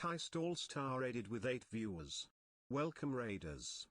Keist All-Star raided with 8 viewers. Welcome raiders.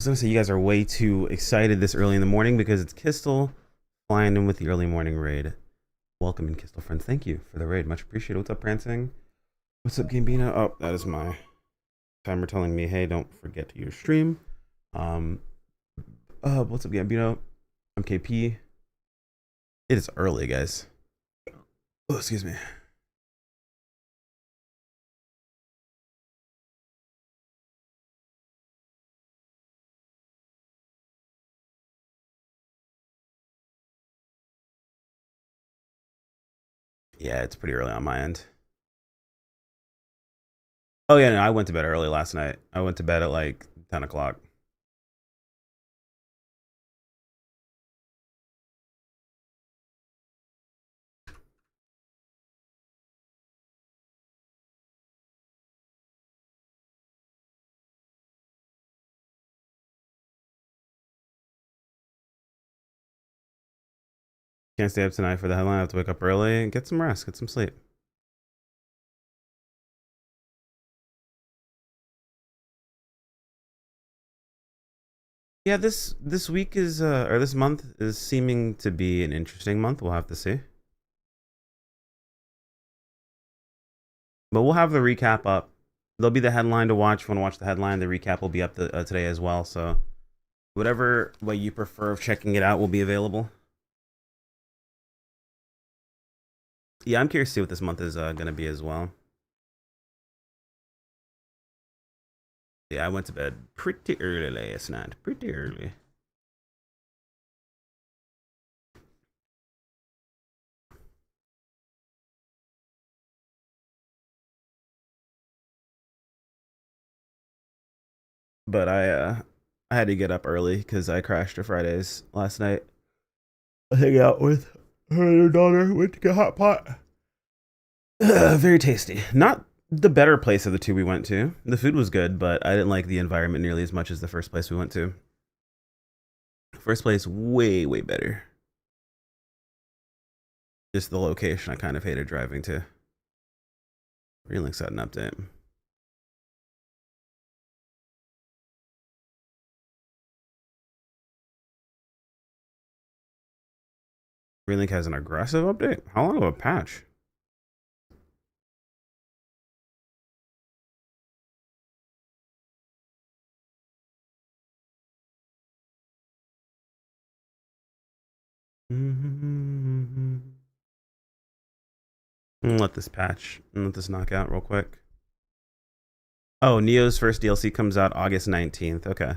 was gonna say you guys are way too excited this early in the morning because it's Kistel flying in with the early morning raid. Welcome in, Kistel friends. Thank you for the raid. Much appreciated. What's up, Prancing? What's up, Gambino? Oh, that is my timer telling me, hey, don't forget to use stream. What's up, Gambino? I'm KP. It is early, guys. Oh, excuse me. Yeah, it's pretty early on my end. Oh yeah, no, I went to bed early last night. I went to bed at like 10 o'clock. Can't stay up tonight for the headline. I have to wake up early and get some rest, get some sleep. Yeah, this week is or this month is seeming to be an interesting month. We'll have to see. But we'll have the recap up. There'll be the headline to watch. If you want to watch the headline, the recap will be up today as well. So whatever way you prefer of checking it out will be available. Yeah, I'm curious to see what this month is going to be as well. Yeah, I went to bed pretty early last night. Pretty early. But I had to get up early because I crashed to Fridays last night. I hang out with her and her daughter. Went to get hot pot. Very tasty. Not the better place of the two we went to. The food was good, but I didn't like the environment nearly as much as the first place we went to. First place, way, way better. Just the location I kind of hated driving to. Reelink said an update. Reelink has an aggressive update? How long of a patch? Let this patch. Let this knock out real quick. Oh, Neo's first DLC comes out August 19th. Okay.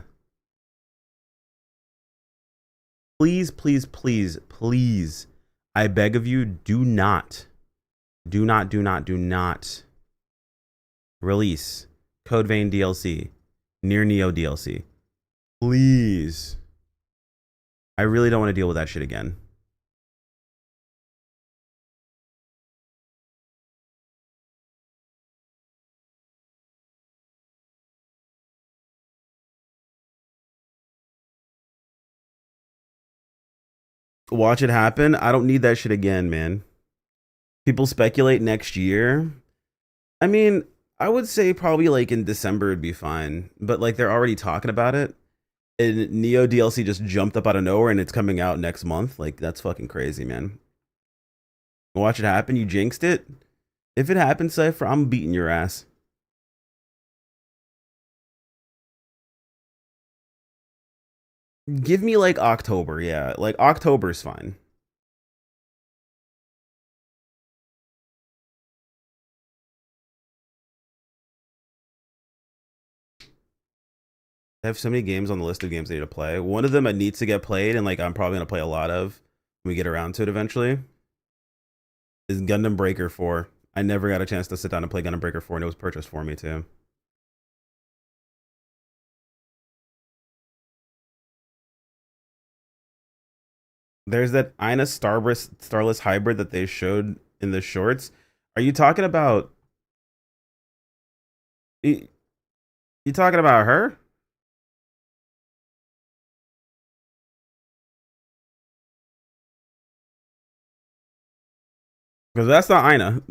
Please, please, please, please, I beg of you, do not release Code Vein DLC, Near Neo DLC. Please. I really don't want to deal with that shit again. Watch it happen. I don't need that shit again, man. People speculate next year. I mean, I would say probably like in December would be fine, but like they're already talking about it. And Neo DLC just jumped up out of nowhere and it's coming out next month. Like that's fucking crazy, man. Watch it happen. You jinxed it. If it happens, Cypher, I'm beating your ass. Give me like October, yeah. Like October's fine. I have so many games on the list of games I need to play. One of them that needs to get played, and like I'm probably gonna play a lot of when we get around to it eventually, is Gundam Breaker 4. I never got a chance to sit down and play Gundam Breaker 4, and it was purchased for me too. There's that Ina Starless hybrid that they showed in the shorts. Are you talking about? You talking about her? Because that's not Ina.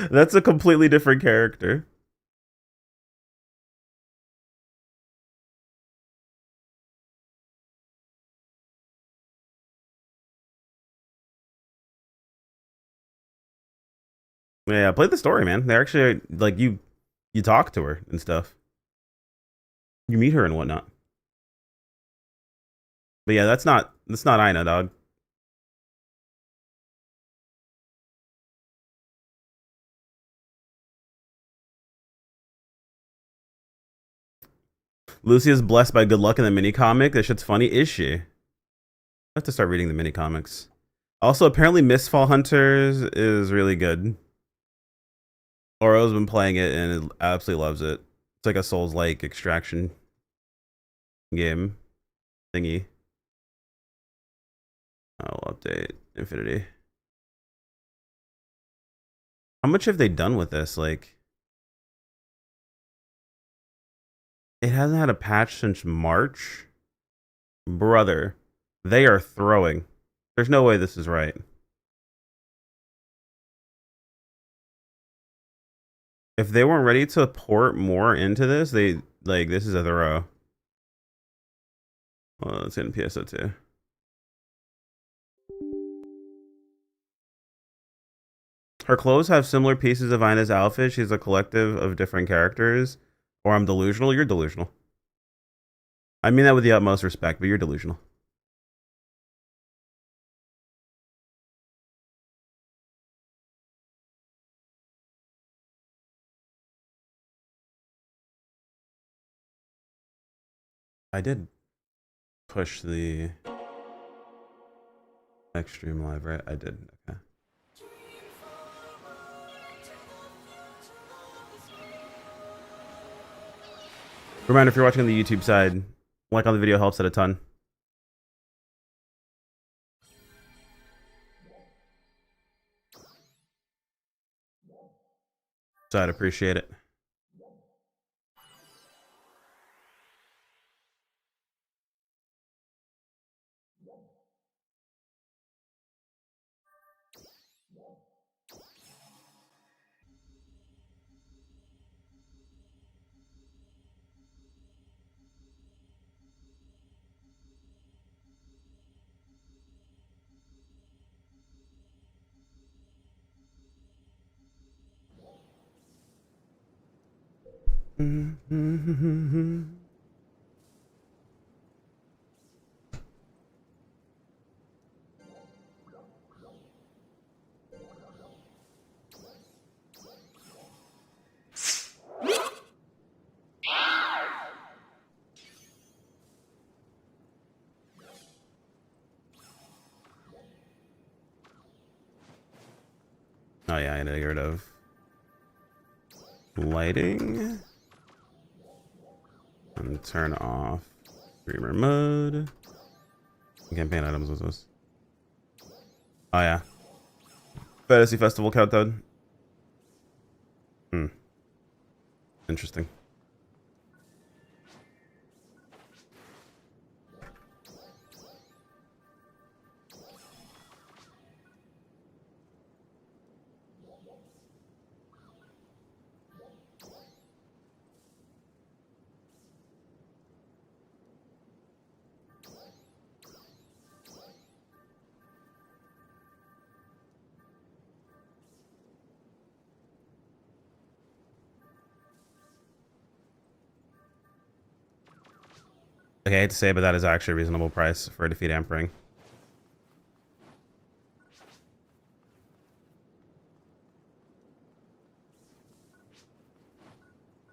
That's a completely different character. Yeah, play the story, man. They're actually like you talk to her and stuff. You meet her and whatnot. But yeah, that's not Ina, dog. Lucy is blessed by good luck in the mini comic. That shit's funny. Is she? I have to start reading the mini comics. Also, apparently, Mistfall Hunters is really good. Oro's been playing it and absolutely loves it. It's like a Souls-like extraction game thingy. I'll update Infinity. How much have they done with this? Like, it hasn't had a patch since March. Brother, they are throwing. There's no way this is right. If they weren't ready to port more into this, this is a throw. Well, it's in PSO2. Her clothes have similar pieces of Ina's outfit. She's a collective of different characters. Or I'm delusional. You're delusional. I mean that with the utmost respect, but you're delusional. I did push the next stream live, right? I did. Okay. Reminder, if you're watching on the YouTube side, like on the video helps out a ton. So I'd appreciate it. Oh yeah, I had to get rid of lighting and turn off streamer mode. Campaign items was this? Oh yeah, Fantasy Festival countdown. Interesting. Okay, I hate to say it, but that is actually a reasonable price for a defeat Ampering.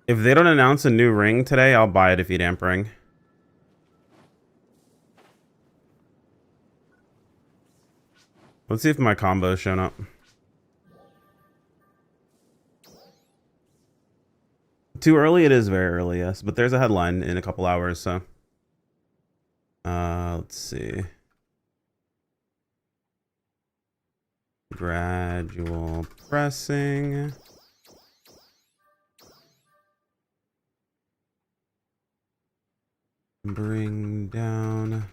If they don't announce a new ring today, I'll buy a defeat Ampering. Let's see if my combo's shown up. Too early? It is very early, yes. But there's a headline in a couple hours, so. Let's see. Gradual pressing. Bring down.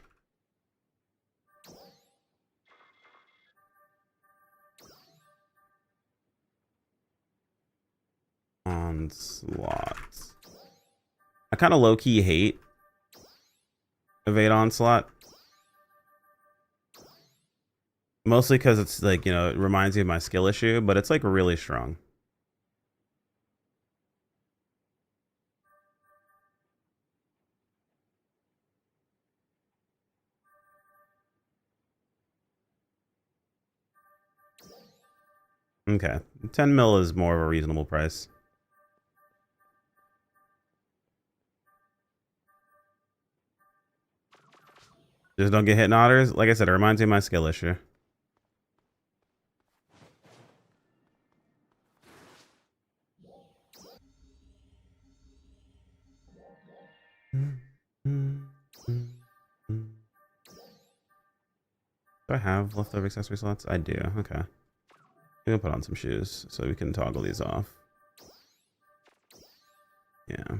Onslaught. I kind of low-key hate Evade Onslaught. Mostly because it's like, you know, it reminds me of my skill issue, but it's like really strong. Okay, 10 mil is more of a reasonable price. Just don't get hit in otters. Like I said, it reminds me of my skill issue. Do I have leftover accessory slots? I do. Okay. I'm gonna put on some shoes so we can toggle these off. Yeah.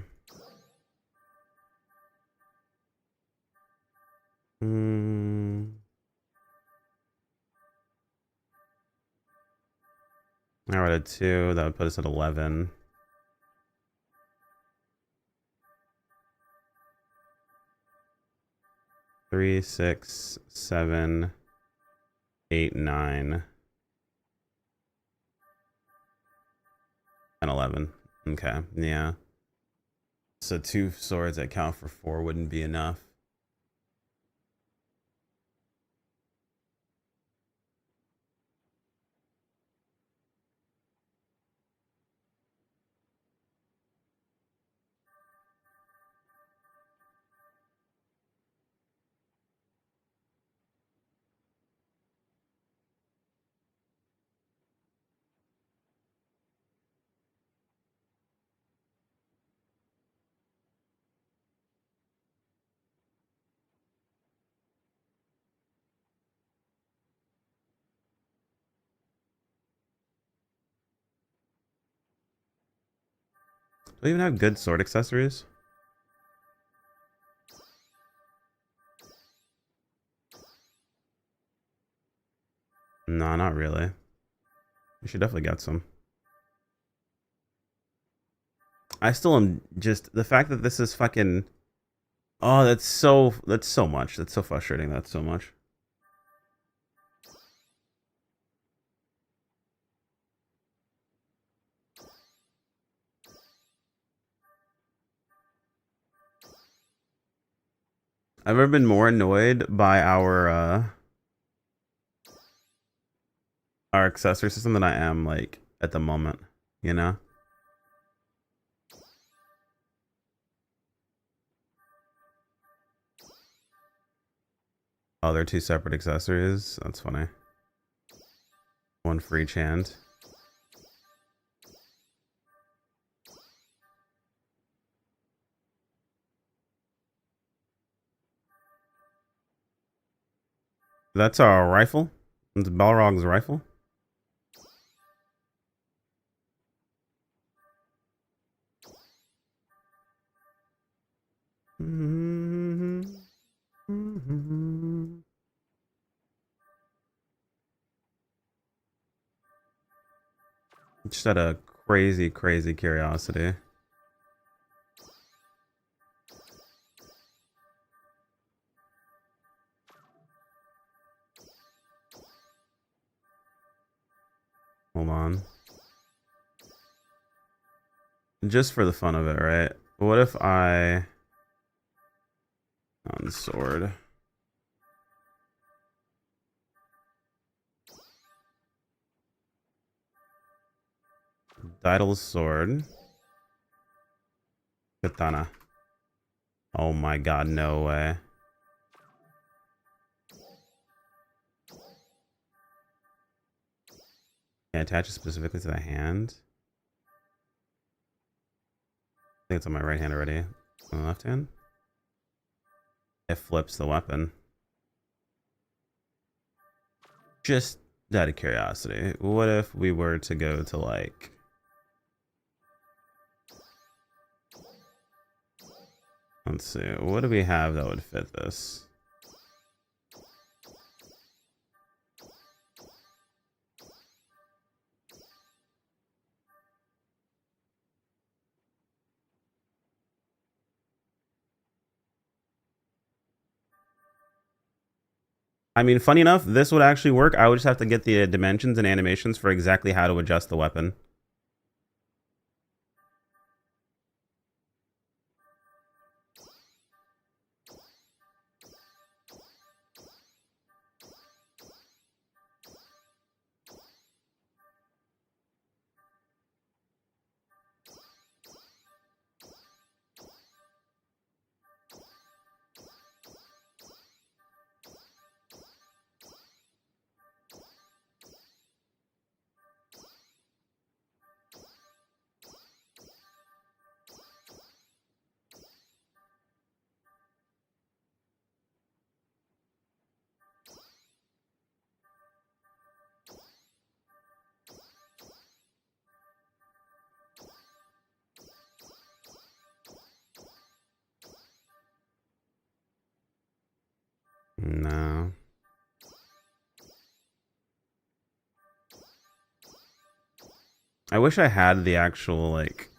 I rolled a 2. That would put us at 11. 3, 6, 7, 8, 9, and 11. Okay, yeah. So 2 swords that count for 4 wouldn't be enough. Do we even have good sword accessories? No, not really. We should definitely get some. I still am just the fact that this is fucking. Oh, that's so much. That's so frustrating. That's so much. I've never been more annoyed by our accessory system than I am like at the moment, you know? Oh, they're 2 separate accessories. That's funny. One for each hand. That's our rifle. It's Balrog's rifle. Just had a crazy curiosity. Hold on. Just for the fun of it, right? What if I on sword? Didal's sword. Katana. Oh my god, no way. Can I attach it specifically to the hand? I think it's on my right hand already. On the left hand? It flips the weapon. Just out of curiosity, what if we were to go to like... Let's see, what do we have that would fit this? I mean, funny enough, this would actually work. I would just have to get the dimensions and animations for exactly how to adjust the weapon. No. I wish I had the actual, like...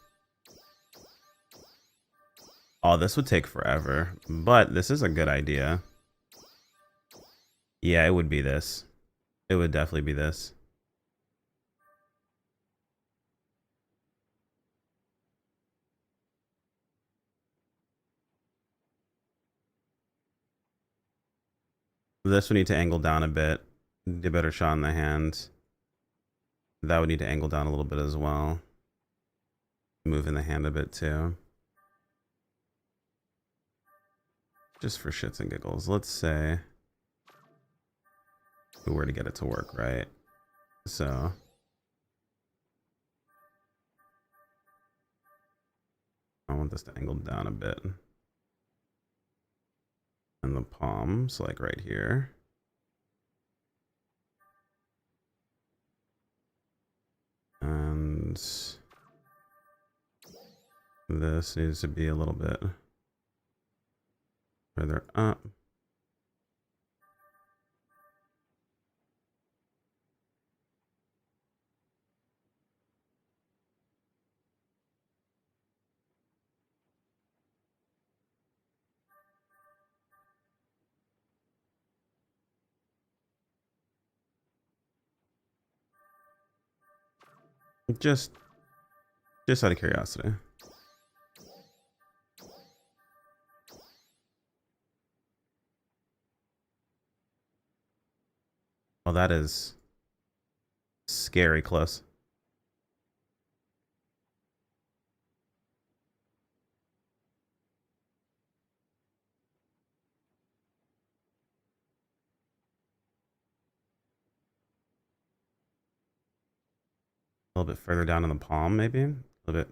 Oh, this would take forever. But this is a good idea. Yeah, it would be this. It would definitely be this. This would need to angle down a bit. Get a better shot in the hand. That would need to angle down a little bit as well. Moving the hand a bit too. Just for shits and giggles. Let's say we were to get it to work, right? So I want this to angle down a bit. And the palms, like right here. And this needs to be a little bit further up. Just out of curiosity. Well, that is scary close. A little bit further down in the palm, maybe? A little bit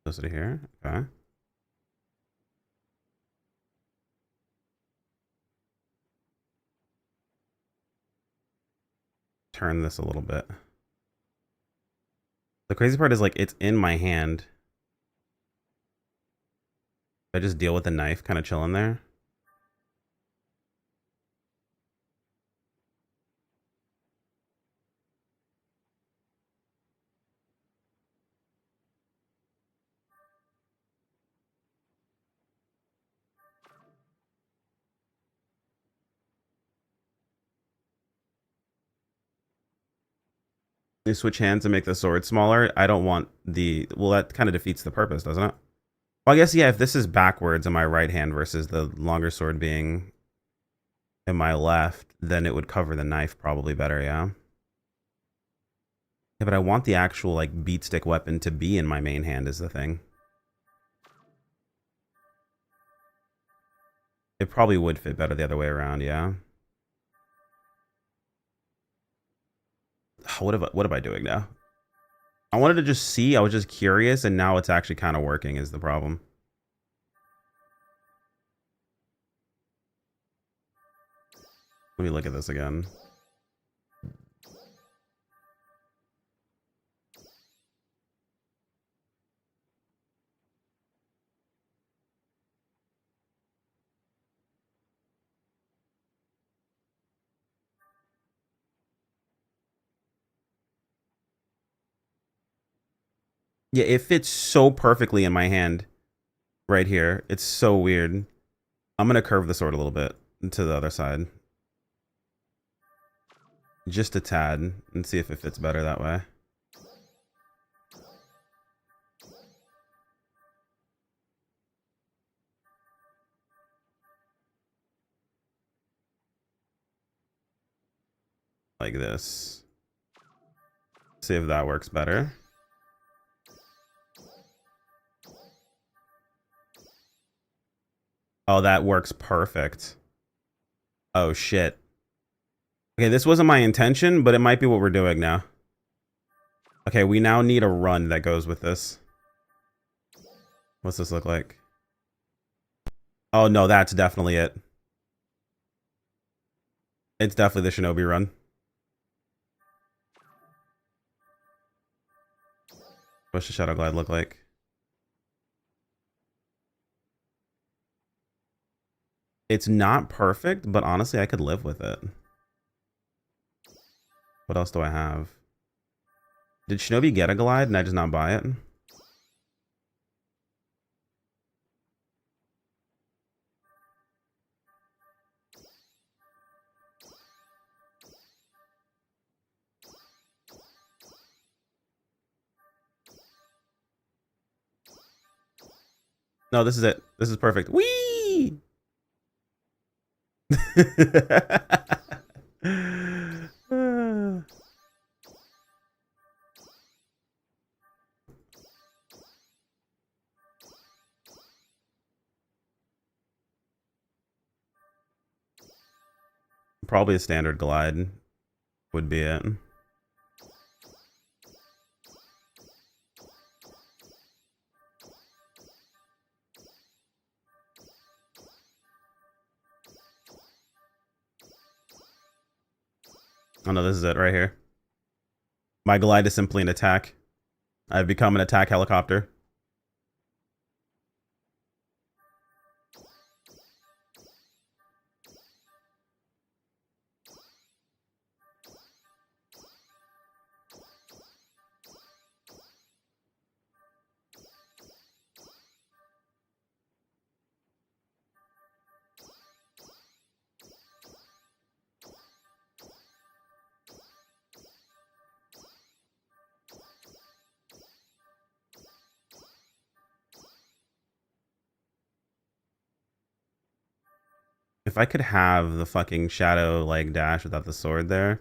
closer to here. Okay. Turn this a little bit. The crazy part is, like, it's in my hand. I just deal with the knife kind of chilling there. You switch hands and make the sword smaller. I don't want the... Well, that kind of defeats the purpose, doesn't it? Well, I guess, yeah, if this is backwards in my right hand versus the longer sword being in my left, then it would cover the knife probably better, yeah? Yeah, but I want the actual, like, beat stick weapon to be in my main hand is the thing. It probably would fit better the other way around, yeah? What am I doing now? I wanted to just see. I was just curious, and now it's actually kind of working is the problem. Let me look at this again. Yeah, it fits so perfectly in my hand right here. It's so weird. I'm going to curve the sword a little bit to the other side. Just a tad and see if it fits better that way. Like this. See if that works better. Oh, that works perfect. Oh, shit. Okay, this wasn't my intention, but it might be what we're doing now. Okay, we now need a run that goes with this. What's this look like? Oh, no, that's definitely it. It's definitely the Shinobi run. What's the Shadow Glide look like? It's not perfect, but honestly, I could live with it. What else do I have? Did Shinobi get a glide and I just not buy it? No, this is it. This is perfect. Whee! Probably a standard glide would be it. Oh no, this is it right here. My glide is simply an attack. I've become an attack helicopter. If I could have the fucking shadow like dash without the sword there,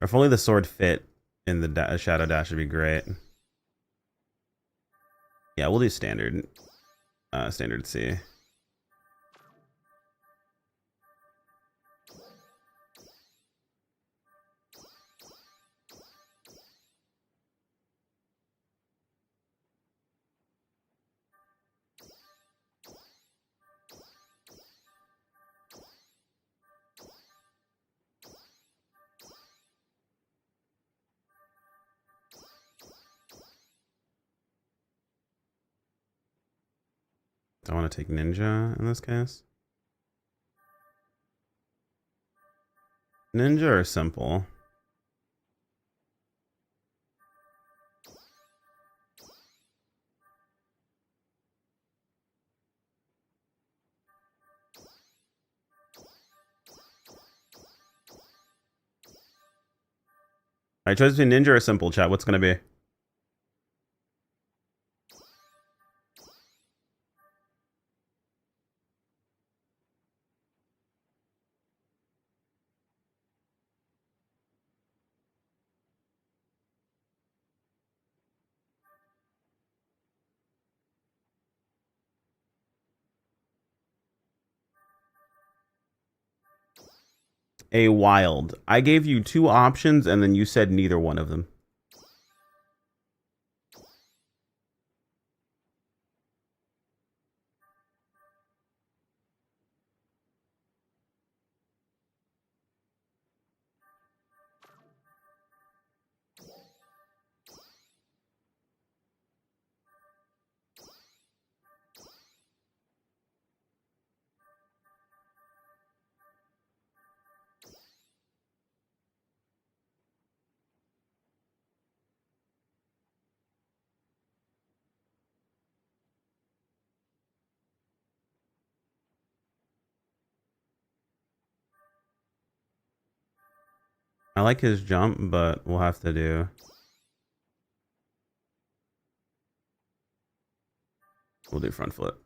or if only the sword fit in the shadow dash would be great. Yeah, we'll do standard. Standard C. Do I want to take ninja in this case? Ninja or simple? I chose between ninja or simple, chat. What's gonna be? A wild. I gave you two options and then you said neither one of them. I like his jump, but we'll have to do. We'll do front flip.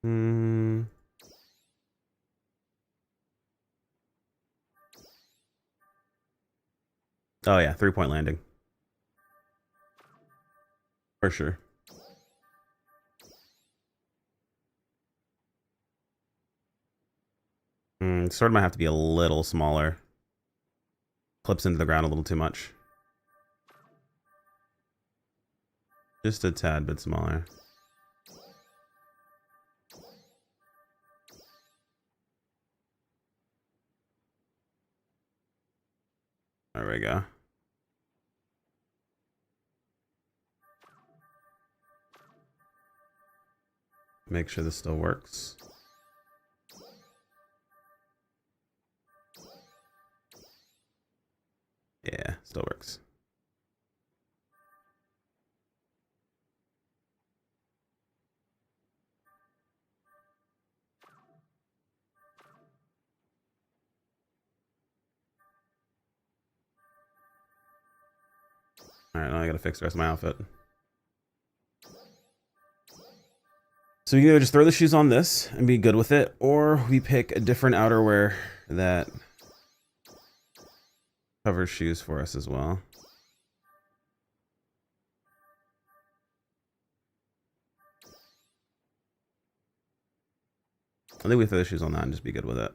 Hmm. Oh yeah, 3-point landing. For sure. Sword might have to be a little smaller. Clips into the ground a little too much. Just a tad bit smaller. There we go. Make sure this still works. Yeah, still works. All right, now I gotta fix the rest of my outfit. So we can either just throw the shoes on this and be good with it, or we pick a different outerwear that covers shoes for us as well. I think we throw the shoes on that and just be good with it.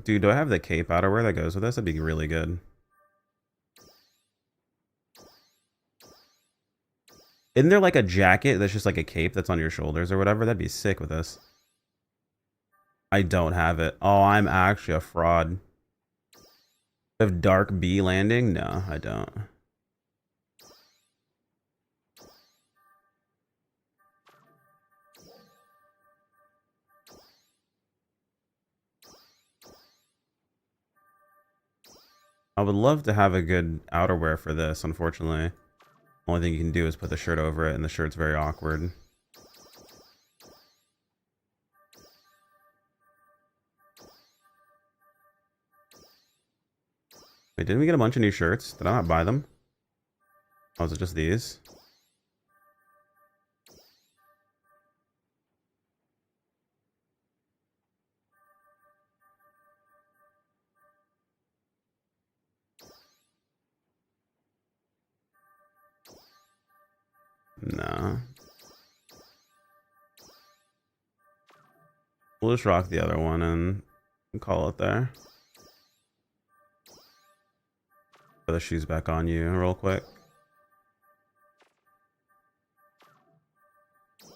Dude, do I have the cape outerwear that goes with this? That'd be really good. Isn't there like a jacket that's just like a cape that's on your shoulders or whatever? That'd be sick with this. I don't have it. Oh, I'm actually a fraud. Of dark B landing? No, I don't. I would love to have a good outerwear for this, unfortunately. Only thing you can do is put the shirt over it, and the shirt's very awkward. Wait, didn't we get a bunch of new shirts? Did I not buy them? Oh, is it just these? No. We'll just rock the other one and call it there. Put the shoes back on you real quick.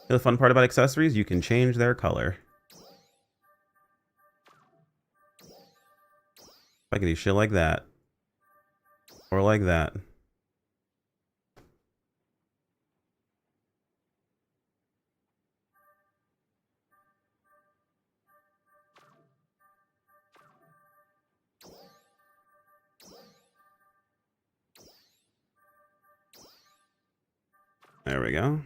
The fun part about accessories, you can change their color. I can do shit like that. Or like that. There we go.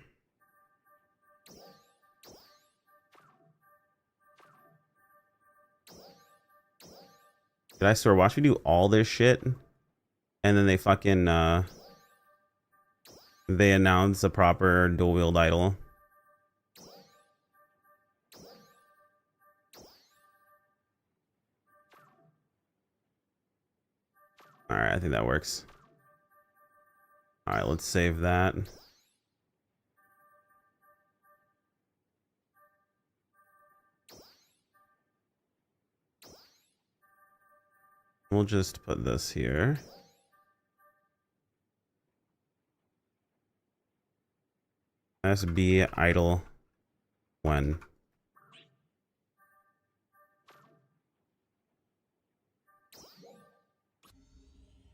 Did I swear watch me do all this shit and then they fucking they announce a proper dual wield idol? Alright, I think that works. Alright, let's save that. We'll just put this here. SB idle when.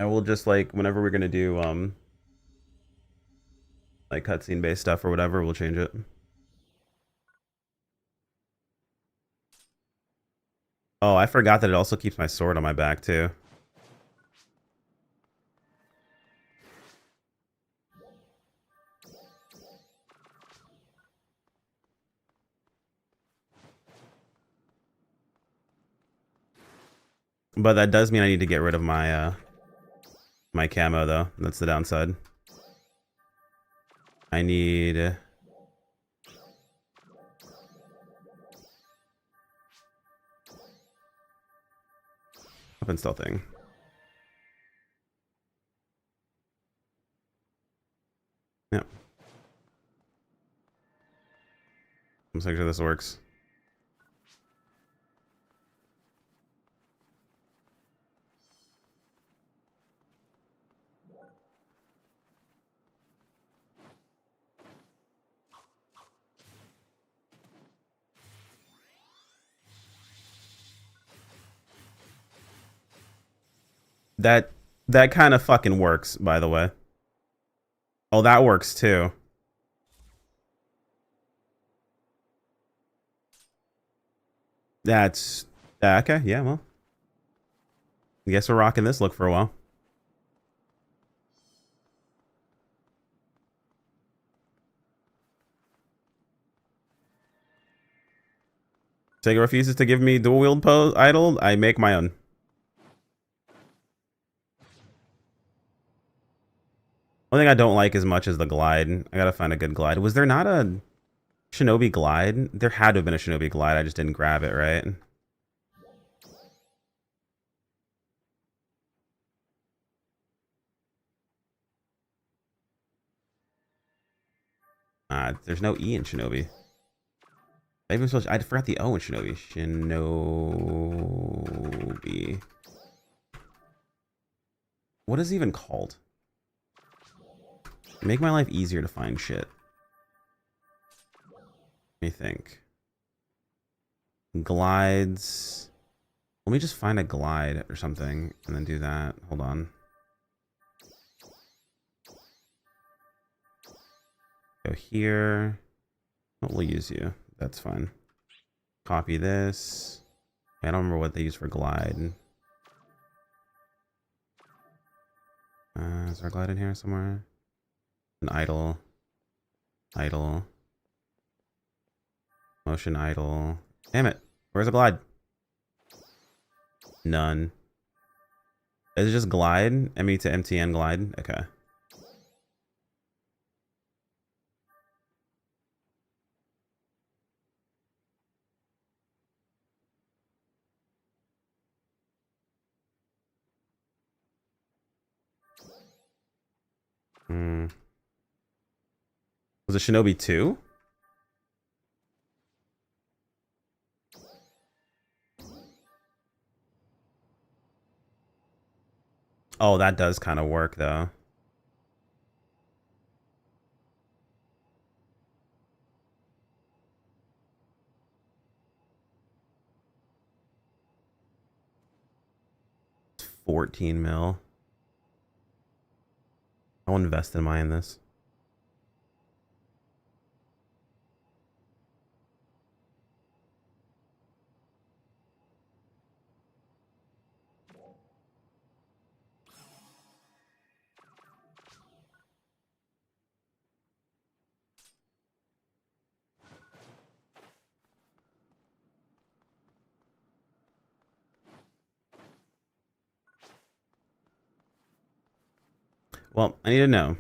And we'll just like whenever we're gonna do like cutscene based stuff or whatever, we'll change it. Oh, I forgot that it also keeps my sword on my back too. But that does mean I need to get rid of my my camo though. That's the downside. I need up and stealthing. Yep. Let's make sure this works. That kind of fucking works, by the way. Oh, that works too. That's okay. Yeah, well, I guess we're rocking this look for a while. Sega refuses to give me dual wield pose idle. I make my own. One thing I don't like as much as the glide. I gotta find a good glide. Was there not a Shinobi glide? There had to have been a Shinobi glide. I just didn't grab it, right? There's no E in Shinobi. I forgot the O in Shinobi. Shinobi. What is it even called? Make my life easier to find shit. Let me think. Glides. Let me just find a glide or something and then do that. Hold on. Go here. Oh, we'll use you. That's fine. Copy this. I don't remember what they use for glide. Is there a glide in here somewhere? An idle. Idle. Motion idle. Damn it. Where's a glide? None. Is it just glide? ME to MTN glide? Okay. Was it Shinobi 2? Oh, that does kind of work, though. It's 14 mil. I'll invest in mine in this. Well, I need to know.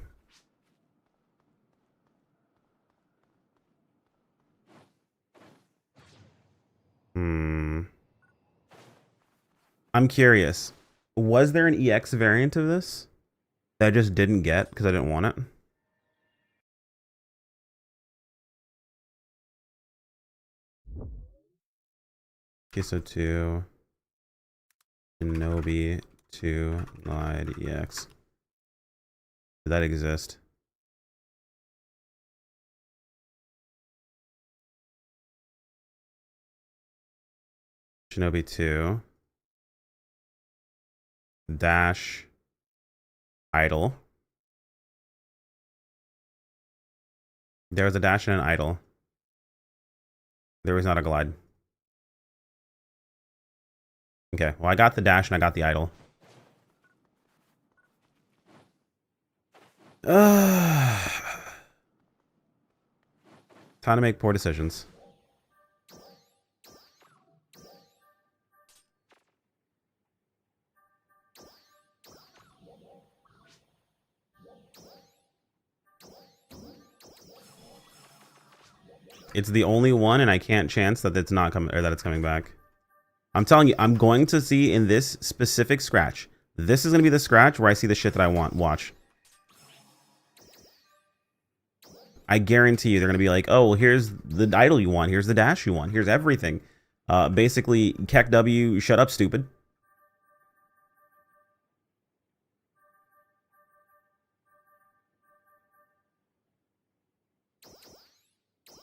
I'm curious. Was there an EX variant of this that I just didn't get because I didn't want it? Kiso 2. Shinobi 2. Glide EX. Did that exist? Shinobi 2. Dash. Idle. There was a dash and an idle. There was not a glide. Okay, well, I got the dash and I got the idle. Time to make poor decisions. It's the only one, and I can't chance that it's not coming or that it's coming back. I'm telling you, I'm going to see in this specific scratch. This is going to be the scratch where I see the shit that I want. Watch. I guarantee you they're going to be like, oh, well, here's the idle you want. Here's the dash you want. Here's everything. Basically, Keck W, shut up, stupid.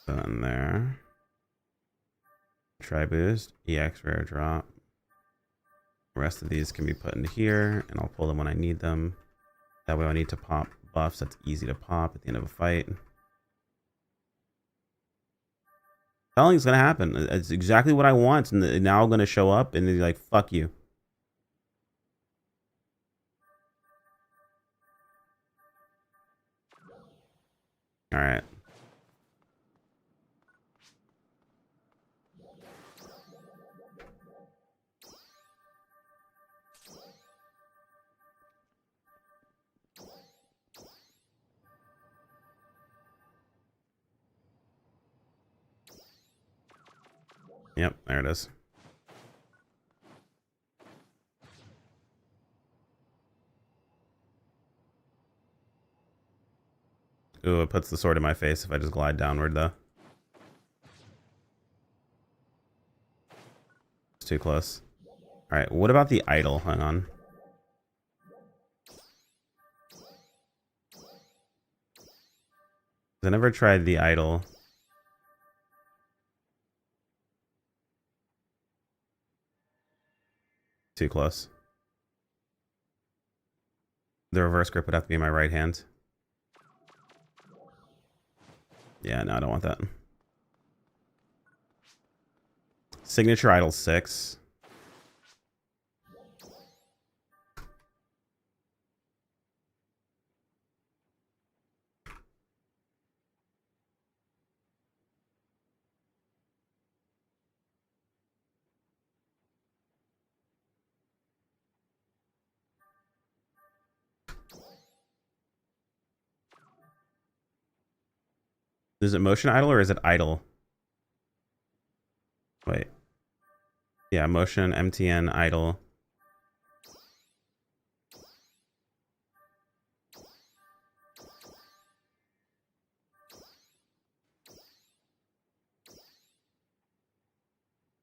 Done there. Try boost. EX rare drop. The rest of these can be put into here, and I'll pull them when I need them. That way I need to pop buffs. That's easy to pop at the end of a fight. Nothing's gonna happen. It's exactly what I want, and they're now gonna show up, and they're like, fuck you. Alright. Yep, there it is. Ooh, it puts the sword in my face if I just glide downward, though. It's too close. Alright, what about the idol? Hang on. I never tried the idol. Too close. The reverse grip would have to be in my right hand. Yeah, no, I don't want that. Signature idol 6. Is it motion idol or is it idle? Wait. Yeah, motion, MTN, idle.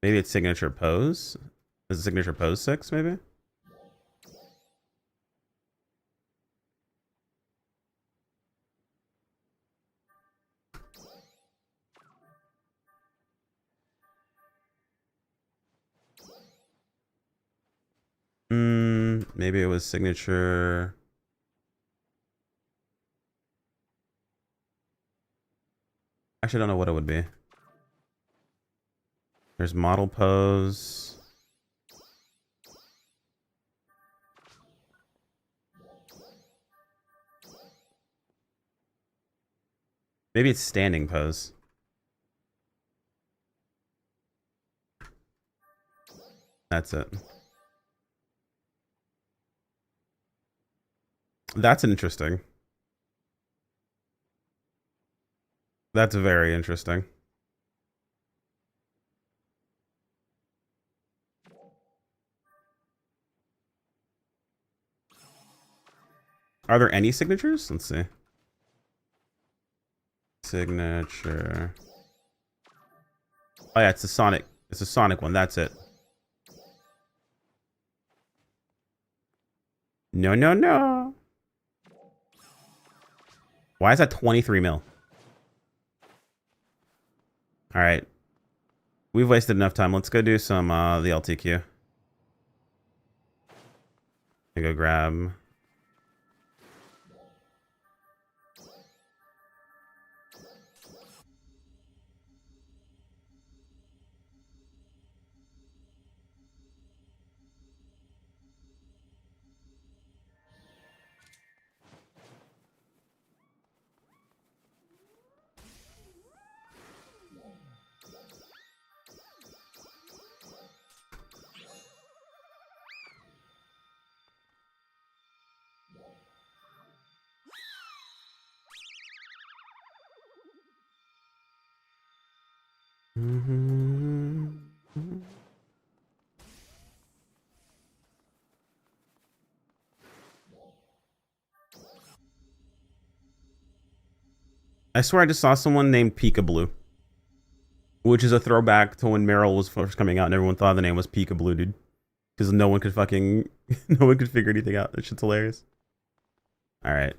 Maybe it's signature pose. Is it signature pose 6, maybe? Maybe it was signature. Actually, I don't know what it would be. There's model pose. Maybe it's standing pose. That's it. That's interesting. That's very interesting. Are there any signatures? Let's see. Signature. Oh yeah, it's a Sonic. It's a Sonic one. That's it. No, no, no. Why is that 23 mil? All right. We've wasted enough time. Let's go do some the LTQ. I go grab. I swear I just saw someone named Peekaboo, which is a throwback to when Meryl was first coming out and everyone thought the name was Peekaboo, dude. Because no one could fucking, no one could figure anything out. That shit's hilarious. All right.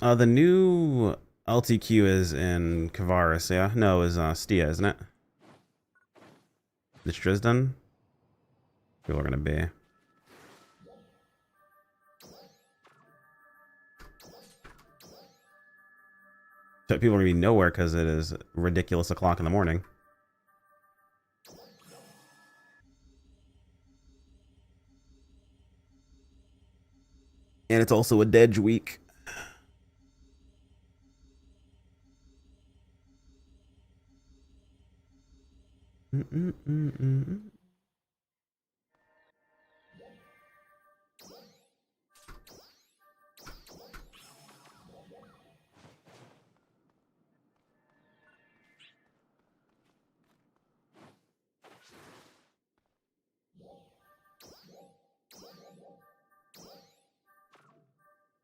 The new LTQ is in Kavaris, yeah? No, is Stia, isn't it? It's Dresden? People are gonna be. So people are gonna be nowhere because it is ridiculous o'clock in the morning. And it's also a Dej week.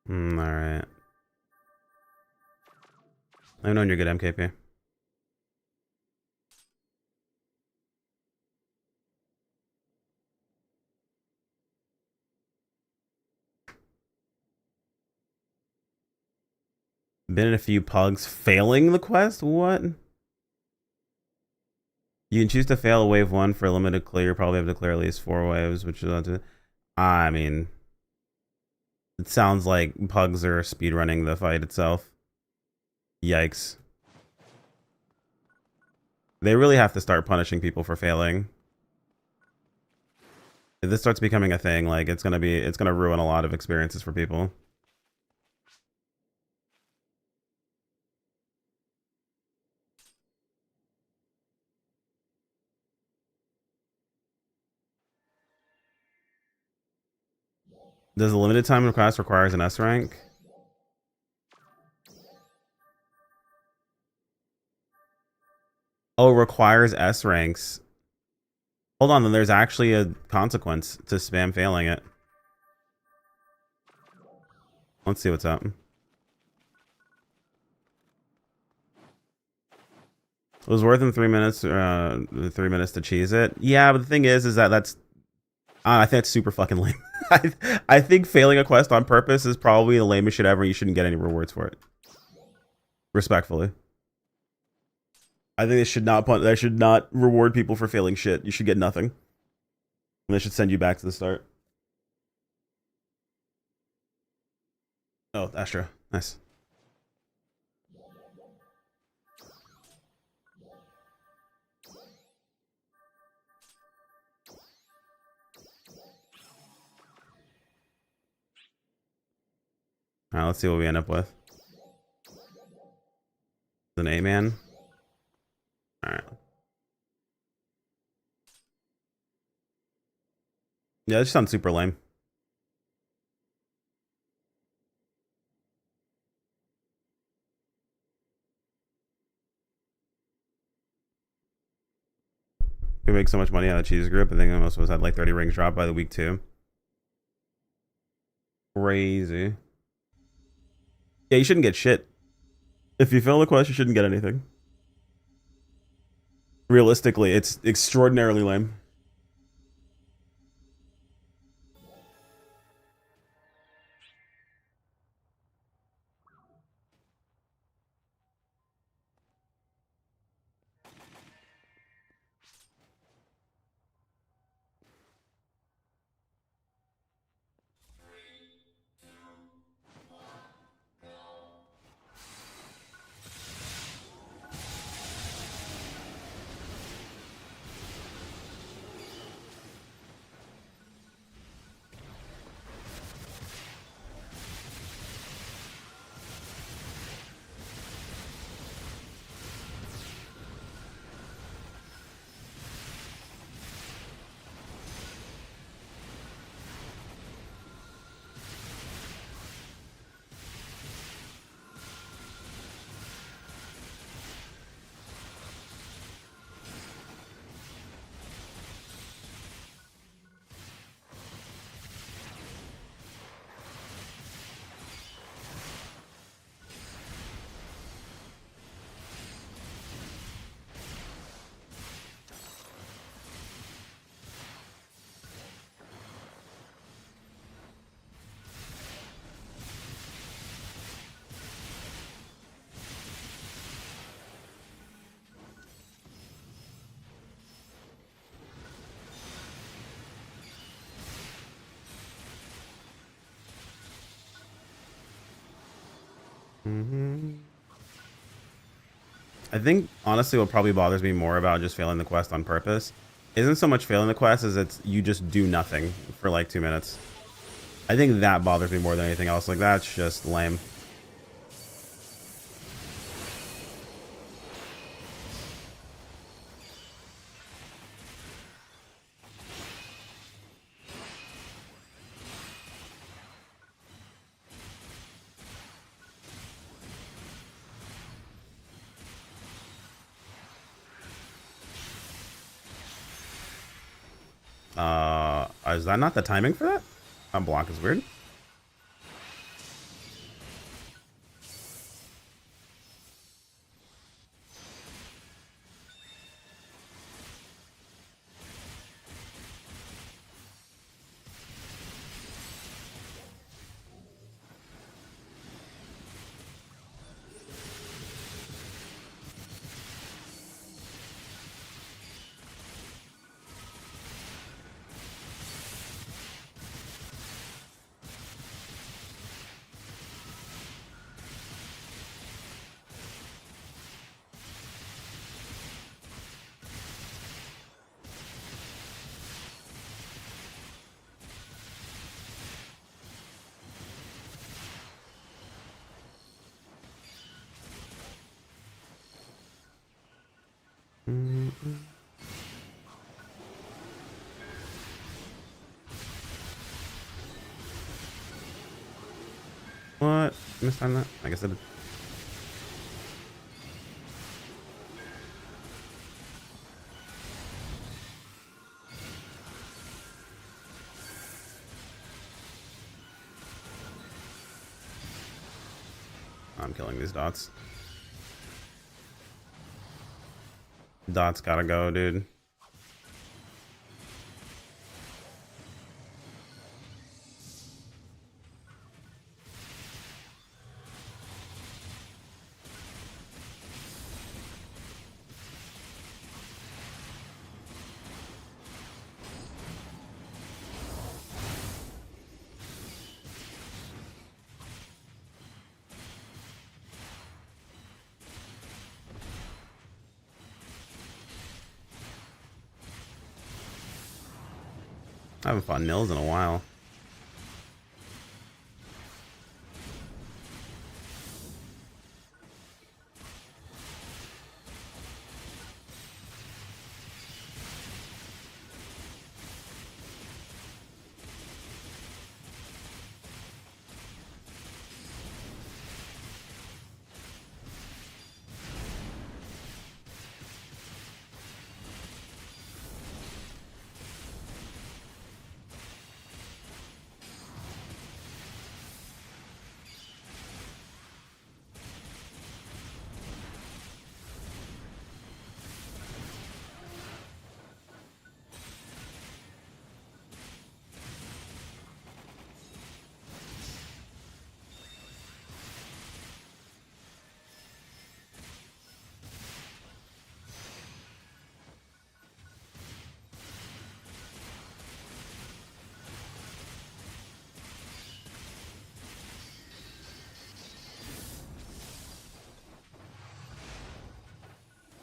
Alright. I've known you're good, MKP. Been in a few pugs failing the quest? What? You can choose to fail wave 1 for a limited clear. You probably have to clear at least 4 waves, which is... I mean... It sounds like pugs are speedrunning the fight itself. Yikes. They really have to start punishing people for failing. If this starts becoming a thing, like, it's gonna ruin a lot of experiences for people. Does the limited time in class requires an S rank? Oh, it requires S ranks. Hold on, then there's actually a consequence to spam failing it. Let's see what's up. It was worth in 3 minutes, 3 minutes to cheese it. Yeah, but the thing is that that's... I think it's super fucking lame. I think failing a quest on purpose is probably the lamest shit ever. You shouldn't get any rewards for it. Respectfully. I think they should not reward people for failing shit. You should get nothing. And they should send you back to the start. Oh, Astra. Nice. Alright, let's see what we end up with. An A-man. Alright. Yeah, that just sounds super lame. We make so much money out of the cheese group. I think most of us had like 30 rings dropped by the week 2. Crazy. Yeah, you shouldn't get shit. If you fail the quest, you shouldn't get anything. Realistically, it's extraordinarily lame. I think honestly what probably bothers me more about just failing the quest on purpose isn't so much failing the quest as it's you just do nothing for like 2 minutes. I think that bothers me more than anything else. Like, that's just lame. Is that not the timing for that? That block is weird. What? Missed on that? I guess I did. I'm killing these dots. Dots gotta go, dude. I haven't fought Nils in a while.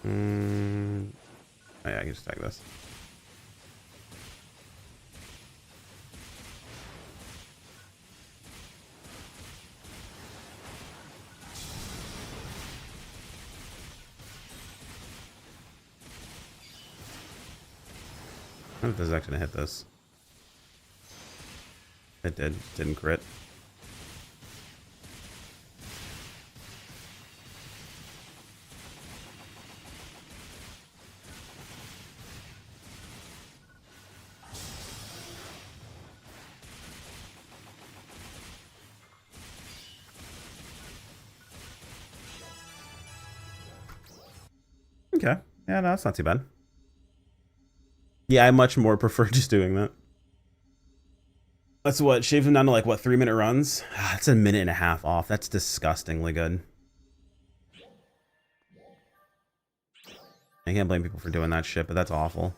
Oh yeah, I can just tag this. I wonder if this is actually gonna hit this. It did. Didn't crit. Okay. Yeah, no, that's not too bad. Yeah, I much more prefer just doing that. That's what, shave them down to like, what, 3-minute runs? That's a minute and a half off. That's disgustingly good. I can't blame people for doing that shit, but that's awful.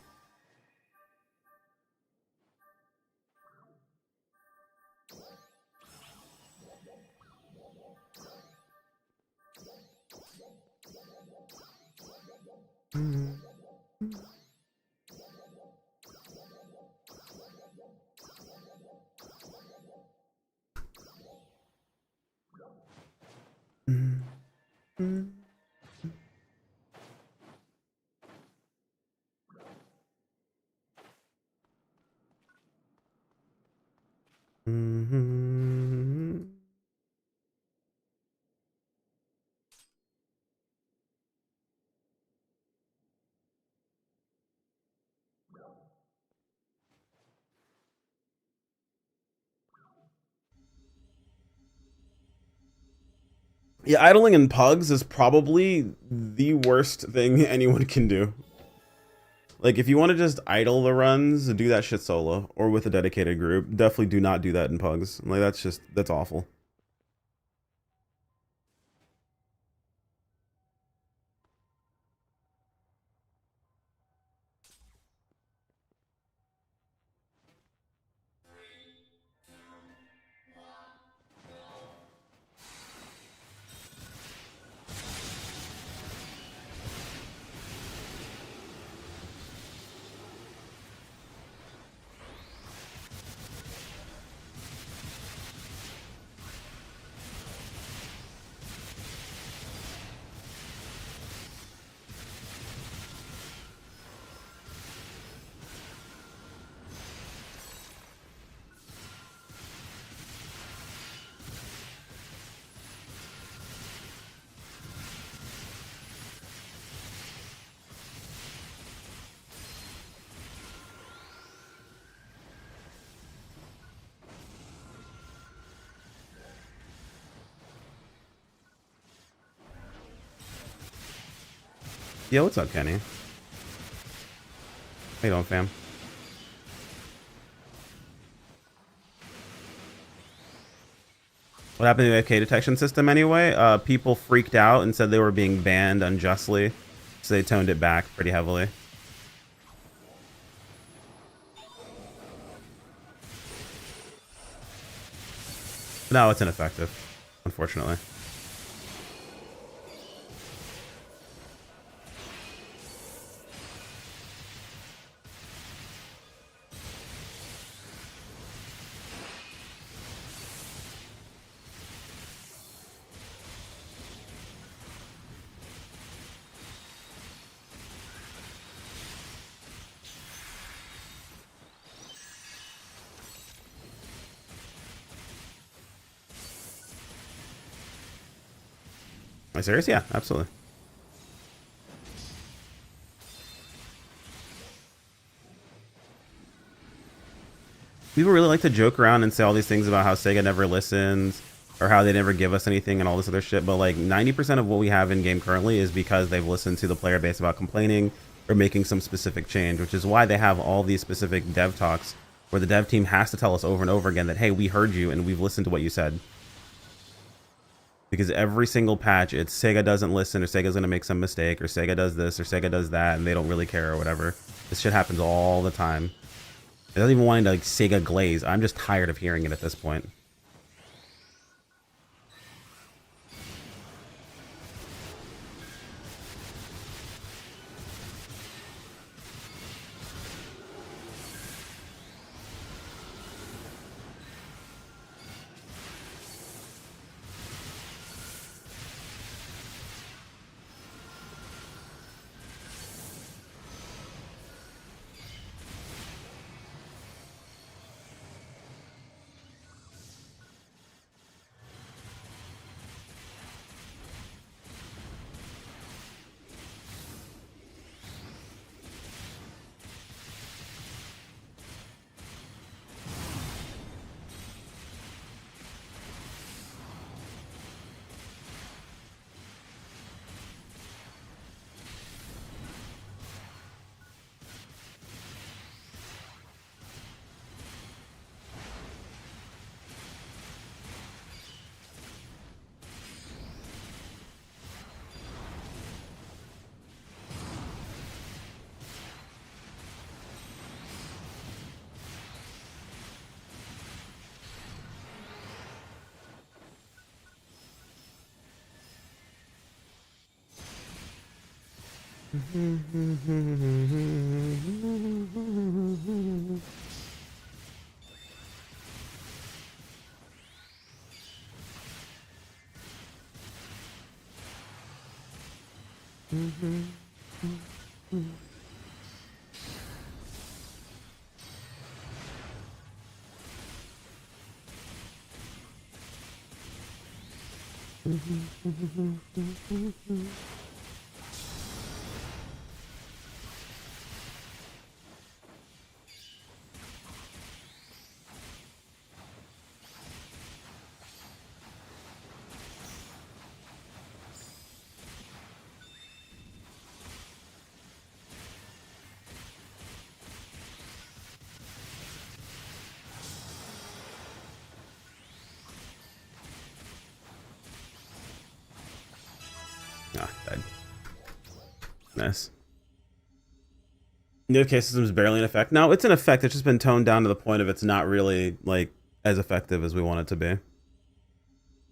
Yeah, idling in pugs is probably the worst thing anyone can do. Like, if you want to just idle the runs, do that shit solo or with a dedicated group. Definitely do not do that in pugs. Like, that's awful. Yo, what's up, Kenny? How you doing, fam? What happened to the AFK detection system anyway? People freaked out and said they were being banned unjustly, so they toned it back pretty heavily. But now it's ineffective, unfortunately. Am I serious? Yeah, absolutely. People really like to joke around and say all these things about how Sega never listens or how they never give us anything and all this other shit, but like 90% of what we have in game currently is because they've listened to the player base about complaining or making some specific change, which is why they have all these specific dev talks where the dev team has to tell us over and over again that, hey, we heard you and we've listened to what you said. Because every single patch, it's Sega doesn't listen, or Sega's gonna make some mistake, or Sega does this, or Sega does that, and they don't really care or whatever. This shit happens all the time. I don't even want to like Sega glaze. I'm just tired of hearing it at this point. Ah, died. Nice. The OK system is barely in effect. No, it's in effect. It's just been toned down to the point of it's not really like as effective as we want it to be.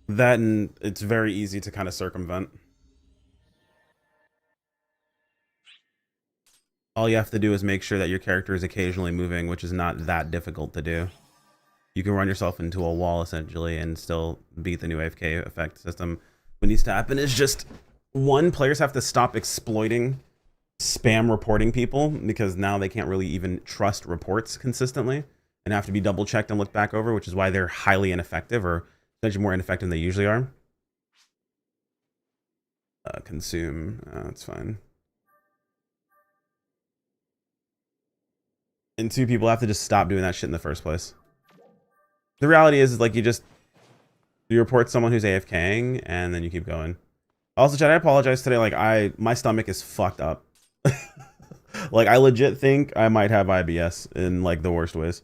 That, and it's very easy to kind of circumvent. All you have to do is make sure that your character is occasionally moving, which is not that difficult to do. You can run yourself into a wall essentially and still beat the new AFK effect system. What needs to happen is just one, players have to stop exploiting spam reporting people, because now they can't really even trust reports consistently and have to be double checked and looked back over, which is why they're highly ineffective, or essentially more ineffective than they usually are. Consume, that's fine. And two, people have to just stop doing that shit in the first place. The reality is like you report someone who's AFKing and then you keep going. Also, Chad, I apologize today. Like my stomach is fucked up. Like I legit think I might have IBS in like the worst ways.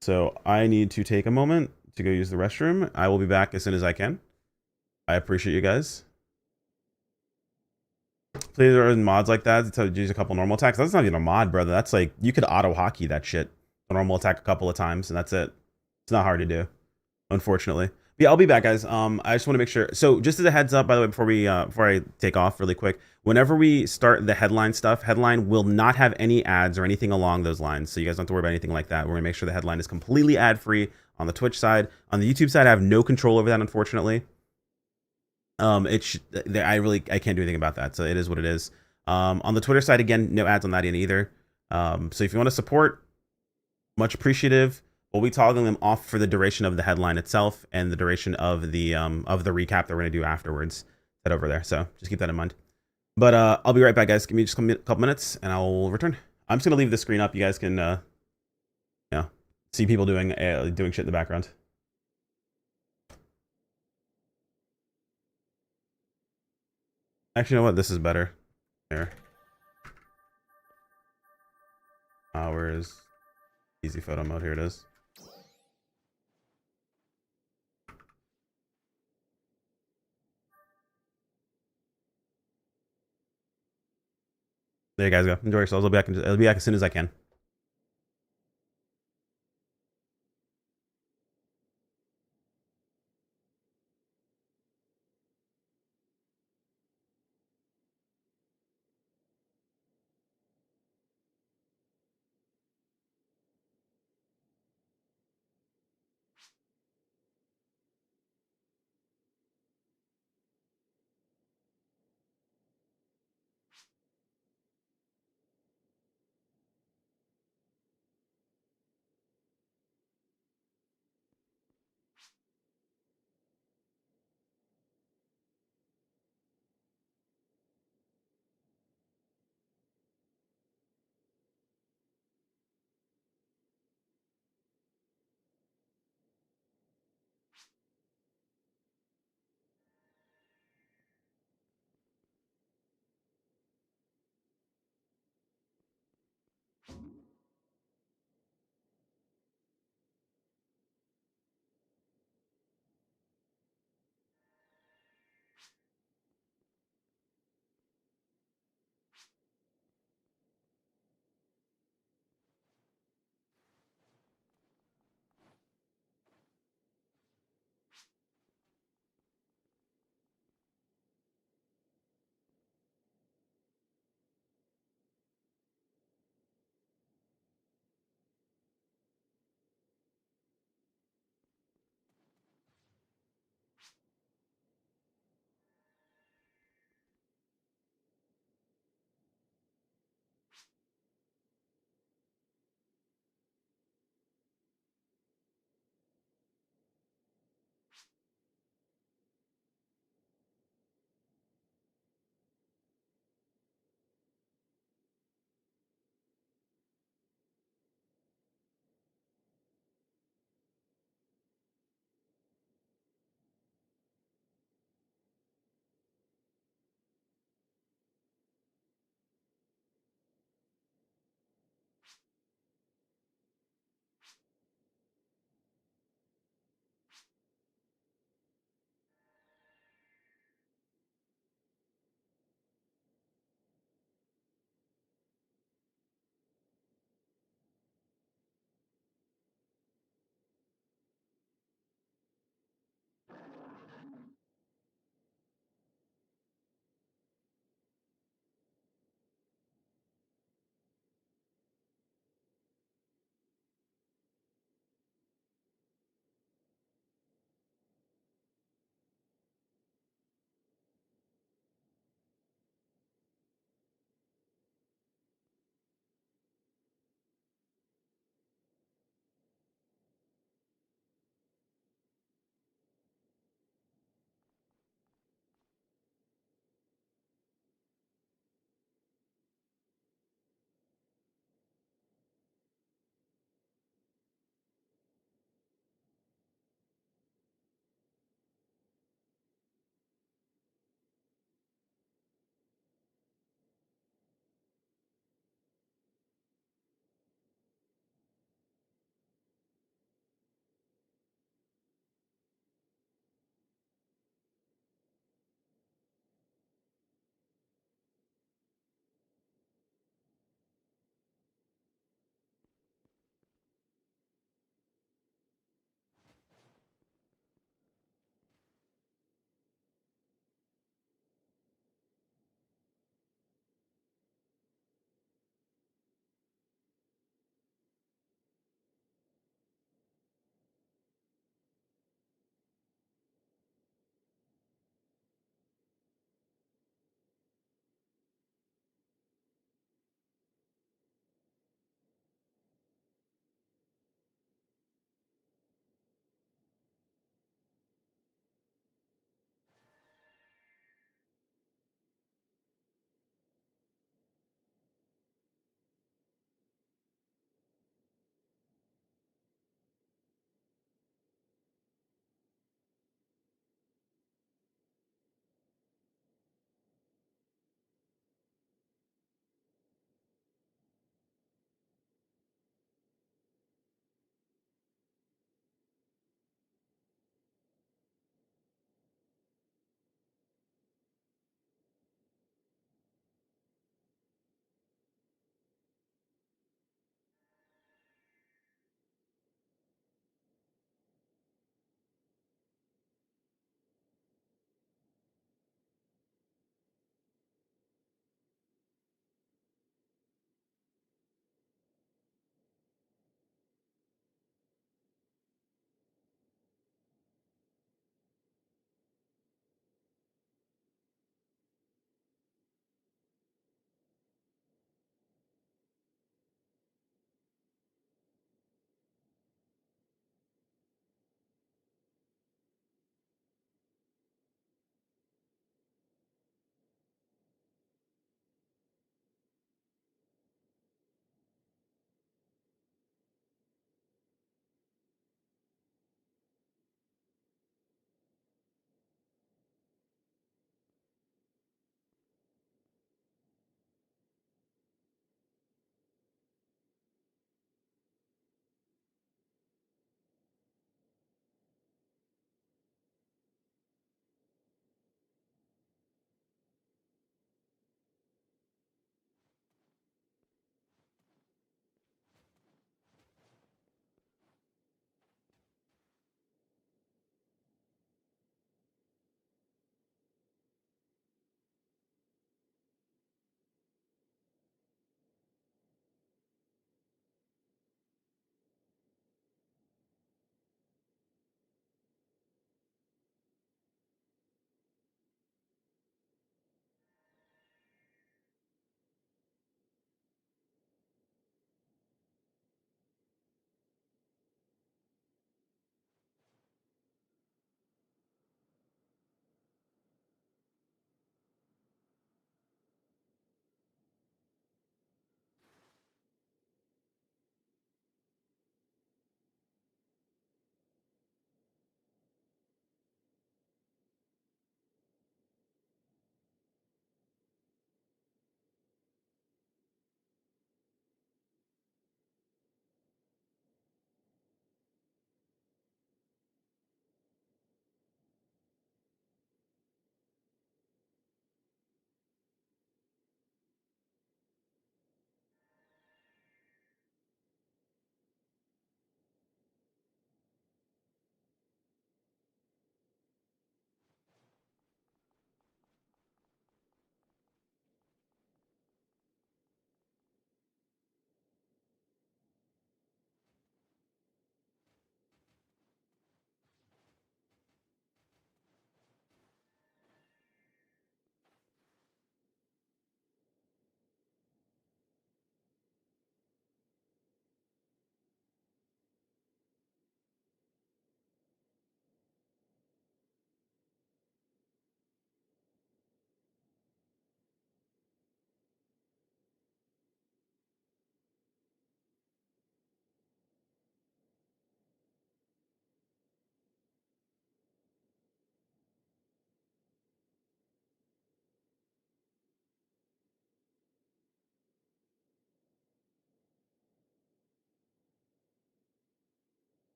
So I need to take a moment to go use the restroom. I will be back as soon as I can. I appreciate you guys. Please, there are mods like that to use a couple normal attacks. That's not even a mod, brother. That's like you could auto hockey that shit. A normal attack a couple of times and that's it. It's not hard to do, unfortunately. But yeah, I'll be back, guys. I just want to make sure. So, just as a heads up, by the way, before I take off really quick, whenever we start the headline stuff, headline will not have any ads or anything along those lines. So you guys don't have to worry about anything like that. We're gonna make sure the headline is completely ad free on the Twitch side. On the YouTube side, I have no control over that, unfortunately. I can't do anything about that. So it is what it is. On the Twitter side, again, no ads on that end either. So if you want to support, much appreciative. We'll be toggling them off for the duration of the headline itself and the duration of the recap that we're gonna do afterwards. Head over there. So just keep that in mind. But I'll be right back, guys. Give me just a couple minutes and I'll return. I'm just gonna leave the screen up. You guys can see people doing shit in the background. Actually, you know what? This is better. Here. Where is easy photo mode? Here it is. There you guys go. Enjoy yourselves. I'll be back as soon as I can.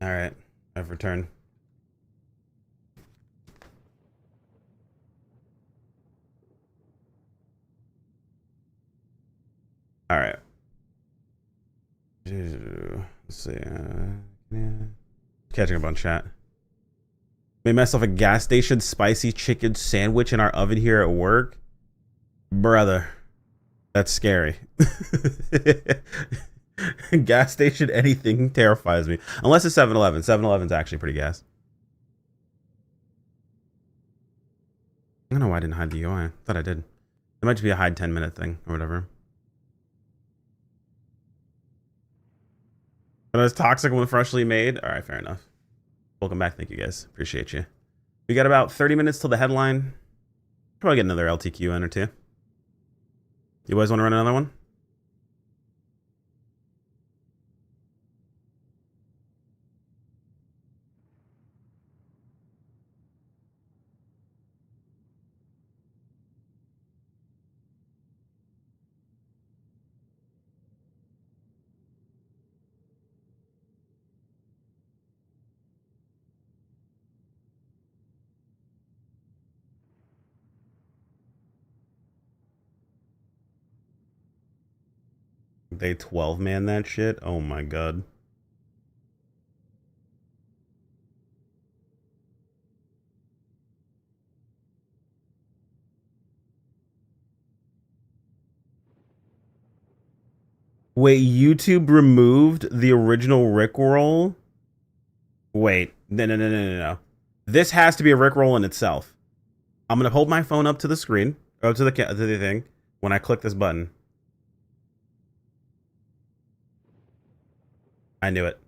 All right, I've returned. All right. Let's see. Yeah. Catching up on chat. Made myself a gas station spicy chicken sandwich in our oven here at work. Brother, that's scary. Gas station anything terrifies me. Unless it's 7-Eleven. 7-Eleven's actually pretty gas. I don't know why I didn't hide the UI. I thought I did. It might just be a hide 10-minute thing or whatever. But it's toxic when freshly made. All right, fair enough. Welcome back. Thank you guys. Appreciate you. We got about 30 minutes till the headline. Probably get another LTQ in or two. You guys want to run another one? They 12 man that shit. Oh my god. Wait, YouTube removed the original Rickroll? Wait, no. This has to be a Rickroll in itself. I'm gonna hold my phone up to the screen, or to the thing, when I click this button. I knew it.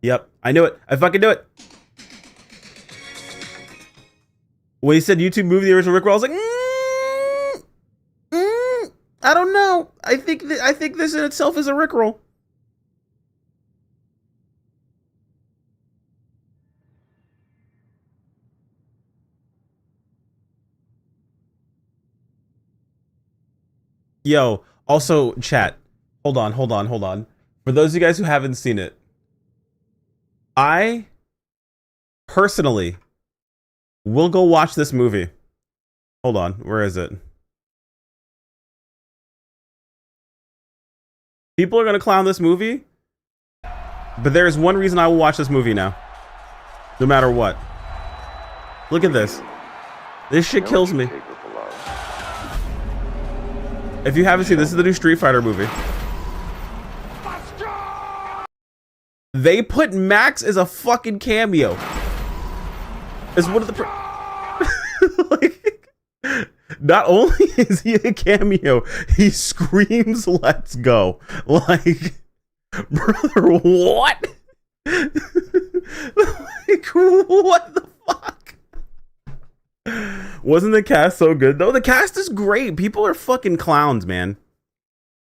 Yep, I knew it. I fucking knew it. When he said YouTube moved the original Rickroll, I was like, I don't know. I think this in itself is a Rickroll. Yo, also chat. Hold on. For those of you guys who haven't seen it, I personally will go watch this movie. Hold on, where is it? People are gonna clown this movie, but there's one reason I will watch this movie now. No matter what. Look at this. This shit kills me. If you haven't seen this is the new Street Fighter movie. They put Max as a fucking cameo. As one of the like, not only is he a cameo, he screams "Let's go!" Like, brother, what? Like, what the fuck? Wasn't the cast so good though? The cast is great. People are fucking clowns, man.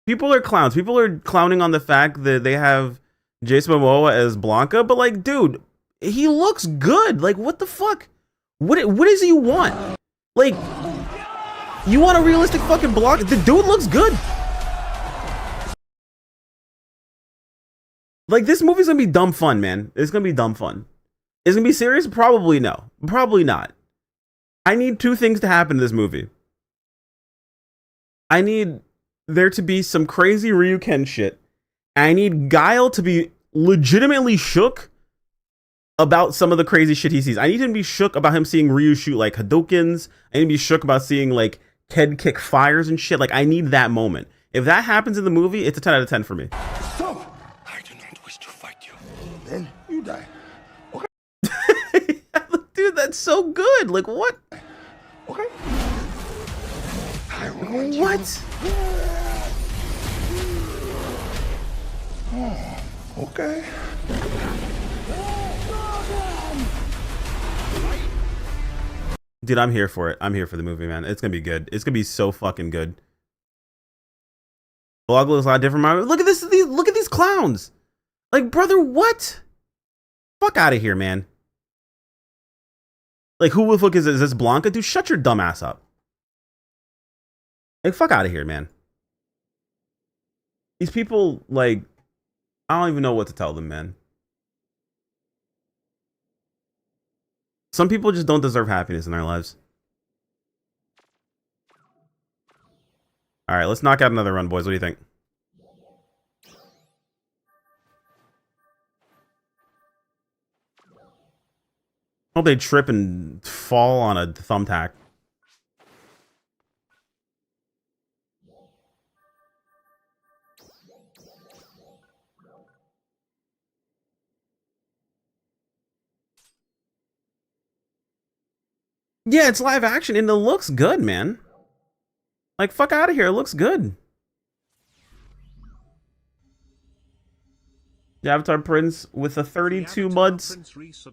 People are clowns. People are clowning on the fact that they have Jason Momoa as Blanca, but like, dude, he looks good. Like, what the fuck? What is it you want? Like, you want a realistic fucking Blanca? The dude looks good. Like, this movie's gonna be dumb fun, man. It's gonna be dumb fun. Is it gonna be serious? Probably no. Probably not. I need two things to happen in this movie. I need there to be some crazy Ryuken shit. I need Guile to be legitimately shook about some of the crazy shit he sees. I need him to be shook about him seeing Ryu shoot like Hadoukens. I need to be shook about seeing like Ked kick fires and shit. Like, I need that moment. If that happens in the movie, it's a 10 out of 10 for me. Stop! I do not wish to fight you. Then you die. Okay? Dude, that's so good. Like, what? Okay. I want what? Oh, okay. Dude, I'm here for it. I'm here for the movie, man. It's gonna be good. It's gonna be so fucking good. Vlog looks a lot different. Look at this. Look at these clowns. Like, brother, what? Fuck out of here, man. Like, who the fuck is this? Is this Blanca? Dude, shut your dumb ass up. Like, fuck out of here, man. These people, like, I don't even know what to tell them, man. Some people just don't deserve happiness in their lives. All right, let's knock out another run, boys. What do you think? Hope they trip and fall on a thumbtack. Yeah, it's live action and it looks good, man. Like, fuck out of here. It looks good. The Avatar Prince with a 32 months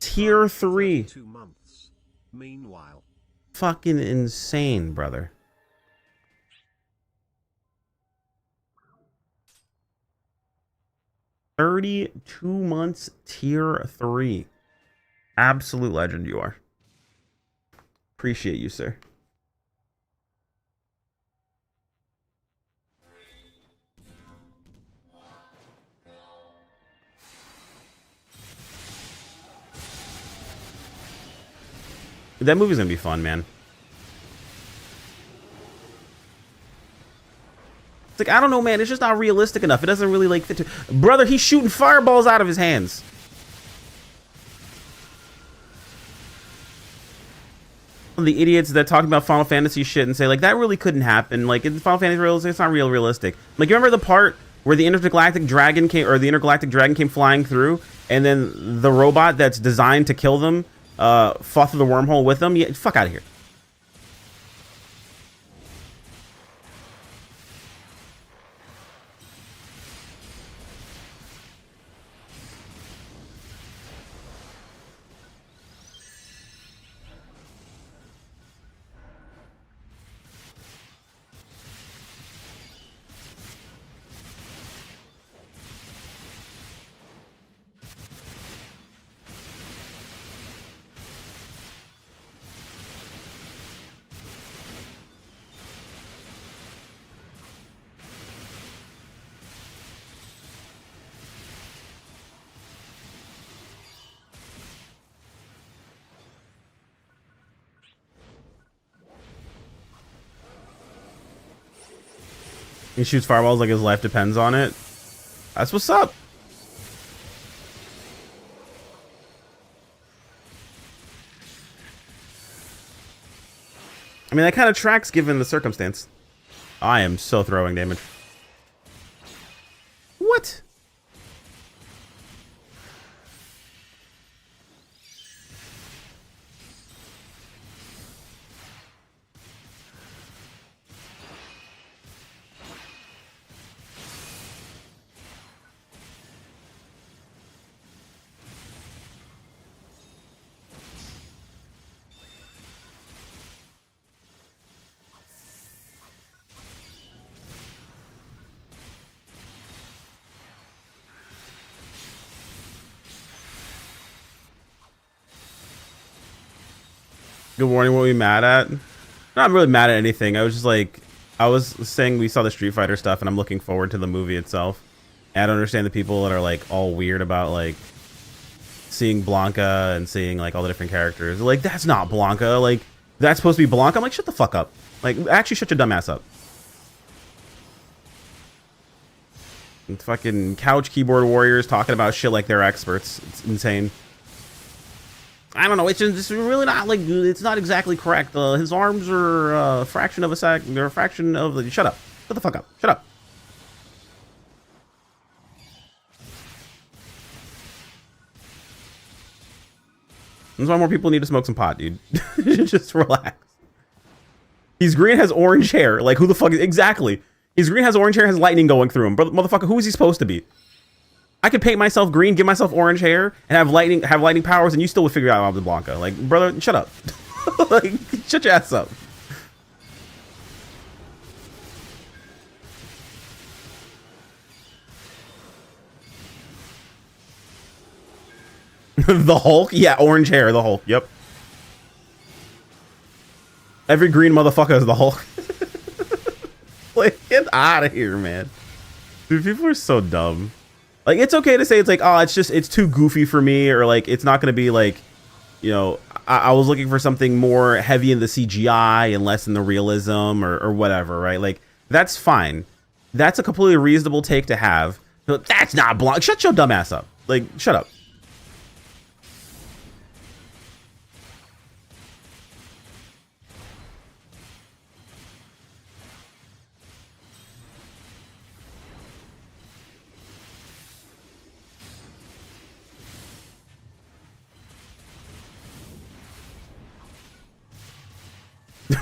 tier 3. Meanwhile, fucking insane, brother. $32 months tier 3. Absolute legend you are. Appreciate you, sir. That movie's gonna be fun, man. It's like, I don't know, man. It's just not realistic enough. It doesn't really, like, fit to... Brother, he's shooting fireballs out of his hands. The idiots that talk about Final Fantasy shit and say, like, that really couldn't happen. Like, in Final Fantasy realistic, it's not realistic. Like, you remember the part where the intergalactic dragon came flying through, and then the robot that's designed to kill them fought through the wormhole with them? Yeah, fuck out of here. He shoots fireballs like his life depends on it. That's what's up. I mean, that kind of tracks given the circumstance. I am so throwing damage. What? Good morning. What are we mad at? Not really mad at anything. I was just like, I was saying we saw the Street Fighter stuff and I'm looking forward to the movie itself. And I don't understand the people that are like all weird about like seeing Blanca and seeing like all the different characters. They're like, that's not Blanca. Like, that's supposed to be Blanca. I'm like, shut the fuck up. Like, actually shut your dumb ass up. And fucking couch keyboard warriors talking about shit like they're experts. It's insane. I don't know. It's just really not like, it's not exactly correct. His arms are a fraction of a sec. They're a fraction of the. Shut up. Shut the fuck up. Shut up. That's why more people need to smoke some pot, dude. Just relax. He's green, has orange hair. Like, who the fuck? Exactly. He's green, has orange hair, has lightning going through him. Brother, motherfucker, who is he supposed to be? I could paint myself green, give myself orange hair, and have lightning powers, and you still would figure out I'm the Blanca. Like, brother, shut up. Like, shut your ass up. The Hulk? Yeah, orange hair, the Hulk. Yep. Every green motherfucker is the Hulk. Like, get out of here, man. Dude, people are so dumb. Like, it's okay to say it's like, oh, it's too goofy for me, or like it's not gonna be like you know, I was looking for something more heavy in the CGI and less in the realism or whatever, right? Like, that's fine. That's a completely reasonable take to have. But that's not Blanca. Shut your dumb ass up. Like, shut up.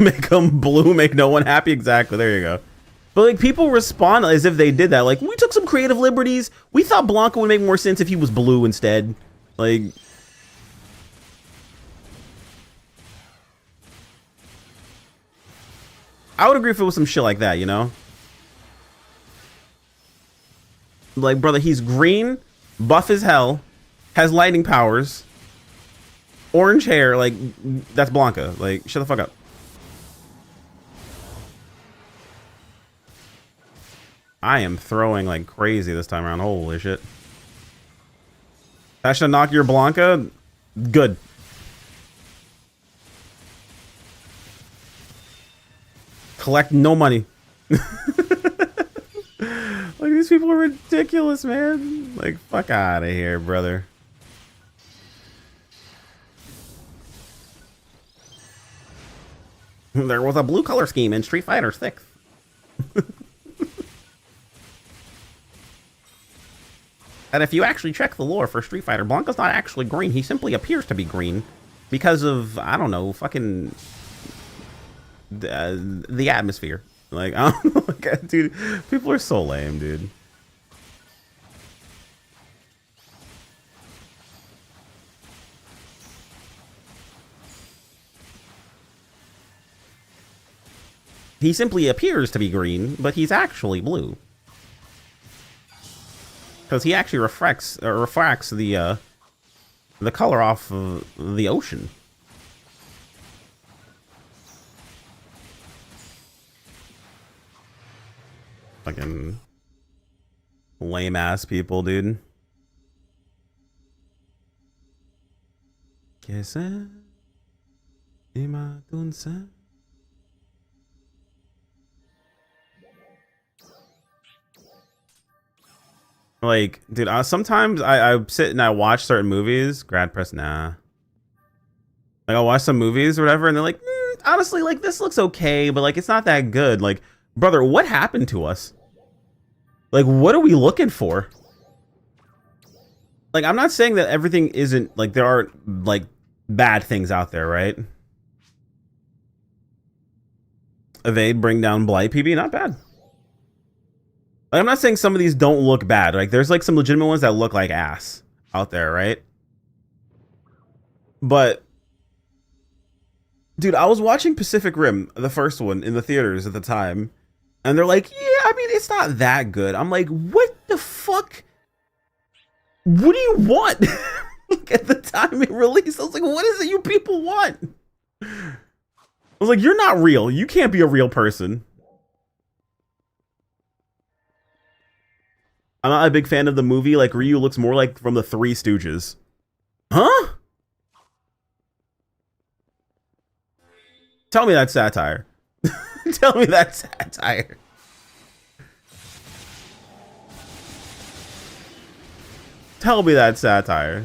Make them blue, make no one happy. Exactly. There you go. But like, people respond as if they did that. Like, we took some creative liberties. We thought Blanca would make more sense if he was blue instead. Like, I would agree if it was some shit like that, you know? Like, brother, he's green, buff as hell, has lightning powers, orange hair. Like, that's Blanca. Like, shut the fuck up. I am throwing like crazy this time around. Holy shit. That should knock your Blanca. Good. Collect no money. Like, these people are ridiculous, man. Like, fuck out of here, brother. There was a blue color scheme in Street Fighter 6. And if you actually check the lore for Street Fighter, Blanca's not actually green. He simply appears to be green because of, I don't know, fucking the atmosphere. Like, I don't know, like, dude, people are so lame, dude. He simply appears to be green, but he's actually blue. Because he actually refracts the color off of the ocean. Fucking lame ass people, dude. Like, dude, sometimes I sit and I watch certain movies. Grad press, nah. Like, I'll watch some movies or whatever, and they're like, honestly, like, this looks okay, but, like, it's not that good. Like, brother, what happened to us? Like, what are we looking for? Like, I'm not saying that everything isn't, like, there aren't, like, bad things out there, right? Evade, bring down Blight, PB, not bad. Like, I'm not saying some of these don't look bad. Like, there's like some legitimate ones that look like ass out there, right? But, dude, I was watching Pacific Rim, the first one, in the theaters at the time, and they're like, yeah, I mean, it's not that good. I'm like, what the fuck? What do you want? Like, at the time it released, I was like, what is it you people want? I was like, you're not real. You can't be a real person. I'm not a big fan of the movie. Like, Ryu looks more like from the Three Stooges. Huh? Tell me that's satire. Tell me that's satire. Tell me that's satire.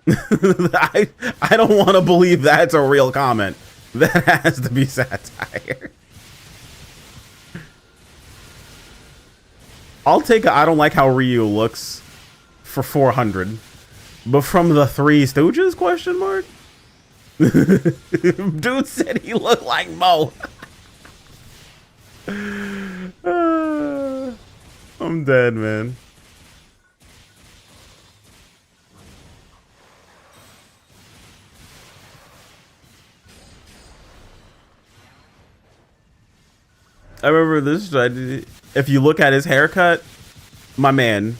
I don't want to believe that's a real comment. That has to be satire. I'll take I don't like how Ryu looks for 400. But from the Three Stooges, question mark? Dude said he looked like Mo. I'm dead, man. I remember this. If you look at his haircut, my man,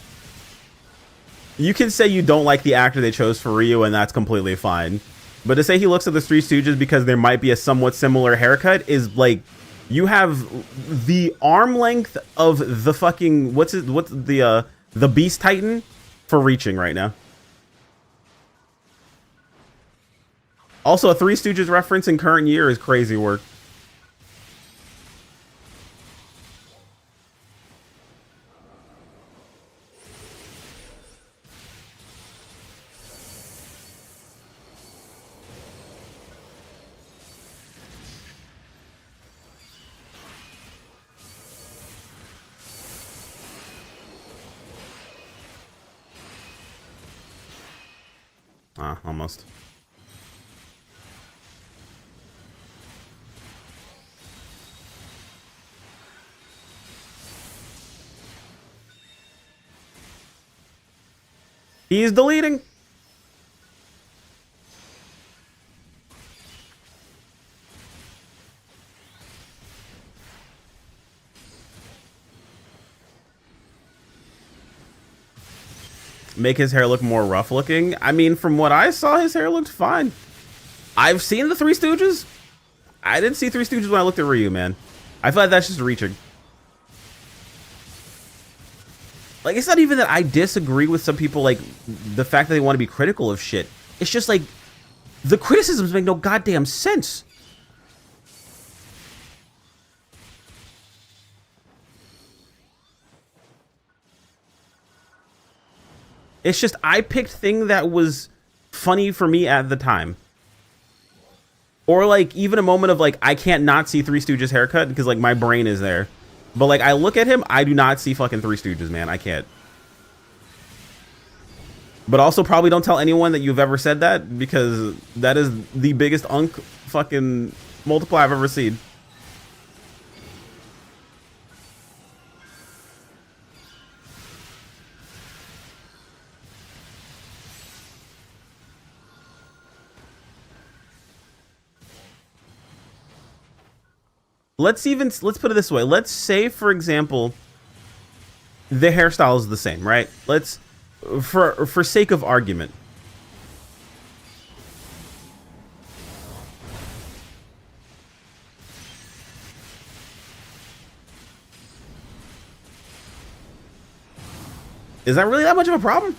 you can say you don't like the actor they chose for Ryu, and that's completely fine. But to say he looks at the Three Stooges because there might be a somewhat similar haircut is like, you have the arm length of the fucking what's the Beast Titan for reaching right now. Also, a Three Stooges reference in current year is crazy work. Ah, almost. He's deleting. Make his hair look more rough looking. I mean, from what I saw, his hair looked fine. I've seen the Three Stooges. I didn't see Three Stooges when I looked at Ryu, man. I feel like that's just reaching. Like, it's not even that I disagree with some people, like, the fact that they want to be critical of shit. It's just, like, the criticisms make no goddamn sense. It's just, I picked thing that was funny for me at the time. Or, like, even a moment of, like, I can't not see Three Stooges haircut because, like, my brain is there. But, like, I look at him, I do not see fucking Three Stooges, man. I can't. But also probably don't tell anyone that you've ever said that, because that is the biggest fucking multiply I've ever seen. Let's put it this way. Let's say, for example, the hairstyle is the same, right? Let's, for sake of argument. Is that really that much of a problem?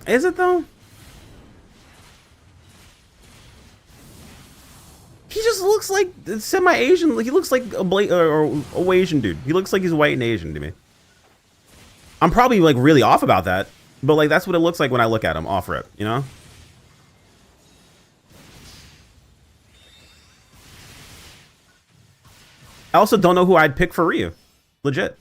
Is it though? He just looks like semi-Asian. He looks like a Asian dude. He looks like he's white and Asian to me. I'm probably like really off about that, but like that's what it looks like when I look at him off rip, you know? I also don't know who I'd pick for Ryu. Legit.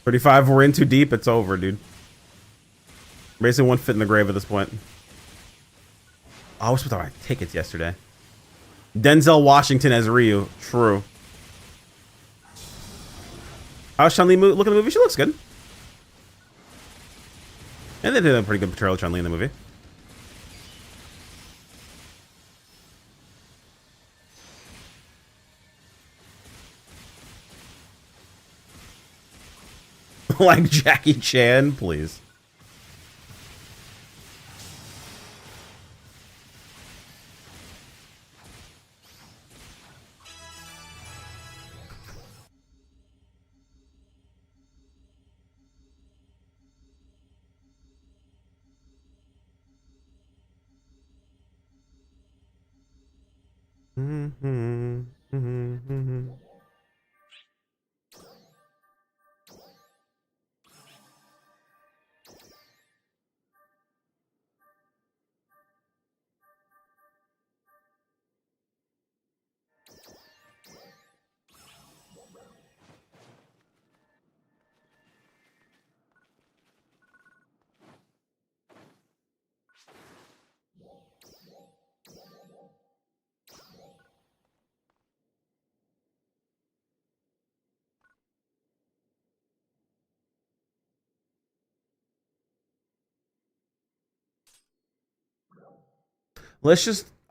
$35, we're in too deep, it's over, dude. Basically one foot in the grave at this point. Oh, I was supposed to buy tickets yesterday. Denzel Washington as Ryu. True. How's Chun-Li look at the movie? She looks good. And they did a pretty good portrayal of Chun-Li in the movie. Like Jackie Chan, please.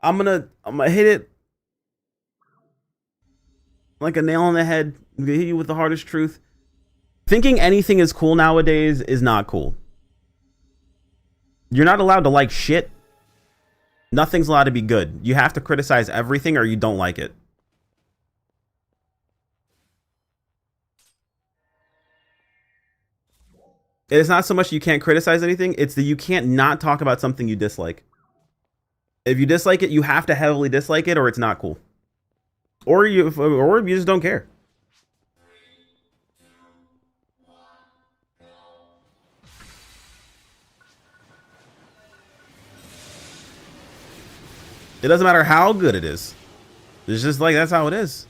I'm gonna hit it like a nail on the head. I'm gonna hit you with the hardest truth. Thinking anything is cool nowadays is not cool. You're not allowed to like shit. Nothing's allowed to be good. You have to criticize everything or you don't like it. It's not so much you can't criticize anything, it's that you can't not talk about something you dislike. If you dislike it, you have to heavily dislike it or it's not cool. Or you just don't care. It doesn't matter how good it is. It's just like, that's how it is.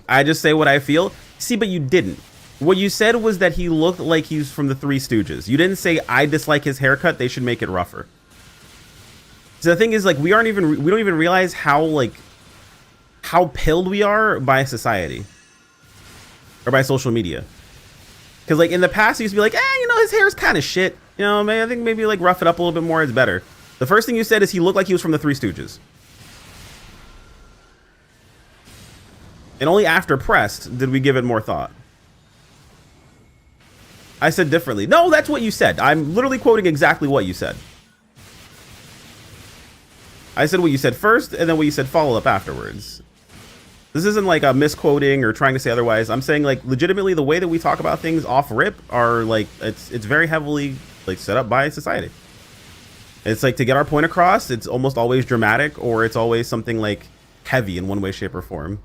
I just say what I feel. See, but you didn't. What you said was that he looked like he's from the Three Stooges. You didn't say, I dislike his haircut, they should make it rougher. So the thing is, like, we don't even realize how pilled we are by society. Or by social media. Because, like, in the past, he used to be like, his hair's kind of shit. You know, I think maybe, like, rough it up a little bit more is better. The first thing you said is he looked like he was from the Three Stooges. And only after pressed did we give it more thought. I said differently. No, that's what you said. I'm literally quoting exactly what you said. I said what you said first, and then what you said follow up afterwards. This isn't like a misquoting or trying to say otherwise. I'm saying, like, legitimately the way that we talk about things off rip are like, it's very heavily like set up by society. It's like, to get our point across, it's almost always dramatic or it's always something like heavy in one way, shape, or form.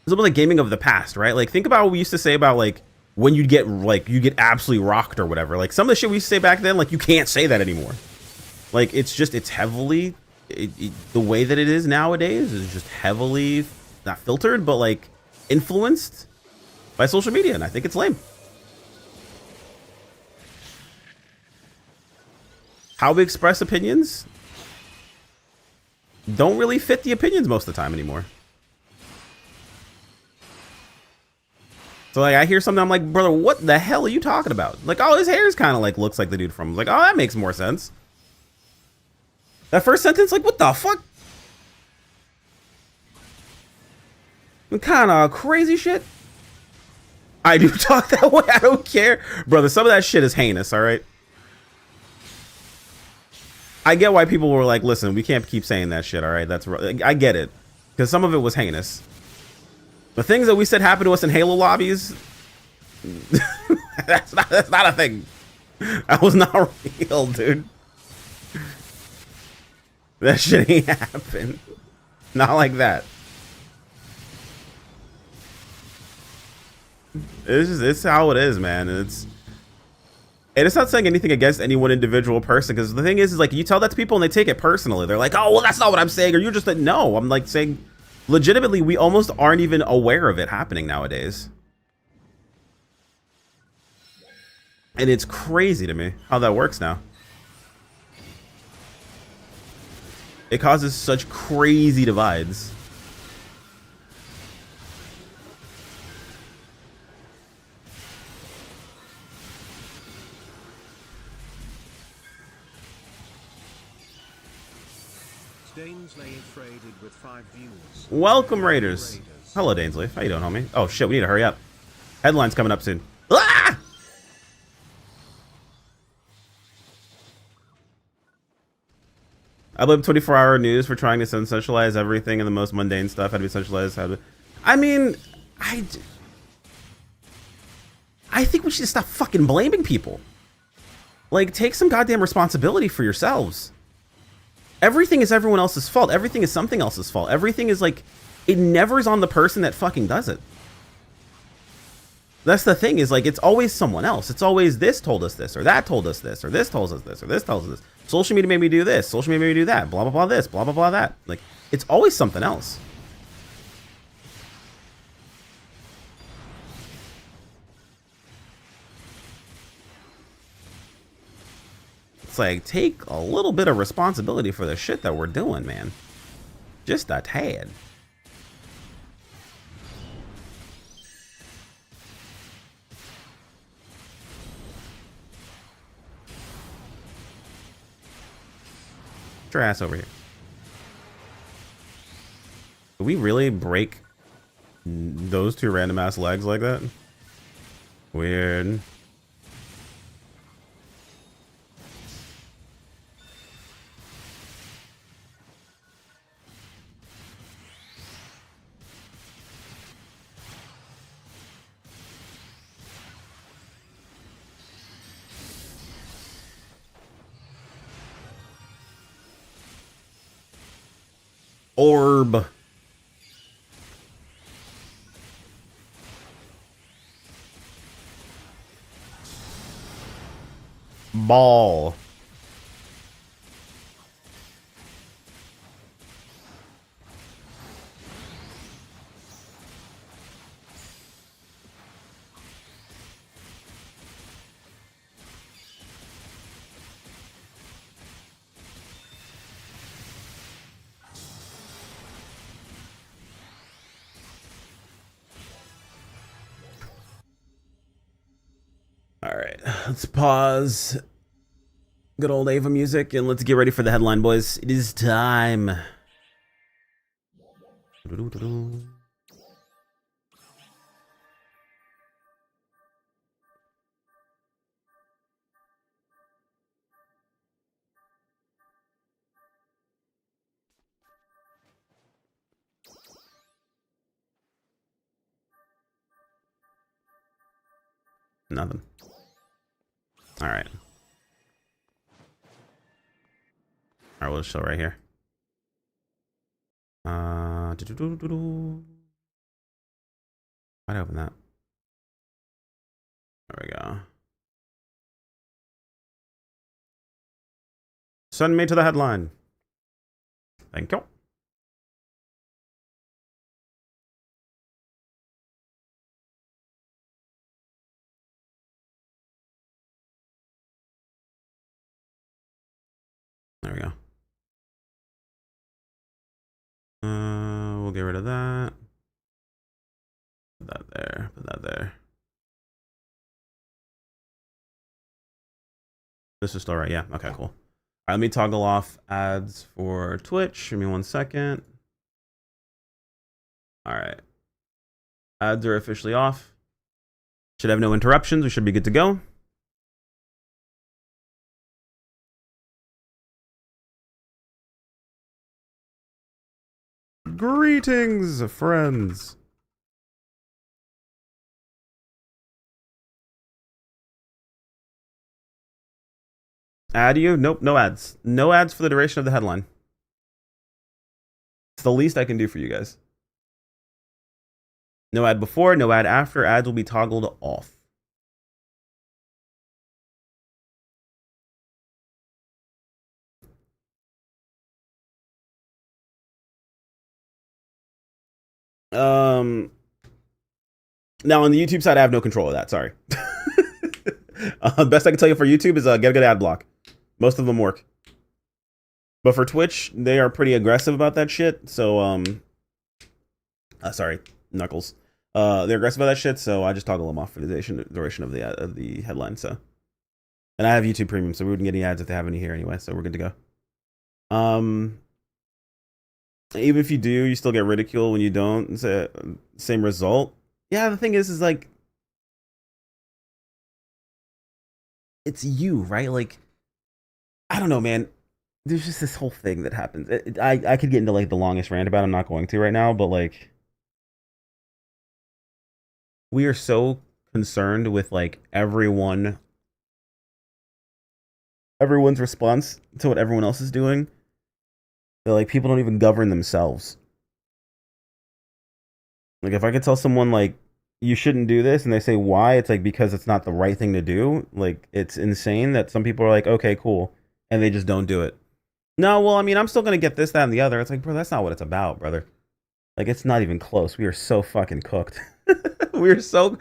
It's almost like gaming of the past, right? Like, think about what we used to say about, like, when you get absolutely rocked or whatever. Like, some of the shit we used to say back then, like, you can't say that anymore. Like, it's heavily, the way that it is nowadays is just heavily, not filtered, but, like, influenced by social media. And I think it's lame. How we express opinions don't really fit the opinions most of the time anymore. So, like, I hear something, I'm like, brother, what the hell are you talking about? Like, oh, his hair's kind of like looks like the dude from, like, oh, that makes more sense. That first sentence, like, what the fuck? Kind of crazy shit. I do talk that way. I don't care, brother. Some of that shit is heinous. All right. I get why people were like, listen, we can't keep saying that shit. All right. That's right. I get it. Because some of it was heinous. The things that we said happened to us in Halo lobbies, that's not a thing. That was not real, dude. That shit ain't happen. Not like that. It's how it is, man. And it's not saying anything against any one individual person, because the thing is like, you tell that to people and they take it personally. They're like, oh, well, that's not what I'm saying. Or you're just like, no, I'm like saying, legitimately, we almost aren't even aware of it happening nowadays. And it's crazy to me how that works now. It causes such crazy divides. With 5 viewers. Welcome, Raiders. Hello, Dainsley. How you doing, homie? Oh, shit, we need to hurry up. Headline's coming up soon. Ah! I blame 24-hour news for trying to sensationalize everything and the most mundane stuff had to be centralized. I mean, I think we should stop fucking blaming people. Like, take some goddamn responsibility for yourselves. Everything is everyone else's fault. Everything is something else's fault. Everything is like, it never is on the person that fucking does it. That's the thing, is like, it's always someone else. It's always this told us this, or that told us this, or this tells us this, or this tells us this. Social media made me do this. Social media made me do that. Blah, blah, blah this. Blah, blah, blah that. Like, it's always something else. It's like, take a little bit of responsibility for the shit that we're doing, man. Just a tad. Get your ass over here. Did we really break those two random ass legs like that? Weird. Orb. Ball. All right, let's pause. Good old Ava music, and let's get ready for the headline, boys. It is time. Nothing. All right. All right, we'll show right here. Why'd I open that? There we go. Send me to the headline. Thank you. There we go. We'll get rid of that. Put that there. Put that there. This is still right. Yeah. Okay, cool. All right, let me toggle off ads for Twitch. Give me 1 second. All right. Ads are officially off. Should have no interruptions. We should be good to go. Greetings, friends. Ad you? Nope, no ads. No ads for the duration of the headline. It's the least I can do for you guys. No ad before, no ad after. Ads will be toggled off. Now on the YouTube side, I have no control of that. Sorry. The best I can tell you for YouTube is get a good ad block. Most of them work. But for Twitch, they are pretty aggressive about that shit. So, sorry, Knuckles. They're aggressive about that shit, so I just toggle them off for the duration of the headline. So, and I have YouTube Premium, so we wouldn't get any ads if they have any here anyway. So we're good to go. Even if you do, you still get ridicule when you don't. It's a same result. Yeah, the thing is like, it's you, right? Like, I don't know, man. There's just this whole thing that happens. I could get into like the longest rant about it. I'm not going to right now, but like, we are so concerned with like everyone's response to what everyone else is doing that like people don't even govern themselves. Like if I could tell someone like you shouldn't do this and they say why, it's like because it's not the right thing to do. Like it's insane that some people are like, okay, cool, and they just don't do it. No, well, I mean, I'm still gonna get this, that, and the other. It's like, bro, that's not what it's about, brother. Like, it's not even close. We are so fucking cooked. we're so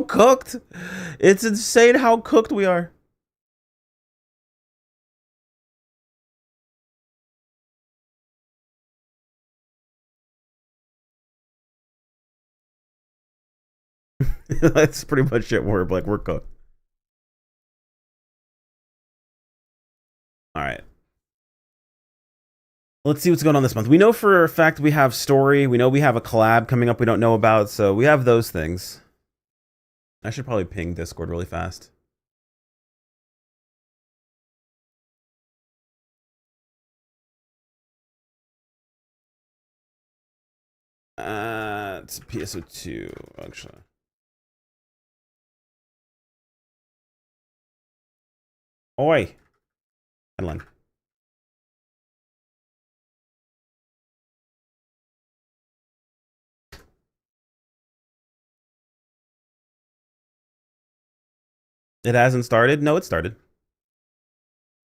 cooked. It's insane how cooked we are. That's pretty much it. We're cooked. All right. Let's see what's going on this month. We know for a fact we have story. We know we have a collab coming up we don't know about, so we have those things. I should probably ping Discord really fast. It's PSO2, actually. Oi! Headline. It hasn't started? No, it started.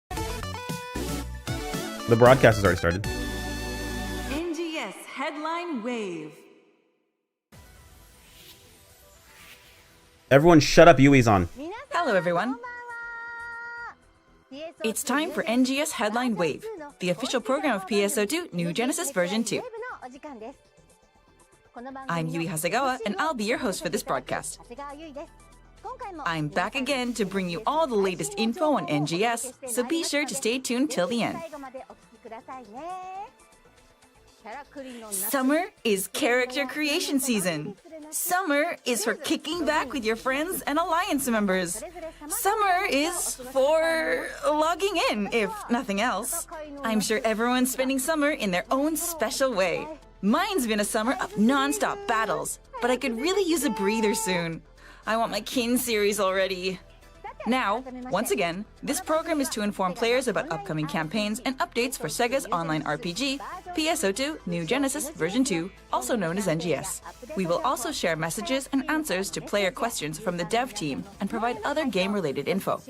The broadcast has already started. NGS Headline Wave. Everyone shut up, Yui's on. Hello everyone. It's time for NGS Headline Wave, the official program of PSO2 New Genesis version 2. I'm Yui Hasegawa, and I'll be your host for this broadcast. I'm back again to bring you all the latest info on NGS, so be sure to stay tuned till the end. Summer is character creation season. Summer is for kicking back with your friends and alliance members. Summer is for logging in, if nothing else. I'm sure everyone's spending summer in their own special way. Mine's been a summer of non-stop battles, but I could really use a breather soon. I want my Kin series already. Now, once again, this program is to inform players about upcoming campaigns and updates for Sega's online RPG, PSO2 New Genesis version 2, also known as NGS. We will also share messages and answers to player questions from the dev team and provide other game-related info.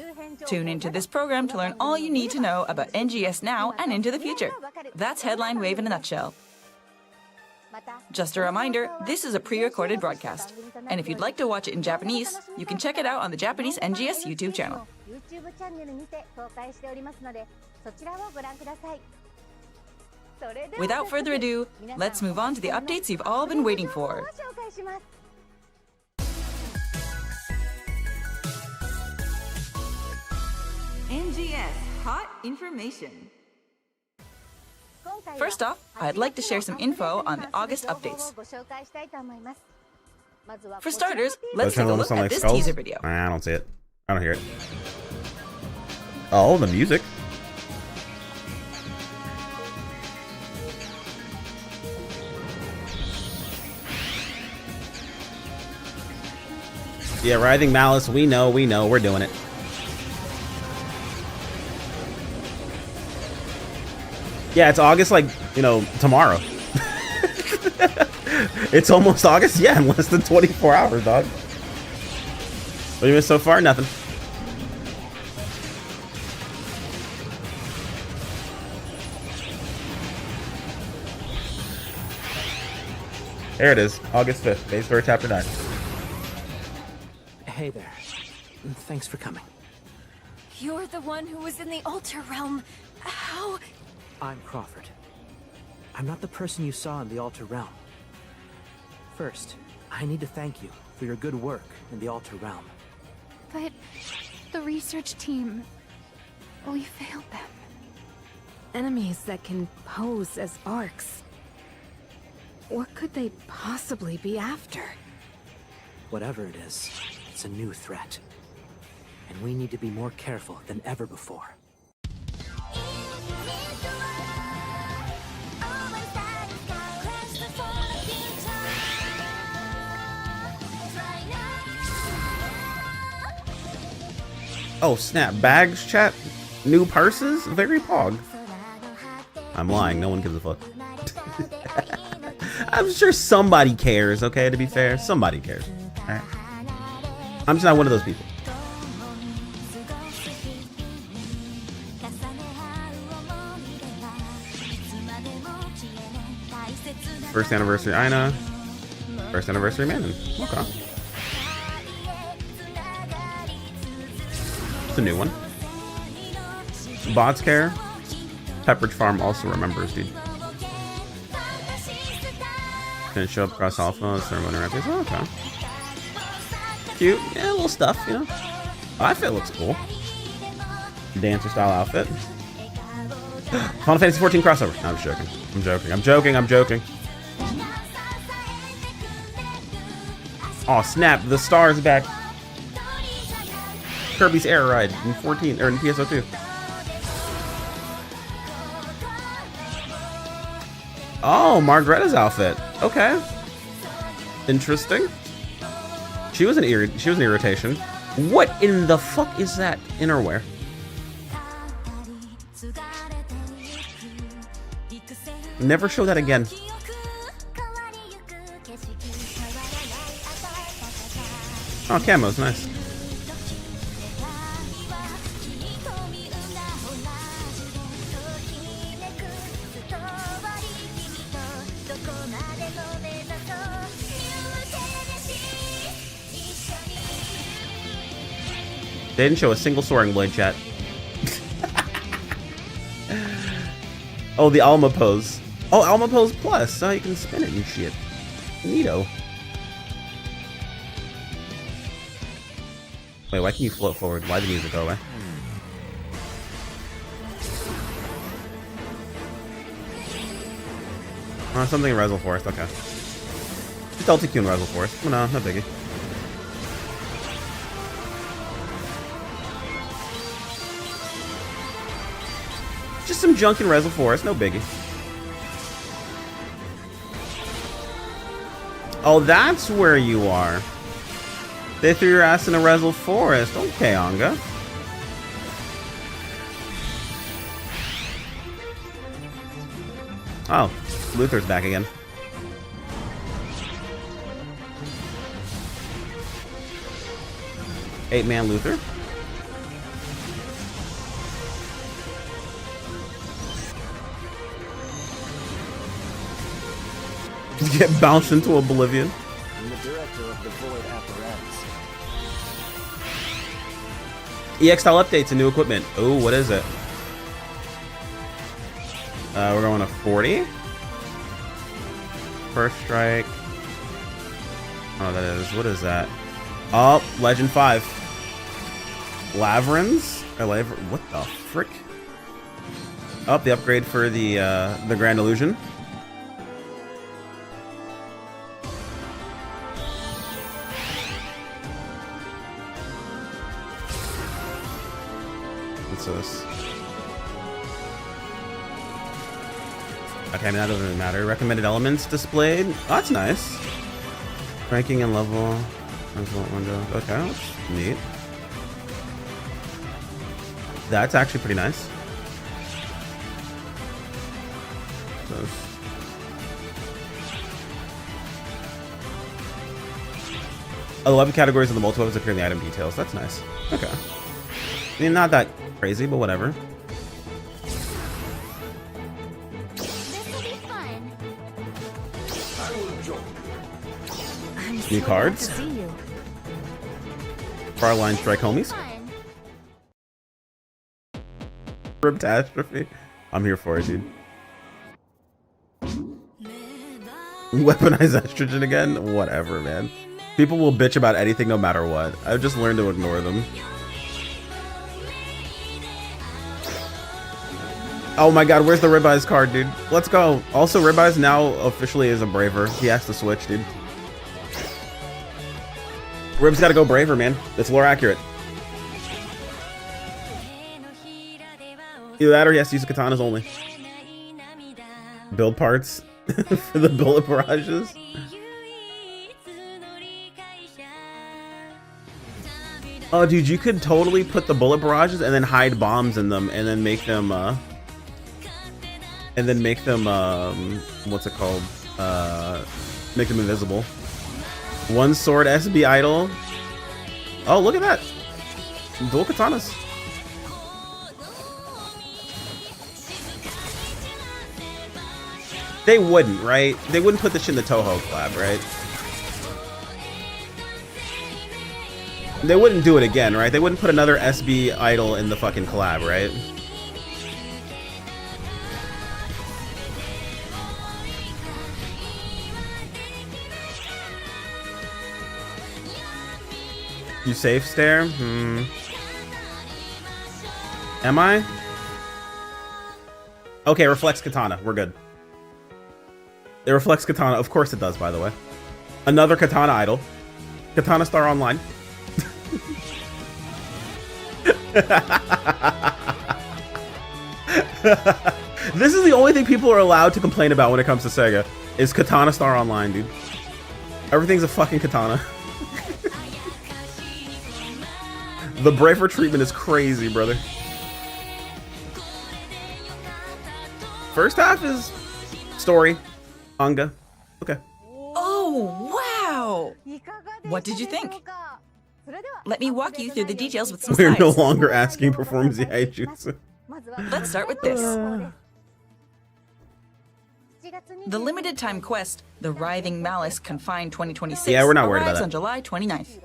Tune into this program to learn all you need to know about NGS now and into the future. That's Headline Wave in a nutshell. Just a reminder, this is a pre-recorded broadcast, and if you'd like to watch it in Japanese, you can check it out on the Japanese NGS YouTube channel. Without further ado, let's move on to the updates you've all been waiting for. NGS Hot Information. First off, I'd like to share some info on the August updates. For starters, let's take a look at this teaser video. I don't see it. I don't hear it. Oh, the music. Yeah, Writhing Malice, we know, we're doing it. Yeah, it's August, like, you know, tomorrow. It's almost August? Yeah, in less than 24 hours, dog. What you missed so far? Nothing. There it is, August 5th, Base Story Chapter 9. Hey there. Thanks for coming. You're the one who was in the Altar Realm. How? I'm Crawford. I'm not the person you saw in the Altar Realm. First, I need to thank you for your good work in the Altar Realm. But the research team, we failed them. Enemies that can pose as arcs. What could they possibly be after? Whatever it is, it's a new threat. And we need to be more careful than ever before. Oh snap, bags chat? New purses? Very pog. I'm lying, no one gives a fuck. I'm sure somebody cares, okay, to be fair. Somebody cares. Alright. I'm just not one of those people. First anniversary Aina. First anniversary Manon. Okay. It's a new one. Bots care. Pepperidge Farm also remembers, dude. Gonna show up across alpha, ceremony records. Oh, okay. Cute. Yeah, little stuff, you know. Outfit looks cool. Dancer style outfit. Final Fantasy 14 crossover. No, I'm just joking. I'm joking. I'm joking. I'm joking. Oh snap! The star's back. Kirby's Air Ride in 14 or in PSO2. Oh, Margaretta's outfit. Okay. Interesting. She was an irritation. What in the fuck is that innerwear? Never show that again. Oh, camo's nice. They didn't show a single soaring blade, chat. Oh, the Alma pose. Oh, Alma pose plus. So you can spin it and shit. Neato. Wait, why can you float forward? Why did the music go away? Oh, something in Rezel Forest. Okay. Just LTQ in Rezel Forest. Oh, no, no biggie. Just some junk in Rezel Forest, no biggie. Oh, that's where you are. They threw your ass in a Rezel Forest. Okay, Anga. Oh, Luther's back again. Eight-man Luther. Get bounced into oblivion. I'm the director of the Void Apparatus. EX style updates and new equipment. Oh, what is it? We're going to 40. First strike. Oh, that is. What is that? Oh, Legend 5. Lavrans? What the frick? Oh, the upgrade for the Grand Illusion. What's this? Okay, I mean, that doesn't really matter. Recommended elements displayed. Oh, that's nice. Ranking and level. Window. Okay, that's neat. That's actually pretty nice. Oh, 11 categories of the multi-weapons appear in the item details. That's nice. Okay. I mean, not that crazy, but whatever. New cards. Farline Strike Homies. Riptastrophe. I'm here for it, dude. Weaponize estrogen again? Whatever, man. People will bitch about anything no matter what. I've just learned to ignore them. Oh my god, where's the Ribeyes card, dude? Let's go. Also, Ribeyes now officially is a Braver. He has to switch, dude. Rib's gotta go Braver, man. That's lore accurate. Either that or he has to use the katanas only. Build parts for the bullet barrages. Oh, dude, you could totally put the bullet barrages and then hide bombs in them and then make them, what's it called? Make them invisible. One sword SB idol. Oh, look at that. Dual katanas. They wouldn't, right? They wouldn't put this shit in the Toho collab, right? They wouldn't do it again, right? They wouldn't put another SB idol in the fucking collab, right? You safe stare? Am I? Okay, it reflects katana. We're good. It reflects katana. Of course it does, by the way. Another katana idol. Katana Star Online. This is the only thing people are allowed to complain about when it comes to Sega, is Katana Star Online, dude. Everything's a fucking katana. The Braver treatment is crazy, brother. First half is story, manga. Okay. Oh, wow! What did you think? Let me walk you through the details with some We're slides. no longer asking performance yaijutsu. Let's start with this. The limited time quest, The Writhing Malice Confined 2026, Yeah, we're not worried about arrives that. on July 29th.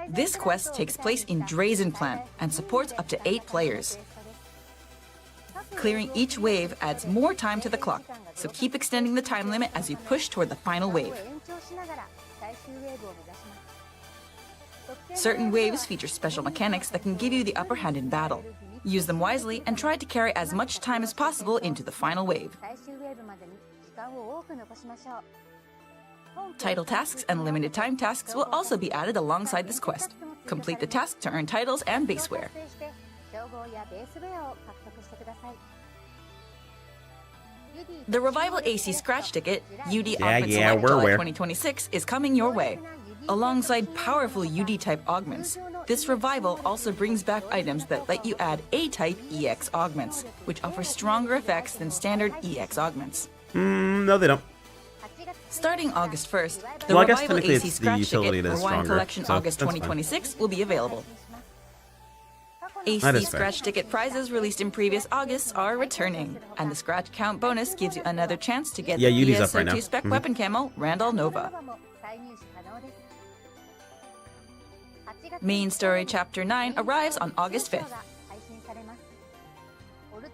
This quest takes place in Drazen Plant and supports up to 8 players. Clearing each wave adds more time to the clock, so keep extending the time limit as you push toward the final wave. Certain waves feature special mechanics that can give you the upper hand in battle. Use them wisely and try to carry as much time as possible into the final wave. Title tasks and limited time tasks will also be added alongside this quest. Complete the task to earn titles and baseware. The Revival AC scratch ticket, UD Augment Select we're July aware. 2026, is coming your way. Alongside powerful UD-type augments, this revival also brings back items that let you add A-type EX augments, which offer stronger effects than standard EX augments. No, they don't. Starting August 1st, the Well, I guess Revival technically AC it's the Scratch utility Ticket that is Rewind stronger, Collection so August that's fine. 2026 will be available. That AC is fair. Scratch Ticket prizes released in previous Augusts are returning, and the Scratch Count bonus gives you another chance to get Yeah, the UD's up right now. PSO2 spec Mhm. weapon camo, Randall Nova. Main Story Chapter 9 arrives on August 5th.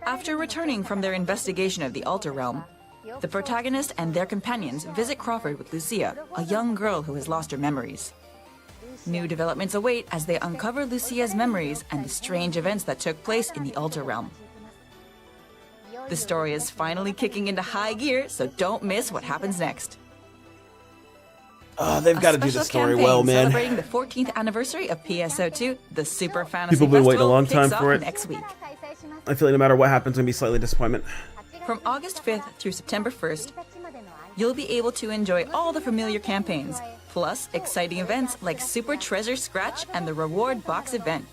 After returning from their investigation of the Altar Realm, the protagonist and their companions visit Crawford with Lucia, a young girl who has lost her memories. New developments await as they uncover Lucia's memories and the strange events that took place in the Altar Realm. The story is finally kicking into high gear, so don't miss what happens next. Oh, they've got to do Special the story campaign well, man. Celebrating the 14th anniversary of PSO2, the Super Fantasy People have been waiting a Festival long time kicks for off it. next week. I feel like no matter what happens, it's going to be slightly disappointment. From August 5th through September 1st, you'll be able to enjoy all the familiar campaigns, plus exciting events like Super Treasure Scratch and the Reward Box event.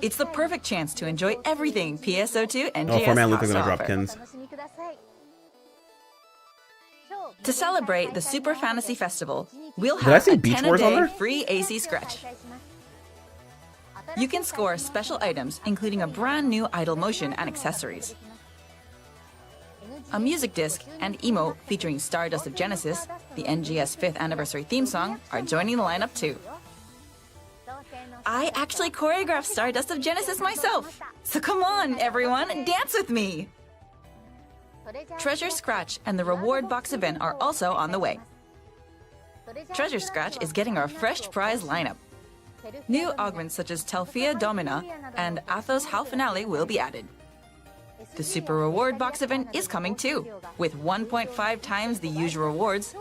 It's the perfect chance to enjoy everything PSO2 and Oh, GS 4-man Luke has is to going to drop offer. kins. To celebrate the Super Fantasy Festival, we'll Did I have see a Beach Wars on 10-a-day there? free AC Scratch. You can score special items, including a brand new idle motion and accessories. A music disc and emote featuring Stardust of Genesis, the NGS 5th anniversary theme song, are joining the lineup too. I actually choreographed Stardust of Genesis myself, so come on, everyone, dance with me! Treasure Scratch and the Reward Box event are also on the way. Treasure Scratch is getting our fresh prize lineup. New augments such as Telfia Domina and Athos Hal Finale will be added. The Super Reward Box event is coming too, with 1.5 times the usual rewards,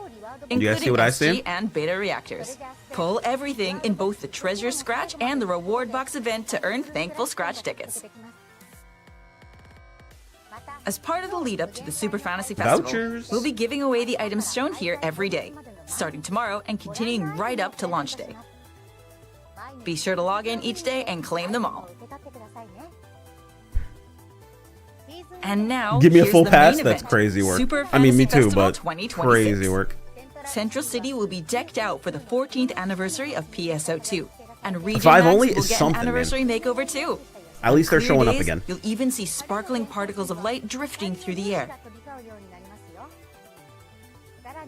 You guys see including what I SG see? and beta reactors. Pull everything in both the Treasure Scratch and the Reward Box event to earn Thankful Scratch tickets. As part of the lead up to the Super Fantasy Festival, Vouchers. we'll be giving away the items shown here every day, starting tomorrow and continuing right up to launch day. Be sure to log in each day and claim them all. And now, Give me a here's full the pass? main That's event, crazy work. Super I mean, me Fantasy too, Festival but 2026. crazy work. Central City will be decked out for the 14th anniversary of PSO2, and Region 5 Max only will is get something, an anniversary makeover too. At least they're Clear showing up days, again. You'll even see sparkling particles of light drifting through the air.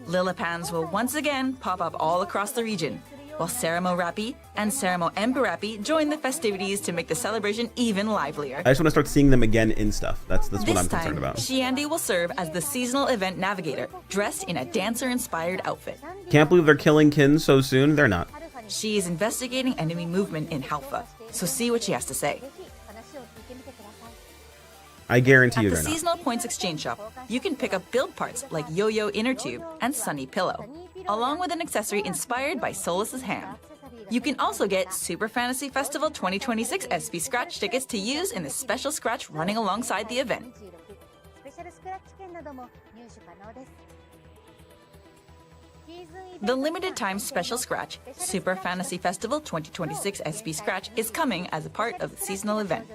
Lillipans will once again pop up all across the region, while Ceramo Rappi and Ceramo Emberappi join the festivities to make the celebration even livelier. I just want to start seeing them again in stuff. That's what This I'm time, concerned about. Shiandi will serve as the seasonal event navigator, dressed in a dancer-inspired outfit. Can't believe they're killing Kin so soon. They're not. She is investigating enemy movement in Halfa, So see what she has to say. I guarantee you At the they're not. seasonal points exchange shop, you can pick up build parts like Yo-Yo Inner Tube and Sunny Pillow, along with an accessory inspired by Solus's hand. You can also get Super Fantasy Festival 2026 SP Scratch tickets to use in the special scratch running alongside the event. The limited time special scratch, Super Fantasy Festival 2026 SP Scratch, is coming as a part of the seasonal event.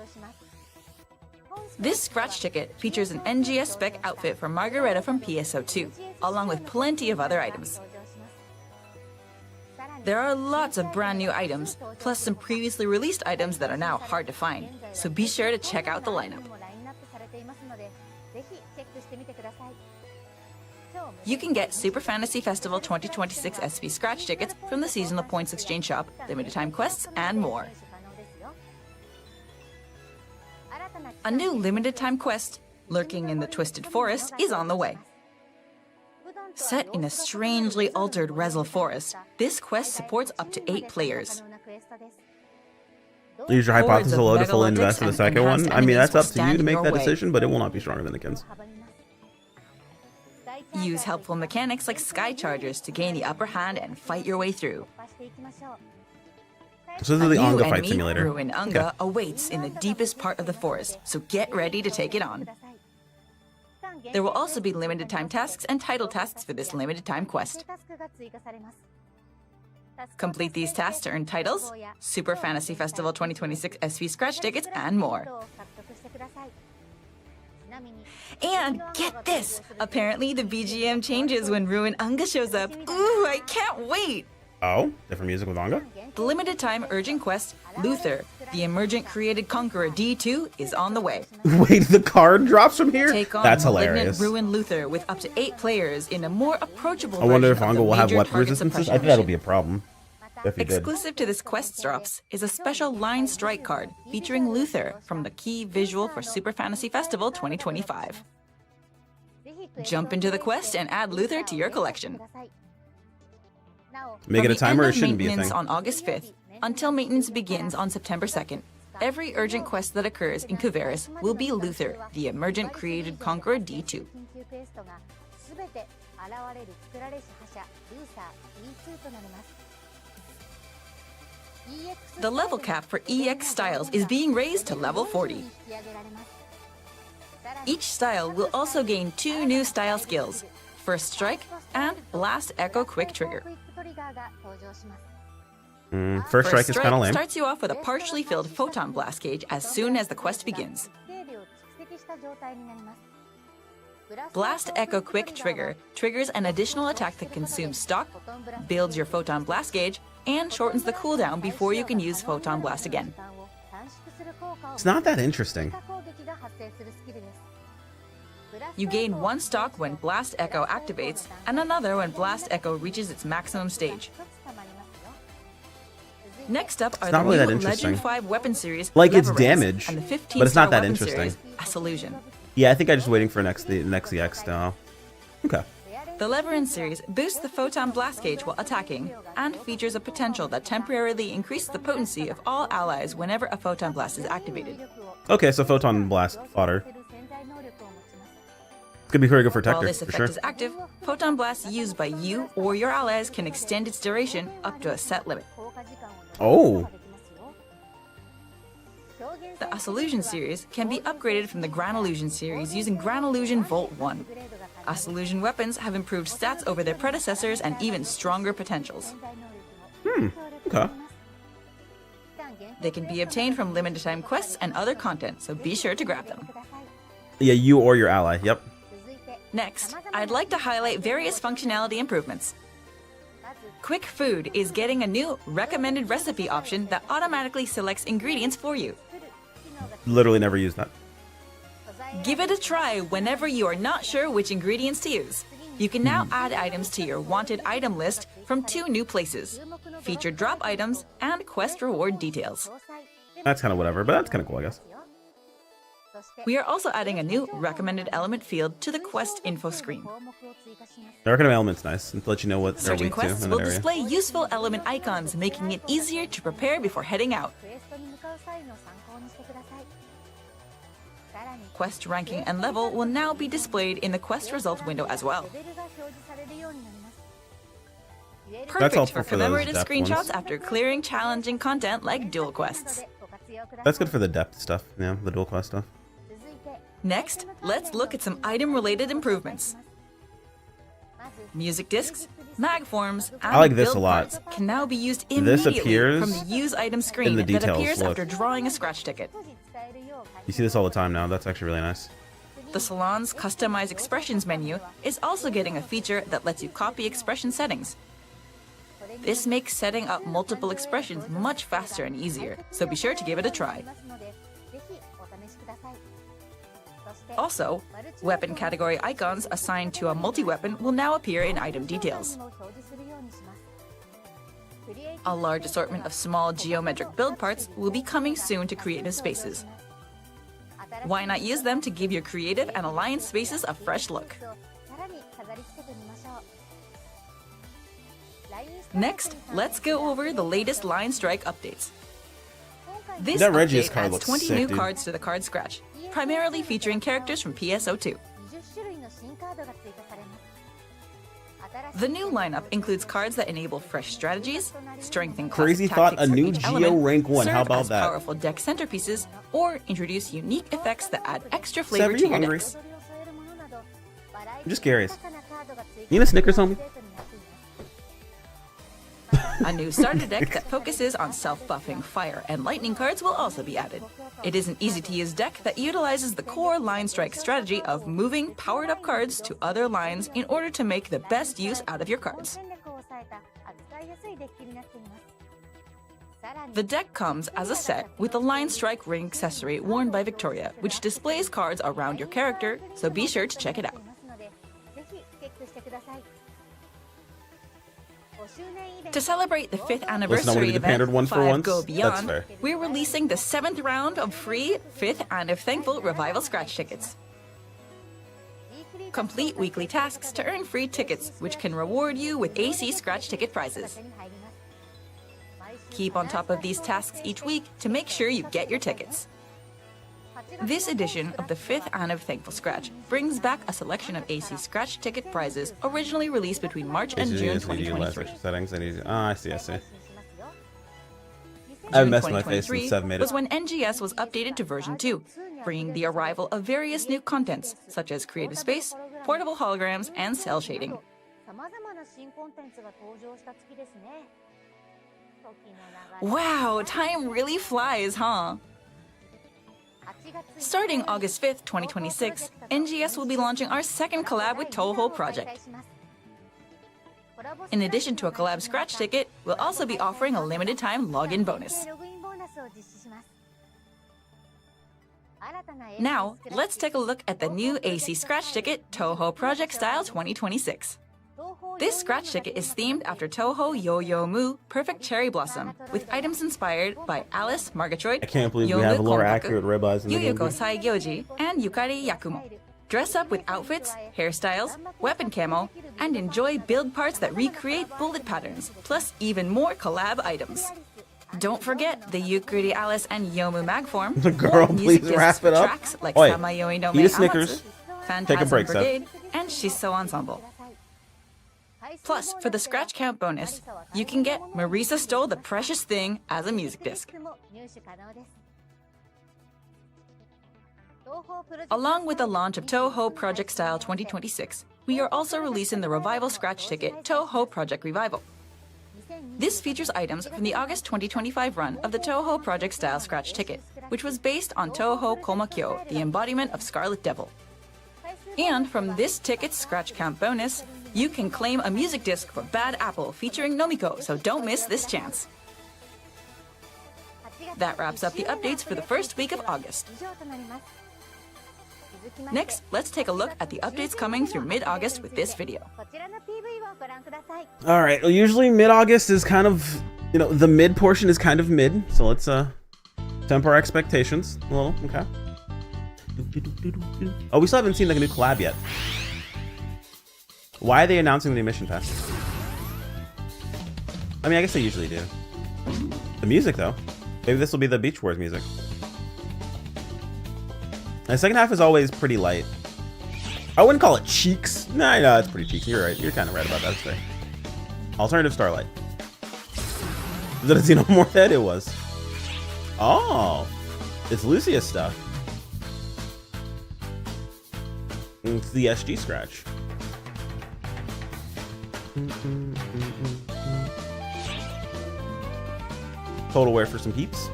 This scratch ticket features an NGS spec outfit for Margareta from PSO2, along with plenty of other items. There are lots of brand new items, plus some previously released items that are now hard to find, so be sure to check out the lineup. You can get Super Fantasy Festival 2026 SP Scratch tickets from the Seasonal Points Exchange Shop, limited time quests, and more. A new limited time quest, Lurking in the Twisted Forest, is on the way. Set in a strangely altered Rezel forest, this quest supports up to 8 players. Use your hypothesis low to fully invest in the and second one. enhanced I mean, that's up enemies to will you to stand make in that your way. decision, but it will not be stronger than the Kins. Use helpful mechanics like sky chargers to gain the upper hand and fight your way through. So this is the A new Anga fight enemy, simulator. Ruin Anga, awaits in the deepest part of the forest, so get ready to take it on. There will also be limited time tasks and title tasks for this limited time quest. Complete these tasks to earn titles, Super Fantasy Festival 2026 SV Scratch tickets, and more. And get this! Apparently the BGM changes when Ruin Anga shows up. Ooh, I can't wait! Oh, different music with Anga? The limited time urgent quest, Luther, the Emergent Created Conqueror D2, is on the way. Wait, the card drops from here? Take on That's Malignant hilarious. Ruin Luther with up to 8 players in a more approachable I wonder if version of Anga the will have major weapon target resistances. I suppression think that'll mission. be a problem. If he did. Exclusive to this quest drops is a special Line Strike card featuring Luther from the key visual for Super Fantasy Festival 2025. Jump into the quest and add Luther to your collection. Make it a From the timer or end it of shouldn't be a maintenance thing? on August 5th until maintenance begins on September 2nd. Every urgent quest that occurs in Kuveris will be Luther, the Emergent Created Conqueror D2. The level cap for EX styles is being raised to level 40. Each style will also gain 2 new style skills, First Strike and Blast Echo Quick Trigger. First strike is kind of lame. starts you off with a partially filled photon blast gauge as soon as the quest begins. Blast Echo Quick Trigger triggers an additional attack that consumes stock, builds your photon blast gauge, and shortens the cooldown before you can use photon blast again. It's not that interesting. You gain 1 stock when Blast Echo activates, and another when Blast Echo reaches its maximum stage. Next up are not the really new that interesting. Legend 5 weapon series, Like, it's Leverance, damage, and the 15 but it's not star that weapon interesting. series, Assillusion. Yeah, I think I'm just waiting for the next EX now. Okay. The Leverance series boosts the photon blast gauge while attacking, and features a potential that temporarily increases the potency of all allies whenever a photon blast is activated. Okay, so Photon Blast fodder. It's gonna be very good for While Tector, this for effect sure. is active, photon blasts used by you or your allies can extend its duration up to a set limit. Oh, The Assillusion series can be upgraded from the Grand Illusion series using Grand Illusion Volt 1. Assillusion weapons have improved stats over their predecessors and even stronger potentials. okay. They can be obtained from limited time quests and other content, so be sure to grab them. Yeah, you or your ally. Yep. Next, I'd like to highlight various functionality improvements. Quick Food is getting a new recommended recipe option that automatically selects ingredients for you. Literally never used that. Give it a try whenever you are not sure which ingredients to use. You can now add items to your wanted item list from 2 new places: featured drop items and quest reward details. That's kind of whatever, but that's kind of cool, I guess. We are also adding a new recommended element field to the quest info screen. The recommended element's nice, and to let you know what they're Certain weak to quests in will that area. display useful element icons, making it easier to prepare before heading out. Quest ranking and level will now be displayed in the quest results window as well. Perfect helpful for for those commemorative depth screenshots ones. after clearing challenging content like dual quests. That's good for the depth stuff, yeah, the dual quest stuff. Next, let's look at some item-related improvements. Music discs, mag forms, and I like this build a lot. parts can now be used This immediately appears from the Use Item screen in the that details, appears look. after drawing a scratch ticket. You see this all the time now. That's actually really nice. The salon's Customize Expressions menu is also getting a feature that lets you copy expression settings. This makes setting up multiple expressions much faster and easier, so be sure to give it a try. Also, weapon category icons assigned to a multi-weapon will now appear in item details. A large assortment of small geometric build parts will be coming soon to creative spaces. Why not use them to give your creative and alliance spaces a fresh look? Next, let's go over the latest Line Strike updates. This That Regius update card adds looks 20 sick, new dude. cards to the card scratch, primarily featuring characters from PSO2. The new lineup includes cards that enable fresh strategies, strengthen Crazy classic thought, tactics a for new each Geo element, rank 1. How serve about as that? powerful deck centerpieces, or introduce unique effects that add extra Sev, flavor are to you your hungry? decks. I'm just curious. You need a Snickers, homie? A new starter deck that focuses on self-buffing fire and lightning cards will also be added. It is an easy-to-use deck that utilizes the core Line Strike strategy of moving powered-up cards to other lines in order to make the best use out of your cards. The deck comes as a set with a Line Strike ring accessory worn by Victoria, which displays cards around your character, so be sure to check it out. To celebrate the 5th anniversary the pandered event, one for 5 once? Go That's Beyond, fair. we're releasing the 7th round of free 5th and if thankful Revival Scratch tickets. Complete weekly tasks to earn free tickets, which can reward you with AC Scratch ticket prizes. Keep on top of these tasks each week to make sure you get your tickets. This edition of the 5th Anniv Thankful Scratch brings back a selection of AC Scratch ticket prizes originally released between March and June 2023. Settings. I see. I've messed my face since 2023 Sev made it. was when NGS was updated to version 2, bringing the arrival of various new contents, such as Creative Space, portable holograms, and cell shading. Wow, time really flies, huh? Starting August 5th, 2026, NGS will be launching our second collab with Toho Project. In addition to a collab scratch ticket, we'll also be offering a limited time login bonus. Now, let's take a look at the new AC Scratch ticket, Toho Project Style 2026. This scratch ticket is themed after Toho Yo-Yo Mu Perfect Cherry Blossom, with items inspired by Alice Margatroyd, I can't believe we have Yomu more Konpaku, accurate ribeyes in the game. Yuyuko Saigyoji, and Yukari Yakumo. Dress up with outfits, hairstyles, weapon camo, and enjoy build parts that recreate bullet patterns, plus even more collab items. Don't forget the Yukari Alice and Yomu mag form. Girl, or music please discs wrap for it up. tracks like Oi, Samayoi no eat Me a Snickers. Amatsu, Phantasm Take a break, Seth. Brigade, and Shiso Ensemble. Plus, for the scratch count bonus, you can get Marisa Stole the Precious Thing as a music disc. Along with the launch of Toho Project Style 2026, we are also releasing the Revival Scratch ticket, Toho Project Revival. This features items from the August 2025 run of the Toho Project Style Scratch ticket, which was based on Toho Komakyo, the embodiment of Scarlet Devil. And from this ticket's scratch count bonus, you can claim a music disc for Bad Apple featuring Nomiko, so don't miss this chance. That wraps up the updates for the first week of August. Next, let's take a look at the updates coming through mid-August with this video. All right. Well, usually mid-August is kind of, the mid portion is kind of mid. So let's temper our expectations a little. Okay. Oh, we still haven't seen like a new collab yet. Why are they announcing the mission pass? I mean, I guess they usually do. The music, though. Maybe this will be the Beach Wars music. The second half is always pretty light. I wouldn't call it cheeks. No, it's pretty cheeky. You're right. You're kind of right about that today. Alternative Starlight. Did I see no more that it was? Oh, it's Lucia's stuff. It's the SG scratch. Total wear for some peeps.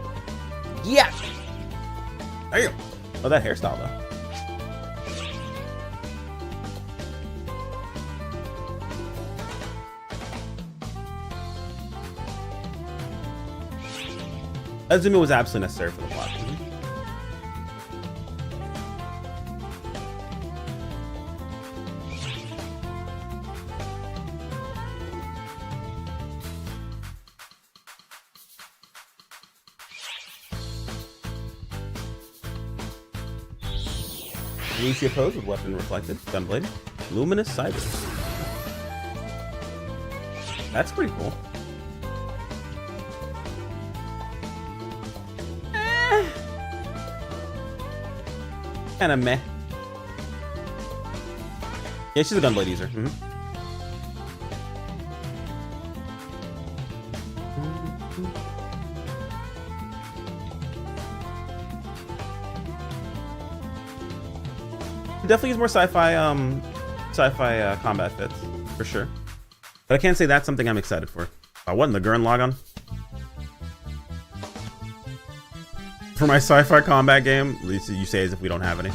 Yeah. Damn. Oh, that hairstyle though. Azuma was absolutely necessary for the plot. Lucia pose with weapon reflected, gunblade, luminous cyber. That's pretty cool. Kinda meh. Yeah, she's a gunblade user. Definitely use more sci-fi combat fits, for sure. But I can't say that's something I'm excited for. What in the Gurren Lagann? For my sci-fi combat game, at least you say as if we don't have any.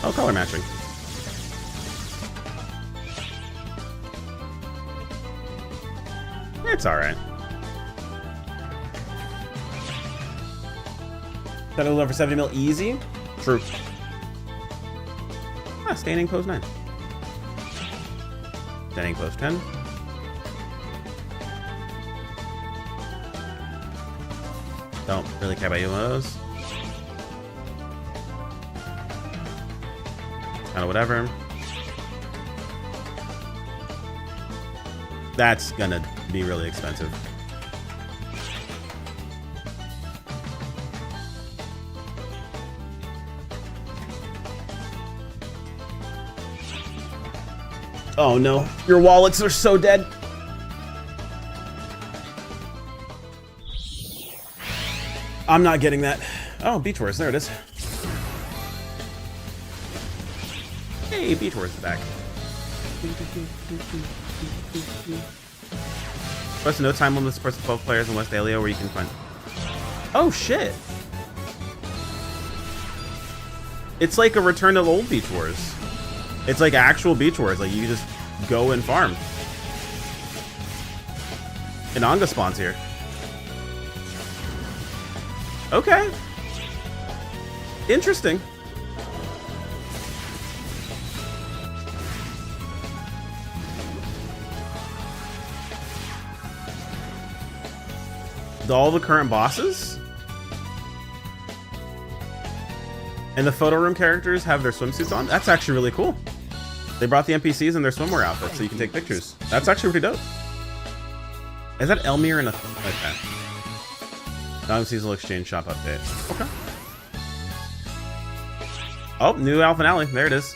Oh, color matching. It's alright. That'll deliver 70 mil easy? True. Ah, standing pose 9. Standing pose 10. Don't really care about you one of those. Kind of whatever. That's gonna be really expensive. Oh no, your wallets are so dead. I'm not getting that. Oh, Beach Wars, there it is. Hey, Beach Wars is back. Plus, no time limit supports 12 players in West Alio where you can find. Oh shit! It's like a return to the old Beach Wars. It's like actual Beach Wars. Like you just go and farm. Inanga spawns here. Okay. Interesting. All the current bosses? And the photo room characters have their swimsuits on? That's actually really cool. They brought the NPCs in their swimwear outfits so you can take pictures. That's actually pretty dope. Is that Elmir in a... Okay. Non-seasonal exchange shop update. Okay. Oh, new Alpha Alley. There it is.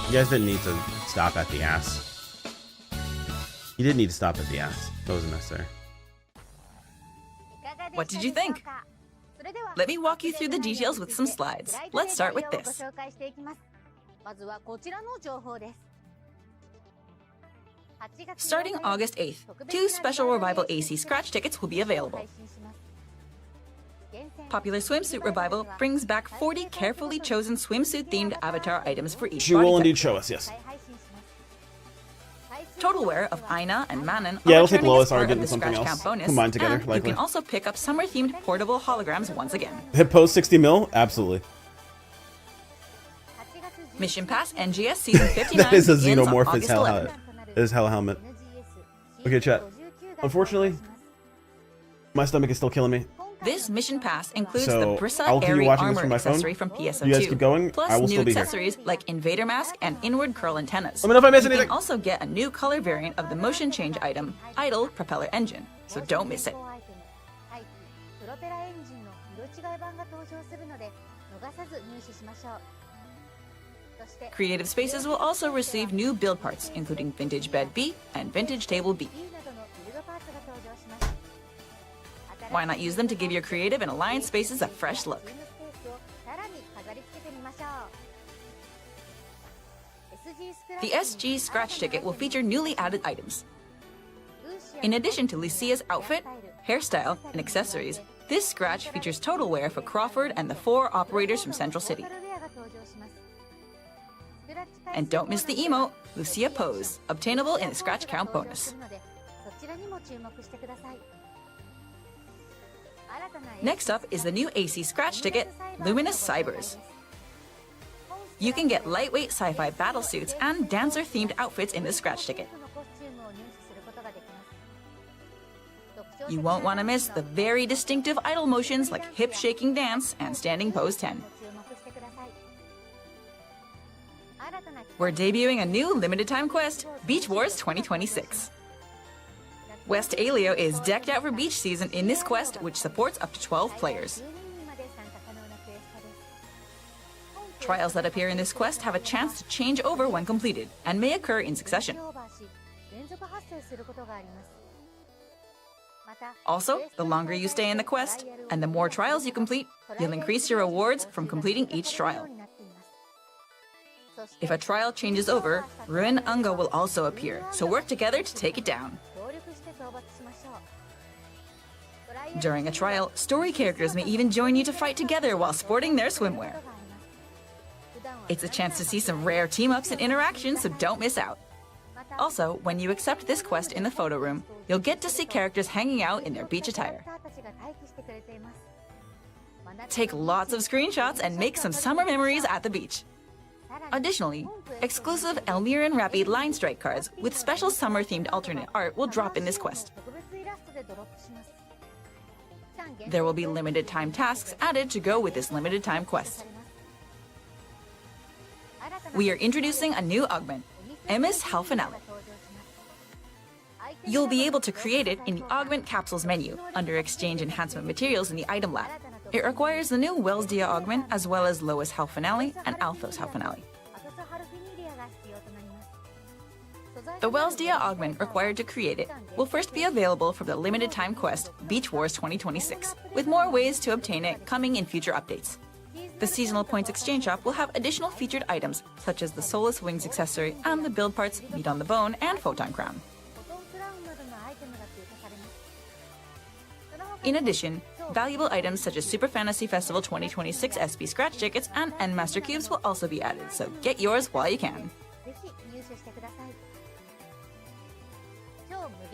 You guys didn't need to stop at the ass. You didn't need to stop at the ass. That wasn't necessary. What did you think? Let me walk you through the details with some slides. Let's start with this. Starting August 8th, 2 special Revival AC scratch tickets will be available. Popular Swimsuit Revival brings back 40 carefully chosen swimsuit-themed avatar items for each She will body indeed type. show us, yes. Total wear of Aina and Manon Yeah, are it'll take returning Lois, as part Argent, of the and something Scratch else Count bonus, combined together, and likely. you can also pick up summer-themed portable holograms once again. Hit post 60 mil? Absolutely. Mission Pass NGS Season 59 That is a begins on xenomorph August hell 11th. Is hell helmet. Okay, chat. Unfortunately, my stomach is still killing me. This mission pass includes So, the I'll Brissa continue Airy watching this armor from my phone. accessory from PSO2. You guys keep going. Plus I will new still be here. accessories like Invader Mask and Inward Curl antennas. Let me know if I miss You anything. can also get a new color variant of the motion change item, Idle Propeller Engine, so don't miss it. Creative Spaces will also receive new build parts, including Vintage Bed B and Vintage Table B. Why not use them to give your creative and alliance spaces a fresh look? The SG Scratch Ticket will feature newly added items. In addition to Lucia's outfit, hairstyle, and accessories, this scratch features total wear for Crawford and the 4 operators from Central City. And don't miss the emote, Lucia Pose, obtainable in the Scratch Count bonus. Next up is the new AC Scratch Ticket, Luminous Cybers. You can get lightweight sci-fi battle suits and dancer-themed outfits in the Scratch Ticket. You won't want to miss the very distinctive idle motions like hip-shaking dance and standing pose 10. We're debuting a new limited-time quest, Beach Wars 2026. West Aleo is decked out for beach season in this quest, which supports up to 12 players. Trials that appear in this quest have a chance to change over when completed, and may occur in succession. Also, the longer you stay in the quest, and the more trials you complete, you'll increase your rewards from completing each trial. If a trial changes over, Ruin Unga will also appear, so work together to take it down. During a trial, story characters may even join you to fight together while sporting their swimwear. It's a chance to see some rare team-ups and interactions, so don't miss out. Also, when you accept this quest in the photo room, you'll get to see characters hanging out in their beach attire. Take lots of screenshots and make some summer memories at the beach. Additionally, exclusive Elmir and Rappy line strike cards with special summer-themed alternate art will drop in this quest. There will be limited time tasks added to go with this limited time quest. We are introducing a new augment, Emis Halfinale. You'll be able to create it in the Augment Capsules menu under Exchange Enhancement Materials in the Item Lab. It requires the new Wells Dia augment as well as Lois Halfinale and Alphos Halfinale. The Wells Dia augment required to create it will first be available from the limited time quest Beach Wars 2026, with more ways to obtain it coming in future updates. The Seasonal Points Exchange Shop will have additional featured items such as the Soulless Wings accessory and the build parts Meat on the Bone and Photon Crown. In addition, valuable items such as Super Fantasy Festival 2026 SP Scratch Tickets and Endmaster Cubes will also be added, so get yours while you can.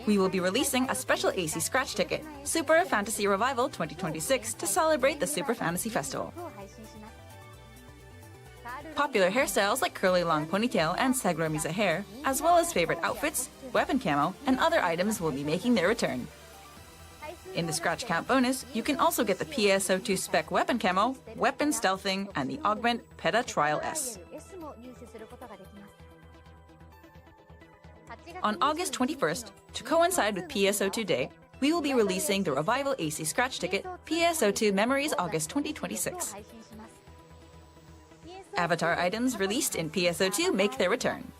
We will be releasing a special AC Scratch Ticket, Super Fantasy Revival 2026, to celebrate the Super Fantasy Festival. Popular hairstyles like curly long ponytail and Sagromisa hair, as well as favorite outfits, weapon camo, and other items will be making their return. In the Scratch Count bonus, you can also get the PSO2 spec weapon camo, weapon stealthing, and the Augment Peta Trial S. On August 21st, to coincide with PSO2 Day, we will be releasing the Revival AC Scratch Ticket, PSO2 Memories August 2026. Avatar items released in PSO2 make their return.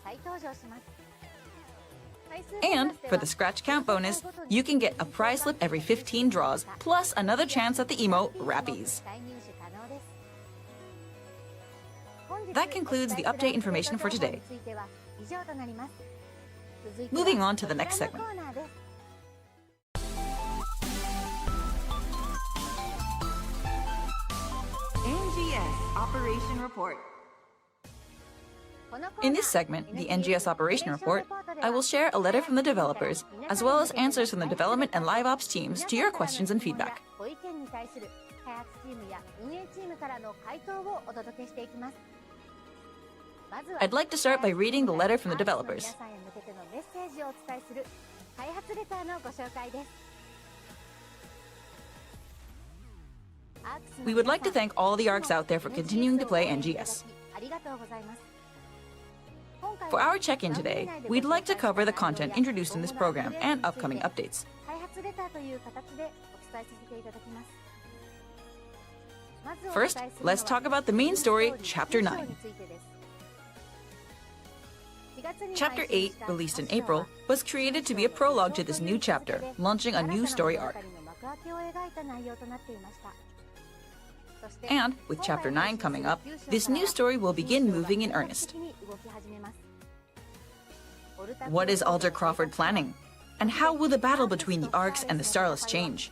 And for the Scratch Count bonus, you can get a prize slip every 15 draws, plus another chance at the emote Rappies. That concludes the update information for today. Moving on to the next segment. NGS Operation Report. In this segment, the NGS Operation Report, I will share a letter from the developers, as well as answers from the development and live ops teams to your questions and feedback. I'd like to start by reading the letter from the developers. We would like to thank all the ARCs out there for continuing to play NGS. For our check-in today, we'd like to cover the content introduced in this program and upcoming updates. First, let's talk about the main story, Chapter 9. Chapter 8, released in April, was created to be a prologue to this new chapter, launching a new story arc. And, with Chapter 9 coming up, this new story will begin moving in earnest. What is Alder Crawford planning? And how will the battle between the ARCs and the Starless change?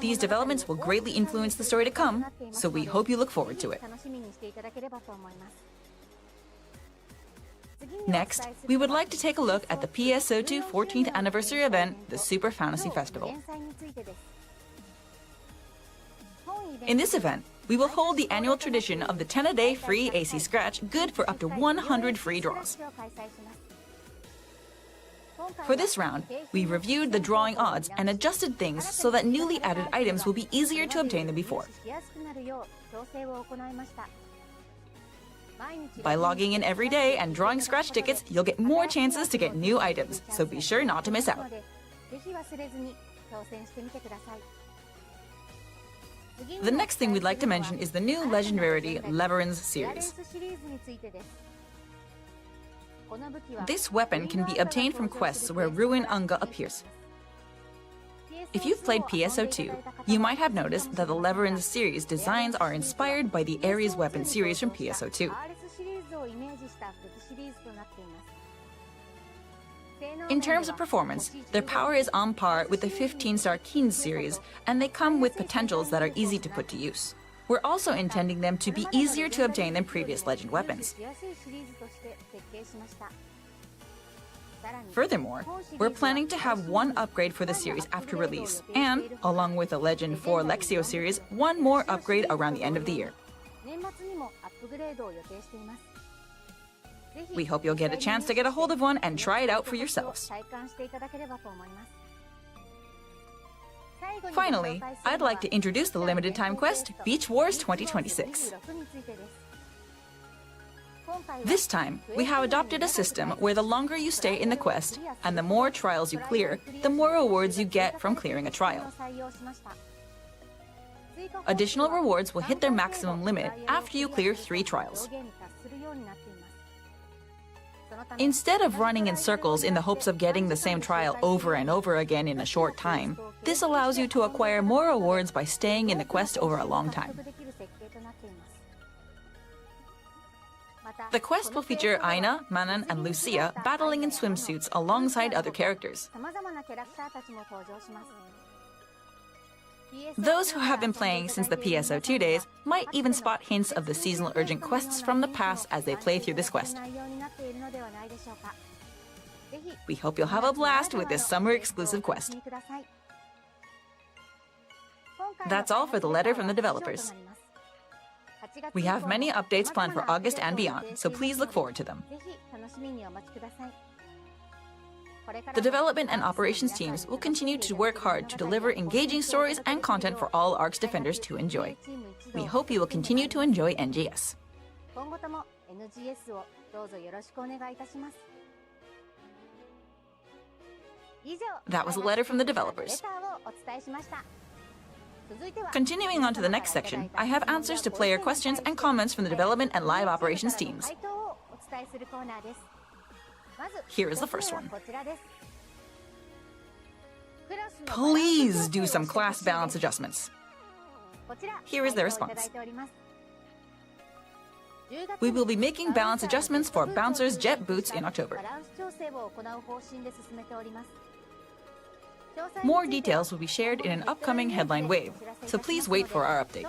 These developments will greatly influence the story to come, so we hope you look forward to it. Next, we would like to take a look at the PSO2 14th anniversary event, the Super Fantasy Festival. In this event, we will hold the annual tradition of the 10-a-day free AC Scratch, good for up to 100 free draws. For this round, we reviewed the drawing odds and adjusted things so that newly added items will be easier to obtain than before. By logging in every day and drawing scratch tickets, you'll get more chances to get new items, so be sure not to miss out. The next thing we'd like to mention is the new Legend Rarity Leverins series. This weapon can be obtained from quests where Ruin Unga appears. If you've played PSO2, you might have noticed that the Leverins series designs are inspired by the Ares weapon series from PSO2. In terms of performance, their power is on par with the 15-star Keen series, and they come with potentials that are easy to put to use. We're also intending them to be easier to obtain than previous Legend weapons. Furthermore, we're planning to have one upgrade for the series after release, and, along with the Legend 4 Lexio series, one more upgrade around the end of the year. We hope you'll get a chance to get a hold of one and try it out for yourselves. Finally, I'd like to introduce the limited time quest, Beach Wars 2026. This time, we have adopted a system where the longer you stay in the quest and the more trials you clear, the more rewards you get from clearing a trial. Additional rewards will hit their maximum limit after you clear 3 trials. Instead of running in circles in the hopes of getting the same trial over and over again in a short time, this allows you to acquire more rewards by staying in the quest over a long time. The quest will feature Aina, Manan, and Lucia battling in swimsuits alongside other characters. Those who have been playing since the PSO2 days might even spot hints of the seasonal urgent quests from the past as they play through this quest. We hope you'll have a blast with this summer-exclusive quest. That's all for the letter from the developers. We have many updates planned for August and beyond, so please look forward to them. The development and operations teams will continue to work hard to deliver engaging stories and content for all ARC's defenders to enjoy. We hope you will continue to enjoy NGS. That was a letter from the developers. Continuing on to the next section, I have answers to player questions and comments from the development and live operations teams. Here is the first one. Please do some class balance adjustments. Here is their response. We will be making balance adjustments for Bouncer's jet boots in October. More details will be shared in an upcoming headline wave, so please wait for our update.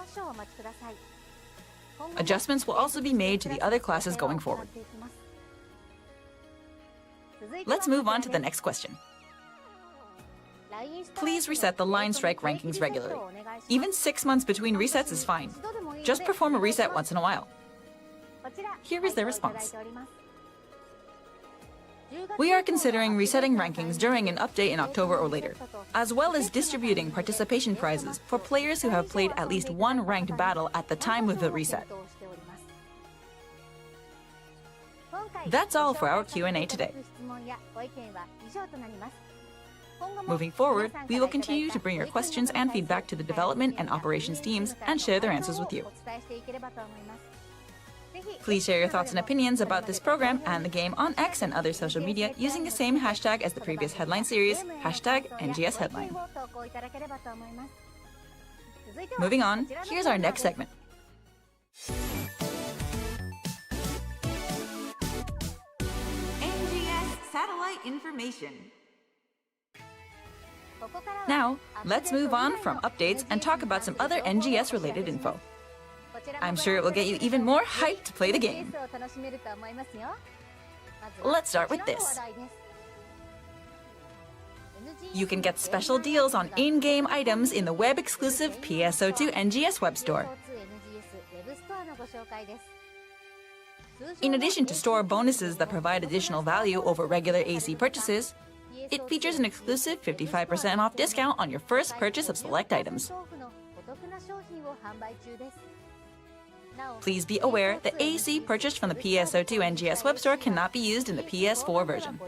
Adjustments will also be made to the other classes going forward. Let's move on to the next question. Please reset the line strike rankings regularly. Even 6 months between resets is fine. Just perform a reset once in a while. Here is their response. We are considering resetting rankings during an update in October or later, as well as distributing participation prizes for players who have played at least one ranked battle at the time of the reset. That's all for our Q&A today. Moving forward, we will continue to bring your questions and feedback to the development and operations teams and share their answers with you. Please share your thoughts and opinions about this program and the game on X and other social media using the same hashtag as the previous headline series, #NGS Headline. Moving on, here's our next segment. NGS Satellite Information. Now, let's move on from updates and talk about some other NGS-related info. I'm sure it will get you even more hyped to play the game. Let's start with this. You can get special deals on in-game items in the web-exclusive PSO2 NGS web store. In addition to store bonuses that provide additional value over regular AC purchases, it features an exclusive 55% off discount on your first purchase of select items. Please be aware that AC purchased from the PSO2 NGS web store cannot be used in the PS4 version.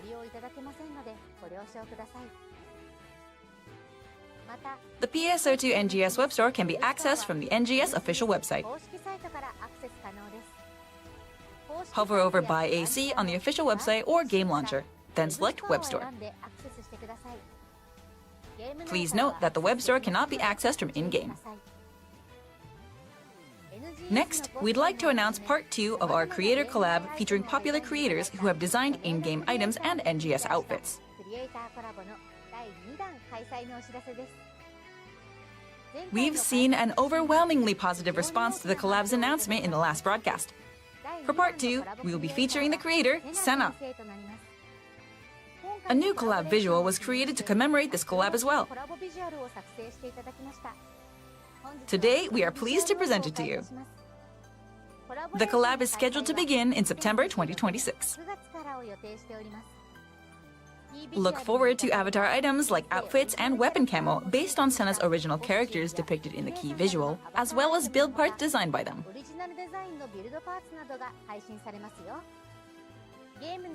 The PSO2 NGS web store can be accessed from the NGS official website. Hover over Buy AC on the official website or game launcher, then select Web Store. Please note that the web store cannot be accessed from in-game. Next, we'd like to announce part 2 of our creator collab featuring popular creators who have designed in-game items and NGS outfits. We've seen an overwhelmingly positive response to the collab's announcement in the last broadcast. For part 2, we will be featuring the creator, Senna. A new collab visual was created to commemorate this collab as well. Today, we are pleased to present it to you. The collab is scheduled to begin in September 2026. Look forward to avatar items like outfits and weapon camo based on Senna's original characters depicted in the key visual, as well as build parts designed by them.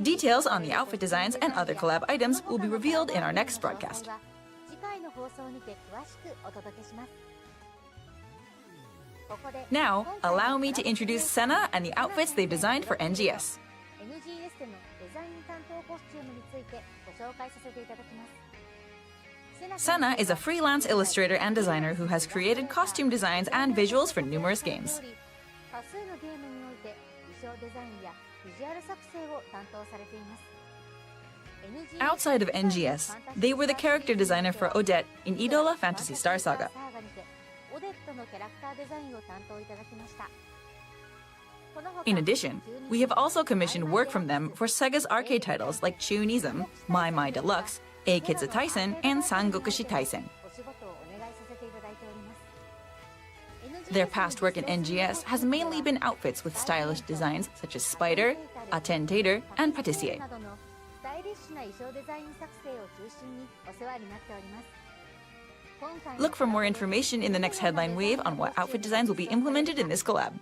Details on the outfit designs and other collab items will be revealed in our next broadcast. Now, allow me to introduce Senna and the outfits they've designed for NGS. Senna is a freelance illustrator and designer who has created costume designs and visuals for numerous games. Outside of NGS, they were the character designer for Odette in Idola Fantasy Star Saga. In addition, we have also commissioned work from them for Sega's arcade titles like Chuunism, My Deluxe, Eiketsu Taisen, and Sangokushi Taisen. Their past work in NGS has mainly been outfits with stylish designs such as Spider, Attentator, and Patissier. Look for more information in the next headline wave on what outfit designs will be implemented in this collab.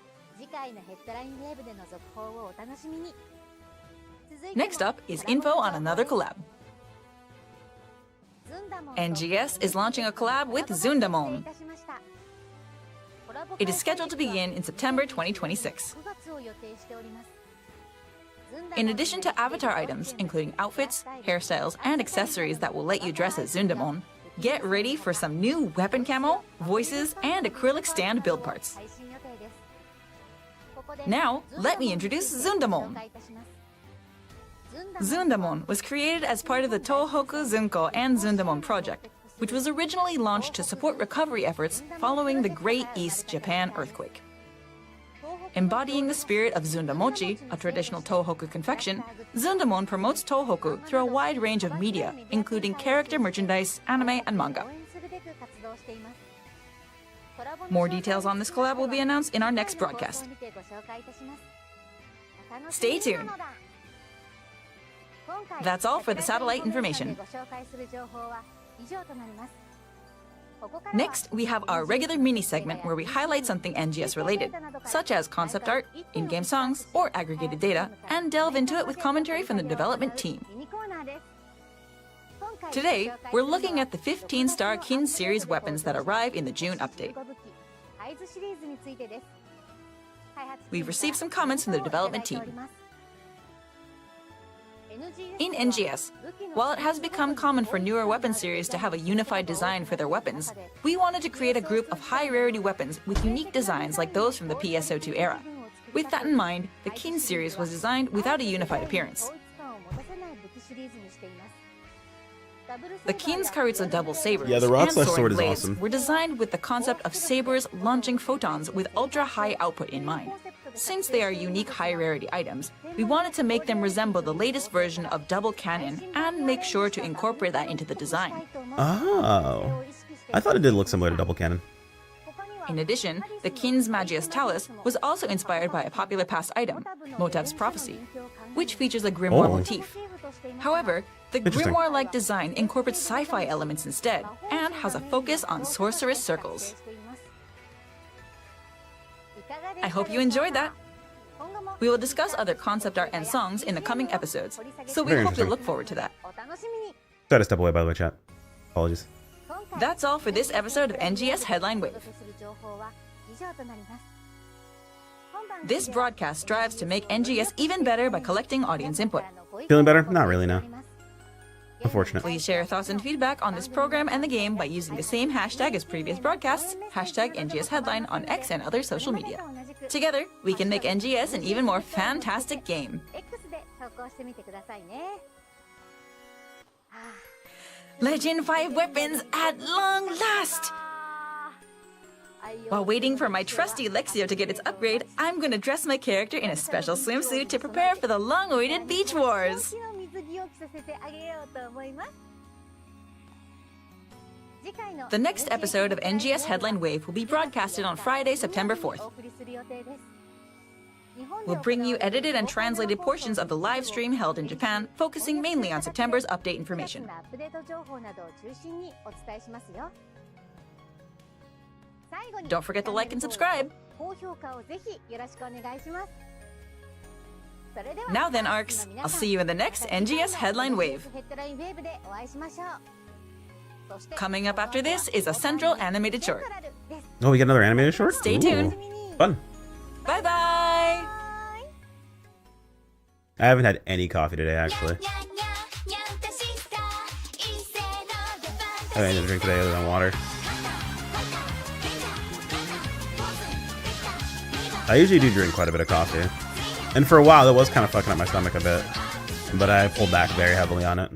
Next up is info on another collab. NGS is launching a collab with Zundamon. It is scheduled to begin in September 2026. In addition to avatar items, including outfits, hairstyles, and accessories that will let you dress as Zundamon, get ready for some new weapon camo, voices, and acrylic stand build parts. Now, let me introduce Zundamon. Zundamon was created as part of the Tohoku Zunko and Zundamon project, which was originally launched to support recovery efforts following the Great East Japan earthquake. Embodying the spirit of Zundamochi, a traditional Tohoku confection, Zundamon promotes Tohoku through a wide range of media, including character merchandise, anime, and manga. More details on this collab will be announced in our next broadcast. Stay tuned. That's all for the satellite information. Next, we have our regular mini segment where we highlight something NGS related, such as concept art, in-game songs, or aggregated data, and delve into it with commentary from the development team. Today, we're looking at the 15-star Kin series weapons that arrive in the June update. We've received some comments from the development team. In NGS, while it has become common for newer weapon series to have a unified design for their weapons, we wanted to create a group of high-rarity weapons with unique designs like those from the PSO2 era. With that in mind, the Kin series was designed without a unified appearance. The Kin's Karitsu double sabers Yeah, the rock and slash soaring sword is blades awesome. were designed with the concept of sabers launching photons with ultra-high output in mind. Since they are unique high-rarity items, we wanted to make them resemble the latest version of double cannon and make sure to incorporate that into the design. Oh. I thought it did look similar to double cannon. In addition, the Kin's Magius Talus was also inspired by a popular past item, Motav's Prophecy, which features a grimoire motif. However, the Interesting. grimoire-like design incorporates sci-fi elements instead and has a focus on sorceress circles. I hope you enjoyed that. We will discuss other concept art and songs in the coming episodes, so we Very hope you interesting. look forward to that. Try to step away, by the way, chat. Apologies. That's all for this episode of NGS Headline Wave. This broadcast strives to make NGS even better by collecting audience input. Feeling better? Not really, no. Unfortunate. Please share your thoughts and feedback on this program and the game by using the same hashtag as previous broadcasts, hashtag NGS Headline on X and other social media. Together, we can make NGS an even more fantastic game. Legend 5 weapons at long last! While waiting for my trusty Lexio to get its upgrade, I'm gonna dress my character in a special swimsuit to prepare for the long-awaited Beach Wars! The next episode of NGS Headline Wave will be broadcasted on Friday, September 4th. We'll bring you edited and translated portions of the live stream held in Japan, focusing mainly on September's update information. Don't forget to like and subscribe. Now then, ARCs, I'll see you in the next NGS Headline Wave. Coming up after this is a central animated short. Oh, we get another animated short? Stay Ooh. tuned. Fun. Bye-bye! I haven't had any coffee today, actually. I didn't drink today other than water. I usually do drink quite a bit of coffee. And for a while, that was kind of fucking up my stomach a bit. But I pulled back very heavily on it.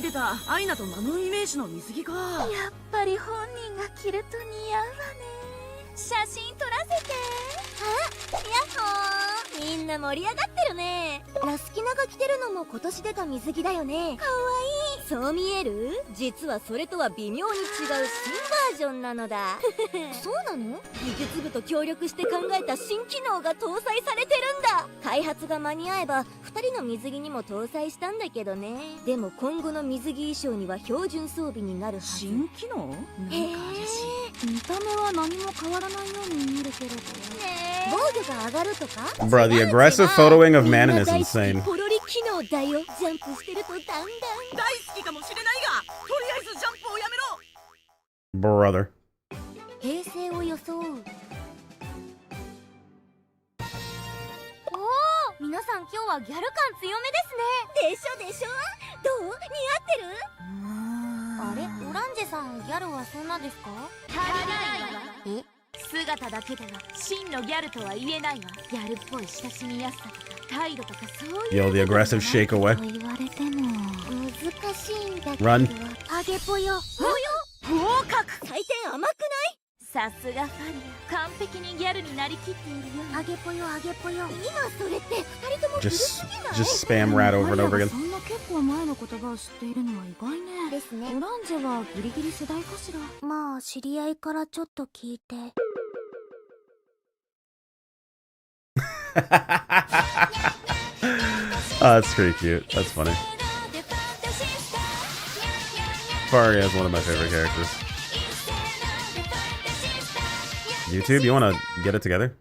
出たアイナとナノイメージの水着か。やっぱり本人が着ると似合うわね。写真撮らせて。あ、やっほー。みんな盛り上がってるね。ラスキナが着てるのも今年出た水着だよね。かわいい。そう見える？実はそれとは微妙に違う新バージョンなのだ。そうなの？技術部と協力して考えた新機能が搭載されてるんだ。開発が間に合えば2人の水着にも搭載したんだけどね。でも今後の水着衣装には標準装備になるはず。新機能？へえ。見た目は何も変わらないように見えるけれど。ねえ。防御が上がるとか？ Bro, the aggressive photoing of Manon is insane. ポロリ機能だよ。ジャンプしてるとだんだん大好きかもしれないが、とりあえずジャンプをやめろ。 Brother. 平成を装う。皆さん今日はギャル感強めですね。でしょでしょ。どう？似合ってる？あれ、オランジェさんギャルはそんなですか？足りないわ。え？姿だけでは真のギャルとは言えないわ。ギャルっぽい親しみやすさとか態度とかそういう。 Yo, the aggressive shake away. 言われても難しいんだけど。Run. あげぽよ。ぽよ？合格。採点甘くない？さすがファリア、完璧にギャルになりきっているよ。あげぽよあげぽよ。今それって二人とも Just spam rat over and over again. そんな結構前の言葉を知っているのは意外ね。ですね。オランジェはギリギリ世代かしら。まあ知り合いからちょっと聞いて。Oh, that's pretty cute. That's funny. Faria is one of my favorite characters. YouTube, you want to get it together?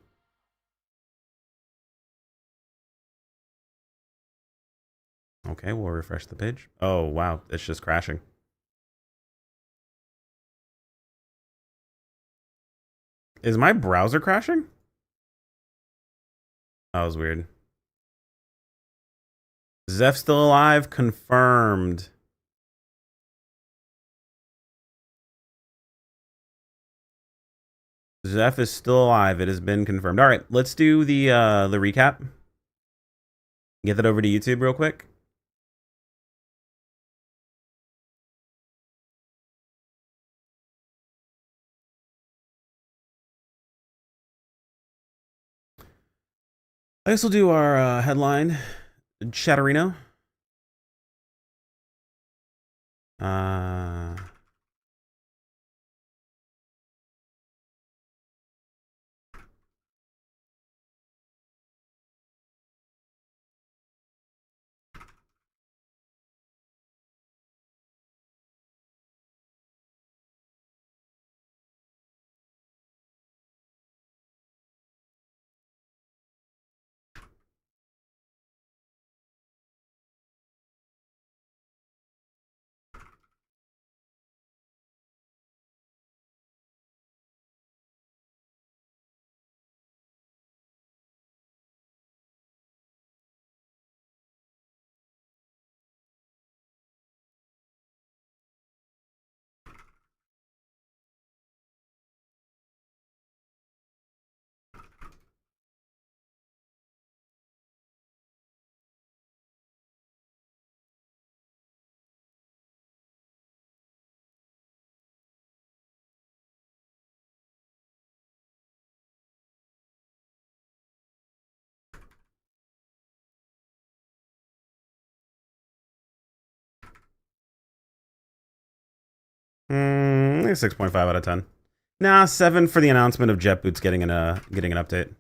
Okay, we'll refresh the page. Oh, wow. It's just crashing. Is my browser crashing? That was weird. Zeph's still alive. Confirmed. Zeph is still alive. It has been confirmed. All right, let's do the recap. Get that over to YouTube real quick. I guess we'll do our headline, Chatterino. I think 6.5 out of 10. Nah, 7 for the announcement of Jet Boots getting an update.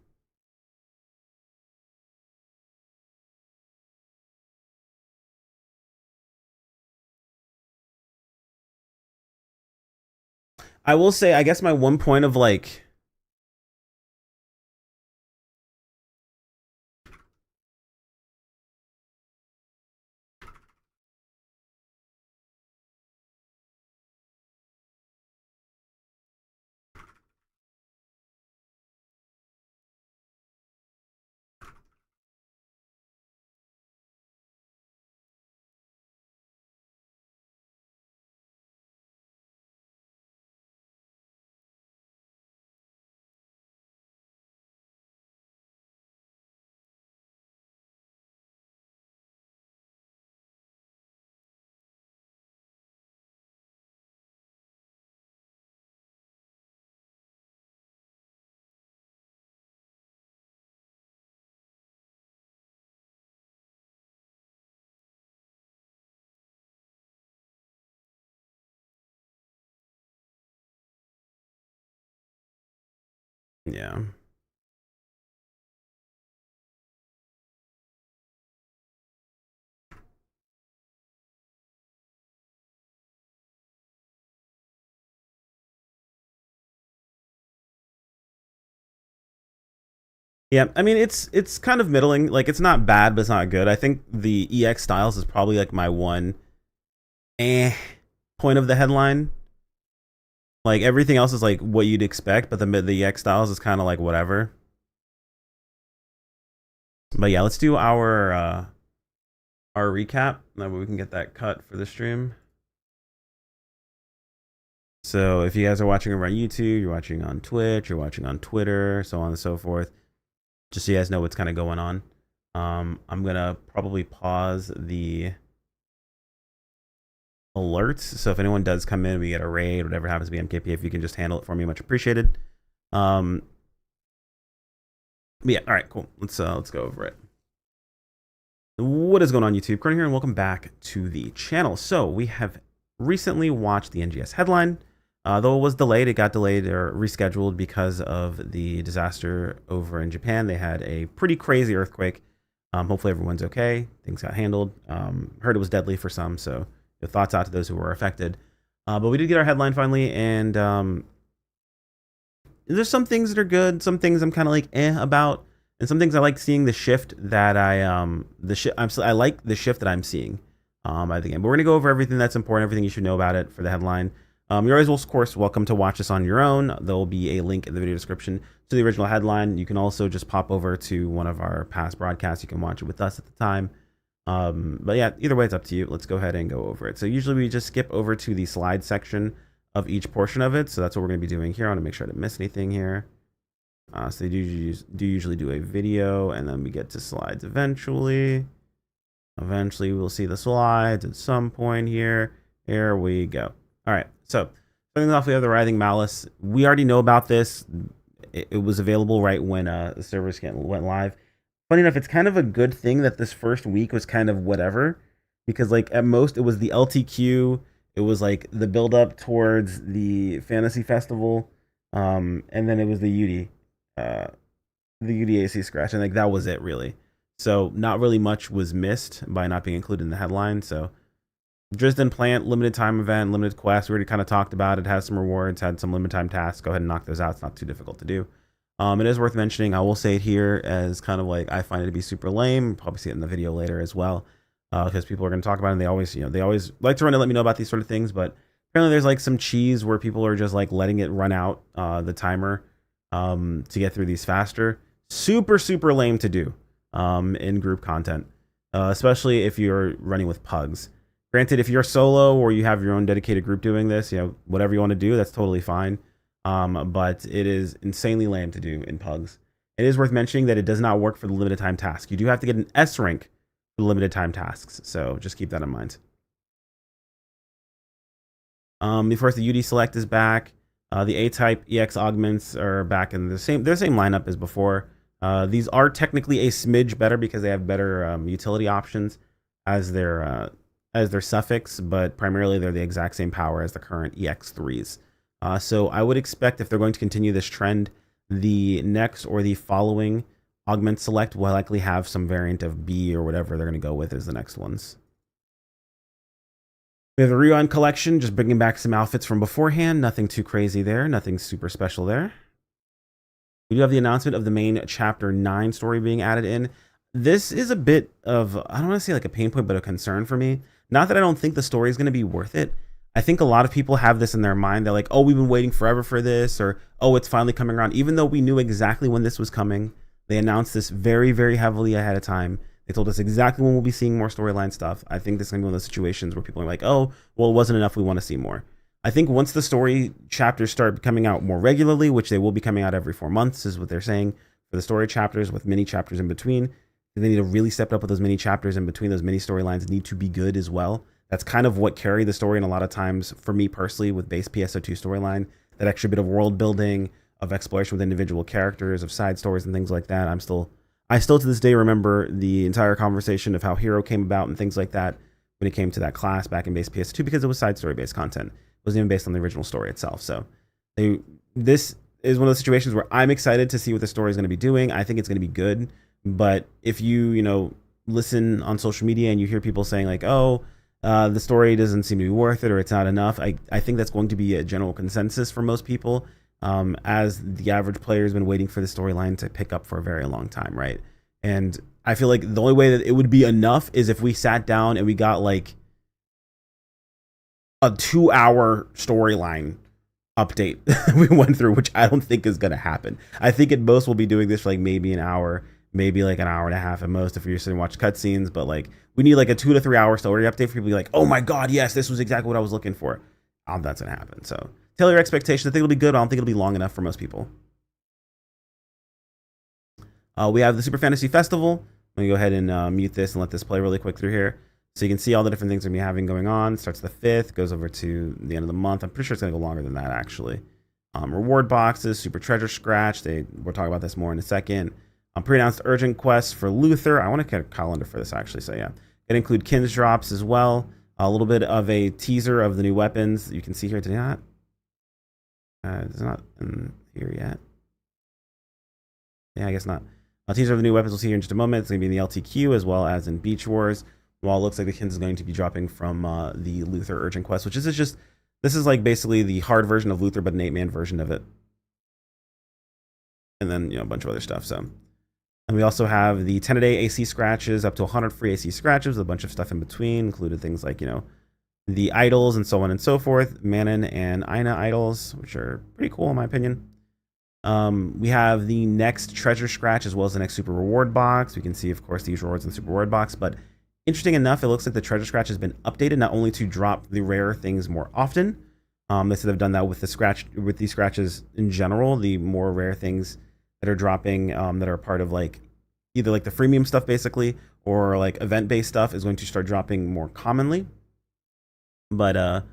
I will say, I guess my one point of like, yeah. Yeah, I mean it's kind of middling. Like it's not bad, but it's not good. I think the EX styles is probably like my one point of the headline. Like everything else is like what you'd expect, but the EX styles is kind of like whatever. But yeah, let's do our recap. That way we can get that cut for the stream. So if you guys are watching over on YouTube, you're watching on Twitch, you're watching on Twitter, so on and so forth. Just so you guys know what's kind of going on. I'm gonna probably pause the alerts. So if anyone does come in, we get a raid, whatever happens to be MKP, if you can just handle it for me, much appreciated. But yeah, all right, cool. Let's go over it. What is going on, YouTube? Cronin here, and welcome back to the channel. So we have recently watched the NGS headline. Though it was delayed, it got delayed or rescheduled because of the disaster over in Japan. They had a pretty crazy earthquake. Hopefully everyone's okay. Things got handled. Heard it was deadly for some, so your thoughts out to those who were affected. But we did get our headline finally, and there's some things that are good, some things I'm kind of like about, and some things I like seeing the shift that I like the shift that I'm seeing by the game. But we're gonna go over everything that's important, everything you should know about it for the headline. You're always, of course, welcome to watch this on your own. There will be a link in the video description to the original headline. You can also just pop over to one of our past broadcasts. You can watch it with us at the time. But yeah, either way, it's up to you. Let's go ahead and go over it. So usually we just skip over to the slide section of each portion of it. So that's what we're going to be doing here. I want to make sure I didn't miss anything here. So they do usually do a video, and then we get to slides eventually. Eventually, we'll see the slides at some point here. Here we go. All right. So starting off, we have the Writhing Malice. We already know about this. It was available right when the servers went live. Funny enough, it's kind of a good thing that this first week was kind of whatever, because like at most it was the LTQ, it was like the build up towards the Fantasy Festival, and then it was the UDAC scratch, and like that was it really. So not really much was missed by not being included in the headline. So Dresden Plant, limited time event, limited quest. We already kind of talked about it. Has some rewards, had some limited time tasks. Go ahead and knock those out. It's not too difficult to do. It is worth mentioning. I will say it here as kind of like I find it to be super lame. Probably see it in the video later as well, because people are going to talk about it. And they always like to run and let me know about these sort of things. But apparently, there's like some cheese where people are just like letting it run out the timer to get through these faster. Super lame to do in group content, especially if you're running with pugs. Granted, if you're solo or you have your own dedicated group doing this, whatever you want to do, that's totally fine. But it is insanely lame to do in pugs. It is worth mentioning that it does not work for the limited time task. You do have to get an S rank for the limited time tasks, so just keep that in mind. Of course, the UD Select is back. The A-type EX augments are back in the same lineup as before. These are technically a smidge better because they have better utility options as their suffix, but primarily they're the exact same power as the current EX3s. So I would expect if they're going to continue this trend, the next or the following augment select will likely have some variant of B or whatever they're going to go with as the next ones. We have the Rewind collection, just bringing back some outfits from beforehand. Nothing too crazy there. Nothing super special there. We do have the announcement of the main Chapter 9 story being added in. This is a bit of, I don't want to say like a pain point, but a concern for me. Not that I don't think the story is going to be worth it. I think a lot of people have this in their mind. They're like, oh, we've been waiting forever for this, or oh, it's finally coming around. Even though we knew exactly when this was coming, they announced this very heavily ahead of time. They told us exactly when we'll be seeing more storyline stuff. I think this is going to be one of those situations where people are like, oh, well, it wasn't enough. We want to see more. I think once the story chapters start coming out more regularly, which they will be coming out every 4 months, is what they're saying for the story chapters with mini chapters in between. They need to really step up with those mini chapters in between. Those mini storylines need to be good as well. That's kind of what carried the story, and a lot of times for me personally with base PSO2 storyline, that extra bit of world building, of exploration with individual characters, of side stories and things like that. I still to this day remember the entire conversation of how Hero came about and things like that when it came to that class back in base PS2, because it was side story based content. It wasn't even based on the original story itself. So this is one of those situations where I'm excited to see what the story is going to be doing. I think it's going to be good. But if you listen on social media and you hear people saying like, oh, the story doesn't seem to be worth it, or it's not enough, I think that's going to be a general consensus for most people, as the average player has been waiting for the storyline to pick up for a very long time, right? And I feel like the only way that it would be enough is if we sat down and we got like a 2-hour storyline update we went through, which I don't think is going to happen. I think at most we'll be doing this for like maybe an hour, maybe like an hour and a half at most if you're sitting and watch cutscenes. But like we need like a 2 to 3 hour story update for people to be like, oh my god, yes, this was exactly what I was looking for. That's gonna happen. So tell your expectations. I think it'll be good. I don't think it'll be long enough for most people. We have the Super Fantasy Festival. Let me go ahead and mute this and let this play really quick through here. So you can see all the different things we're going to be having going on. Starts the 5th, goes over to the end of the month. I'm pretty sure it's going to go longer than that, actually. Reward boxes, super treasure scratch. We'll talk about this more in a second. Pre-announced urgent quests for Luther. I want to get a calendar for this, actually. So yeah, it include Kins drops as well. A little bit of a teaser of the new weapons you can see here today. It's not in here yet. Yeah, I guess not. A teaser of the new weapons we'll see here in just a moment. It's going to be in the LTQ as well as in Beach Wars. While it looks like the Kins is going to be dropping from the Luther urgent quest, which is just, this is like basically the hard version of Luther, but an 8-man version of it. And then, a bunch of other stuff. So, and we also have the 10-a-day AC scratches, up to 100 free AC scratches, with a bunch of stuff in between, included things like, the idols and so on and so forth, Manon and Aina idols, which are pretty cool in my opinion. We have the next treasure scratch as well as the next super reward box. We can see, of course, these rewards in the super reward box, but interesting enough, it looks like the treasure scratch has been updated not only to drop the rare things more often. They said they've done that with these scratches in general, the more rare things that are dropping that are part of either the freemium stuff basically, or event-based stuff is going to start dropping more commonly. But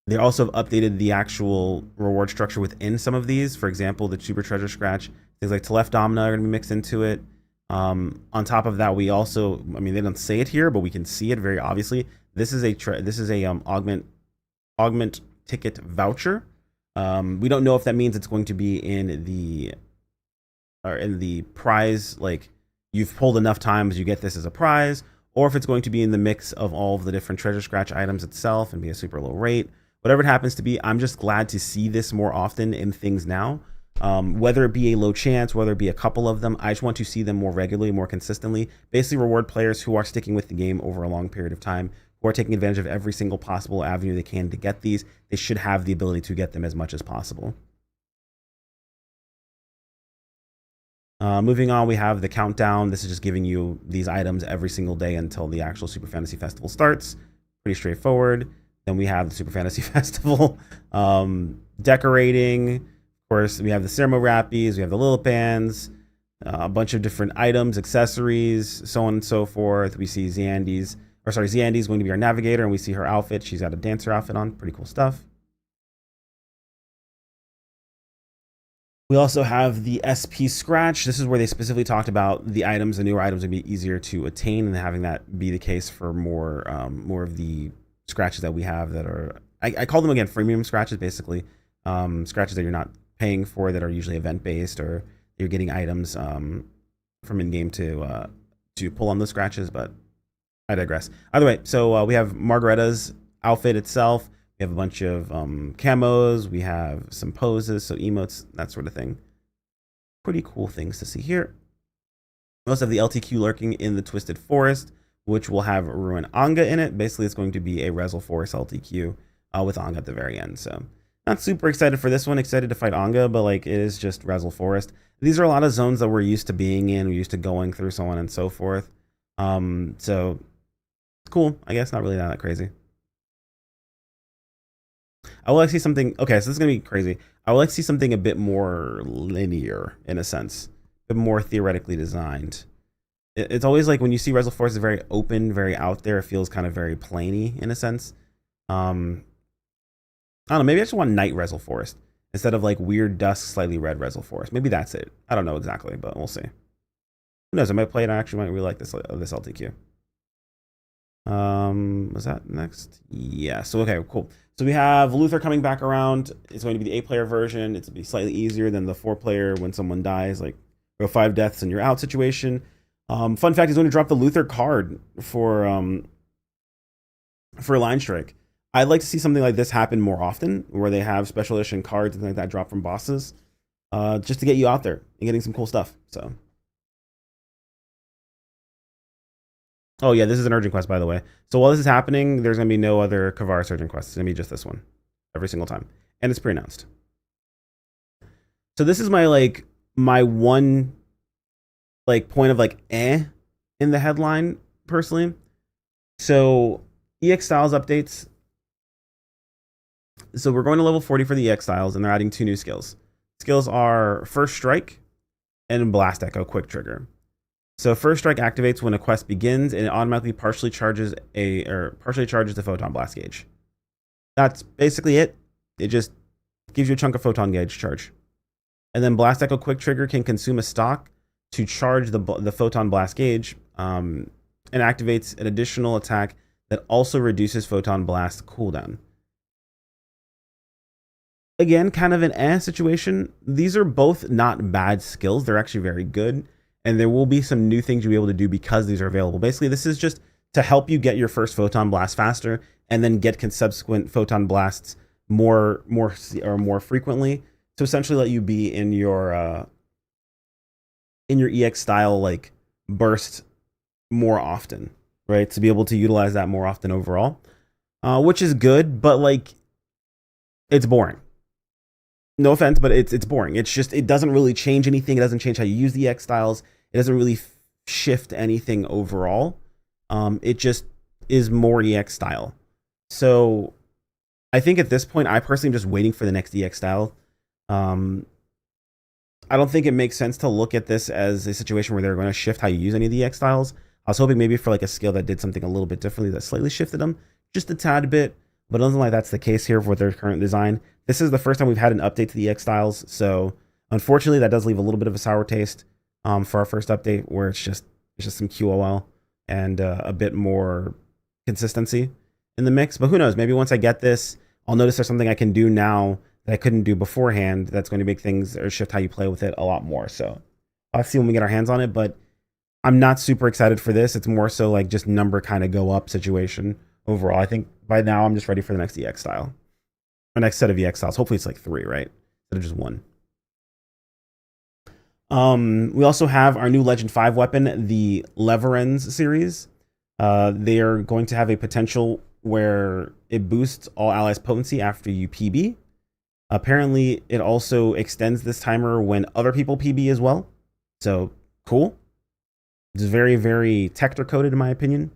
they also have updated the actual reward structure within some of these. For example, the super treasure scratch, things like Telef Domina are going to be mixed into it. On top of that, we also, they don't say it here, but we can see it very obviously. This is a augment ticket voucher. We don't know if that means it's going to be in the prize, like you've pulled enough times you get this as a prize, or if it's going to be in the mix of all of the different treasure scratch items itself and be a super low rate. Whatever it happens to be, I'm just glad to see this more often in things now. Whether it be a low chance, whether it be a couple of them, I just want to see them more regularly, more consistently. Basically reward players who are sticking with the game over a long period of time, who are taking advantage of every single possible avenue they can to get these. They should have the ability to get them as much as possible. Moving on, we have the countdown. This is just giving you these items every single day until the actual Super Fantasy Festival starts. Pretty straightforward. Then we have the Super Fantasy Festival decorating. Of course, we have the Ceremo Rappies, we have the Lilith Bands, a bunch of different items, accessories, so on and so forth. We see Xandy's going to be our navigator, and we see her outfit. She's got a dancer outfit on. Pretty cool stuff. We also have the SP Scratch. This is where they specifically talked about the items, the newer items would be easier to attain, and having that be the case for more of the scratches that we have that are, I call them again freemium scratches, basically. Scratches that you're not paying for, that are usually event-based, or you're getting items from in-game to pull on those scratches, but I digress. Either way, so we have Margaretta's outfit itself. We have a bunch of camos. We have some poses, so emotes, that sort of thing. Pretty cool things to see here. We also have the LTQ lurking in the Twisted Forest, which will have Ruin Anga in it. Basically, it's going to be a Rezel Forest LTQ with Anga at the very end. So not super excited for this one. Excited to fight Anga, but it is just Rezel Forest. These are a lot of zones that we're used to being in. We're used to going through, so on and so forth. So it's cool, I guess. Not really that crazy. I would like to see something. Okay, so this is gonna be crazy. I would like to see something a bit more linear in a sense, a bit more theoretically designed. It's always like when you see Rezel Forest is very open, very out there. It feels kind of very plainy in a sense. I don't know. Maybe I just want night Rezel Forest instead of weird dusk, slightly red Rezel Forest. Maybe that's it. I don't know exactly, but we'll see. Who knows? I might play it. I actually might really like this LTQ. Was that next? Yeah. So okay, cool. So we have Luther coming back around. It's going to be the 8-player version. It's going to be slightly easier than the 4-player when someone dies, like 5 deaths and you're out situation. Fun fact, he's going to drop the Luther card for Line Strike. I'd like to see something like this happen more often, where they have special edition cards and things like that drop from bosses, just to get you out there and getting some cool stuff. So, oh yeah, this is an urgent quest, by the way. So while this is happening, there's going to be no other Kavaris urgent quests. It's going to be just this one every single time, and it's pre-announced. So this is my my one point of in the headline personally. So EX Styles updates. So we're going to level 40 for the EX Styles, and they're adding 2 new skills. Skills are First Strike and Blast Echo Quick Trigger. So first strike activates when a quest begins, and it automatically partially charges the photon blast gauge. That's basically it. It just gives you a chunk of photon gauge charge. And then Blast Echo Quick Trigger can consume a stock to charge the photon blast gauge, and activates an additional attack that also reduces photon blast cooldown. Again, kind of an situation. These are both not bad skills. They're actually very good. And there will be some new things you'll be able to do because these are available. Basically, this is just to help you get your first photon blast faster and then get subsequent photon blasts more frequently, to essentially let you be in your EX style like burst more often, right? To be able to utilize that more often overall, which is good, but like it's boring. No offense, but it's boring. It's just, it doesn't really change anything. It doesn't change how you use the EX styles. It doesn't really shift anything overall. It just is more EX style. So I think at this point, I personally am just waiting for the next EX style. I don't think it makes sense to look at this as a situation where they're going to shift how you use any of the EX styles. I was hoping maybe for like a skill that did something a little bit differently, that slightly shifted them just a tad bit, but it doesn't like that's the case here with their current design. This is the first time we've had an update to the EX styles, so unfortunately that does leave a little bit of a sour taste for our first update, where it's just some QOL and a bit more consistency in the mix. But who knows? Maybe once I get this, I'll notice there's something I can do now that I couldn't do beforehand that's going to make things or shift how you play with it a lot more. So I'll see when we get our hands on it, but I'm not super excited for this. It's more so like just number kind of go up situation overall. I think by now I'm just ready for the next EX style. Our next set of EX styles. Hopefully it's like 3, right? Instead of just 1. We also have our new Legend 5 weapon, the Leverens series. They are going to have a potential where it boosts all allies' potency after you PB. Apparently, it also extends this timer when other people PB as well. So, cool. It's very, very Tector-coded in my opinion.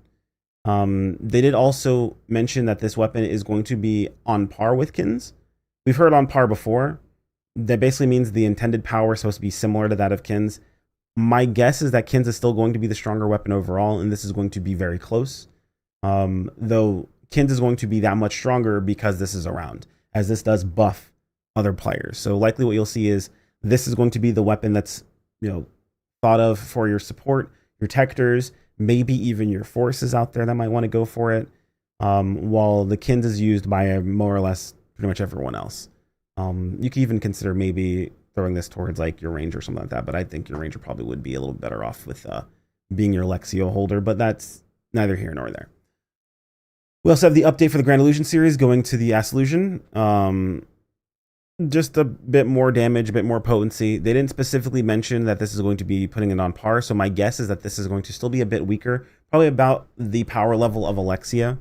They did also mention that this weapon is going to be on par with Kin's. We've heard on par before. That basically means the intended power is supposed to be similar to that of Kin's. My guess is that Kin's is still going to be the stronger weapon overall, and this is going to be very close. Though Kin's is going to be that much stronger because this is around, as this does buff other players. So likely what you'll see is this is going to be the weapon that's, thought of for your support, your Tectors, maybe even your forces out there that might want to go for it. While the Kin's is used by more or less pretty much everyone else. You could even consider maybe throwing this towards like your Ranger or something like that, but I think your Ranger probably would be a little better off with being your Lexio holder, but that's neither here nor there. We also have the update for the Grand Illusion series going to the Ass Illusion. Just a bit more damage, a bit more potency. They didn't specifically mention that this is going to be putting it on par, so my guess is that this is going to still be a bit weaker, probably about the power level of Alexia.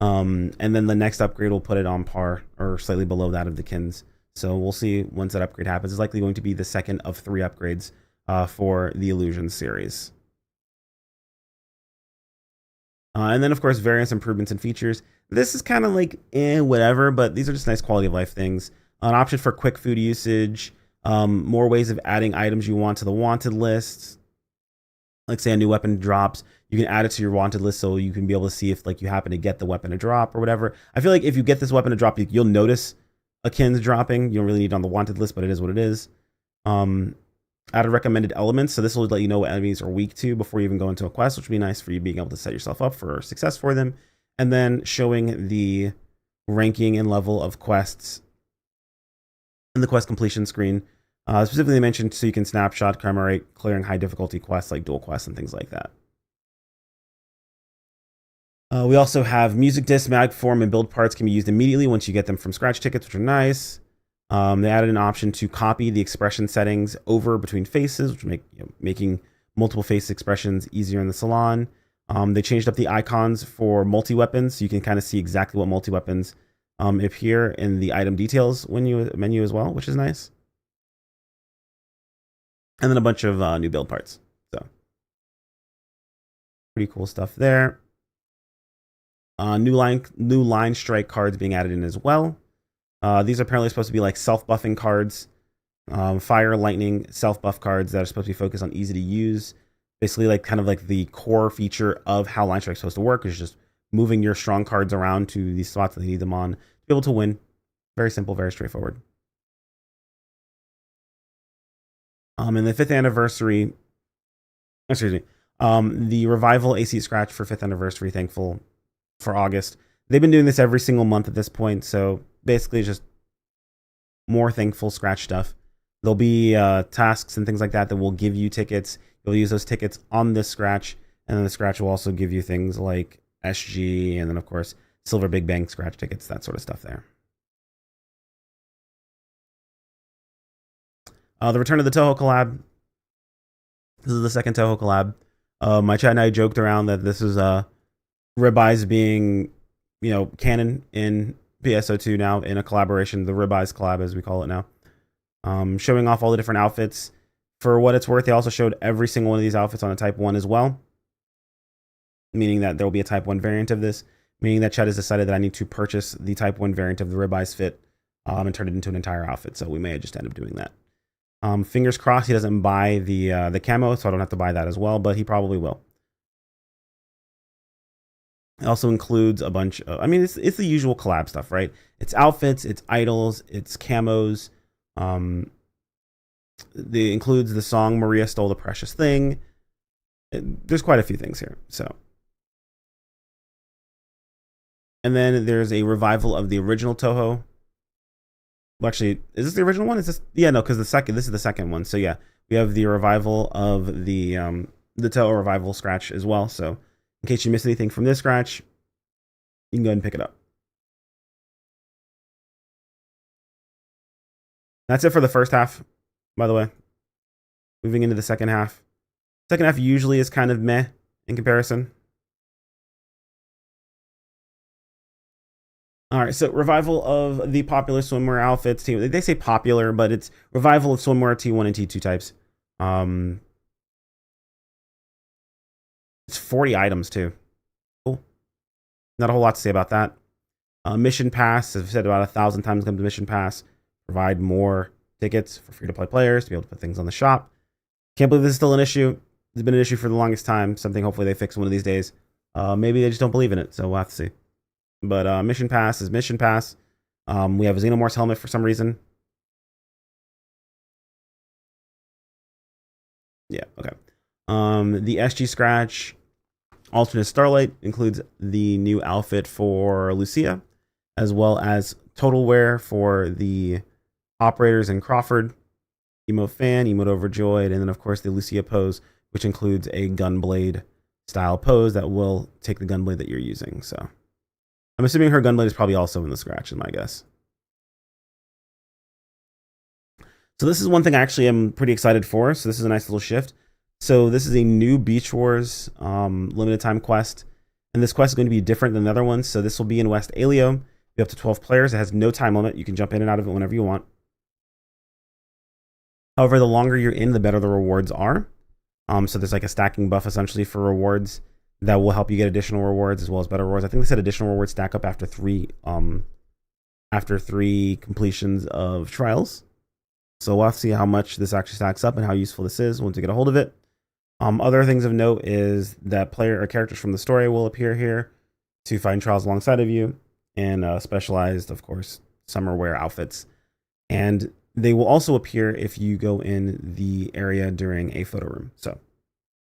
And then the next upgrade will put it on par or slightly below that of the Kin's. So we'll see once that upgrade happens. It's likely going to be the second of 3 upgrades for the Illusion series. And then, of course, various improvements and features. This is kind of like, whatever, but these are just nice quality of life things. An option for quick food usage, more ways of adding items you want to the wanted list. Like say a new weapon drops, you can add it to your wanted list so you can be able to see if like you happen to get the weapon to drop or whatever. I feel like if you get this weapon to drop, you'll notice a Kin's dropping. You don't really need it on the wanted list, but it is what it is. Added recommended elements, so this will let you know what enemies are weak to before you even go into a quest, which would be nice for you being able to set yourself up for success for them. And then showing the ranking and level of quests in the quest completion screen. Specifically mentioned so you can snapshot, commemorate clearing high difficulty quests like dual quests and things like that. We also have music disc, mag form, and build parts can be used immediately once you get them from scratch tickets, which are nice. They added an option to copy the expression settings over between faces, which make making multiple face expressions easier in the salon. They changed up the icons for multi-weapons, so you can kind of see exactly what multi-weapons appear in the item details menu as well, which is nice. And then a bunch of new build parts. So pretty cool stuff there. New line strike cards being added in as well. These are apparently supposed to be like self-buffing cards. Fire, lightning, self-buff cards that are supposed to be focused on easy to use. Basically, like kind of like the core feature of how Line Strike's supposed to work is just moving your strong cards around to these spots that they need them on to be able to win. Very simple, very straightforward. In the 5th anniversary, excuse me, the Revival AC Scratch for 5th anniversary, thankful for August. They've been doing this every single month at this point, so basically just more thankful Scratch stuff. There'll be tasks and things like that that will give you tickets. You'll use those tickets on this Scratch, and then the Scratch will also give you things like SG, and then of course Silver Big Bang Scratch tickets, that sort of stuff there. The return of the Toho collab. This is the second Toho collab. My chat and I joked around that this is Ribeyes being, canon in PSO2 now in a collaboration, the Ribeyes collab as we call it now. Showing off all the different outfits. For what it's worth, they also showed every single one of these outfits on a Type 1 as well. Meaning that there will be a Type 1 variant of this. Meaning that Chet has decided that I need to purchase the Type 1 variant of the Ribeyes fit and turn it into an entire outfit. So we may just end up doing that. Fingers crossed he doesn't buy the camo, so I don't have to buy that as well, but he probably will. It also includes a bunch of, it's the usual collab stuff, right? It's outfits, it's idols, it's camos. It includes the song Maria Stole the Precious Thing. There's quite a few things here, so. And then there's a revival of the original Toho. Well, actually, is this the original one? Is this? Yeah, no, because this is the second one. So yeah, we have the revival of the Toho revival Scratch as well. So in case you missed anything from this Scratch, you can go ahead and pick it up. That's it for the first half, by the way. Moving into the second half. Second half usually is kind of meh in comparison. All right, so revival of the popular swimwear outfits. They say popular, but it's revival of swimwear T1 and T2 types. It's 40 items too. Cool. Not a whole lot to say about that. Mission Pass, as I've said about 1,000 times, come to Mission Pass. Provide more tickets for free-to-play players to be able to put things on the shop. Can't believe this is still an issue. It's been an issue for the longest time. Something hopefully they fix one of these days. Maybe they just don't believe in it, so we'll have to see. But Mission Pass is Mission Pass. We have a Xenomorph's helmet for some reason. Yeah, okay. The SG Scratch Alternate Starlight includes the new outfit for Lucia, as well as total wear for the operators in Crawford, Emote Fan, Emote Overjoyed, and then of course the Lucia pose, which includes a Gunblade style pose that will take the Gunblade that you're using. So I'm assuming her Gunblade is probably also in the Scratch, in my guess. So this is one thing I actually am pretty excited for. So this is a nice little shift. So this is a new Beach Wars limited time quest. And this quest is going to be different than the other ones. So this will be in West Alio. Be up to 12 players. It has no time limit. You can jump in and out of it whenever you want. However, the longer you're in, the better the rewards are. So there's like a stacking buff essentially for rewards that will help you get additional rewards as well as better rewards. I think they said additional rewards stack up after three completions of trials. So we'll have to see how much this actually stacks up and how useful this is once you get a hold of it. Other things of note is that player or characters from the story will appear here to find trials alongside of you, and specialized, of course, summer wear outfits. And they will also appear if you go in the area during a photo room. So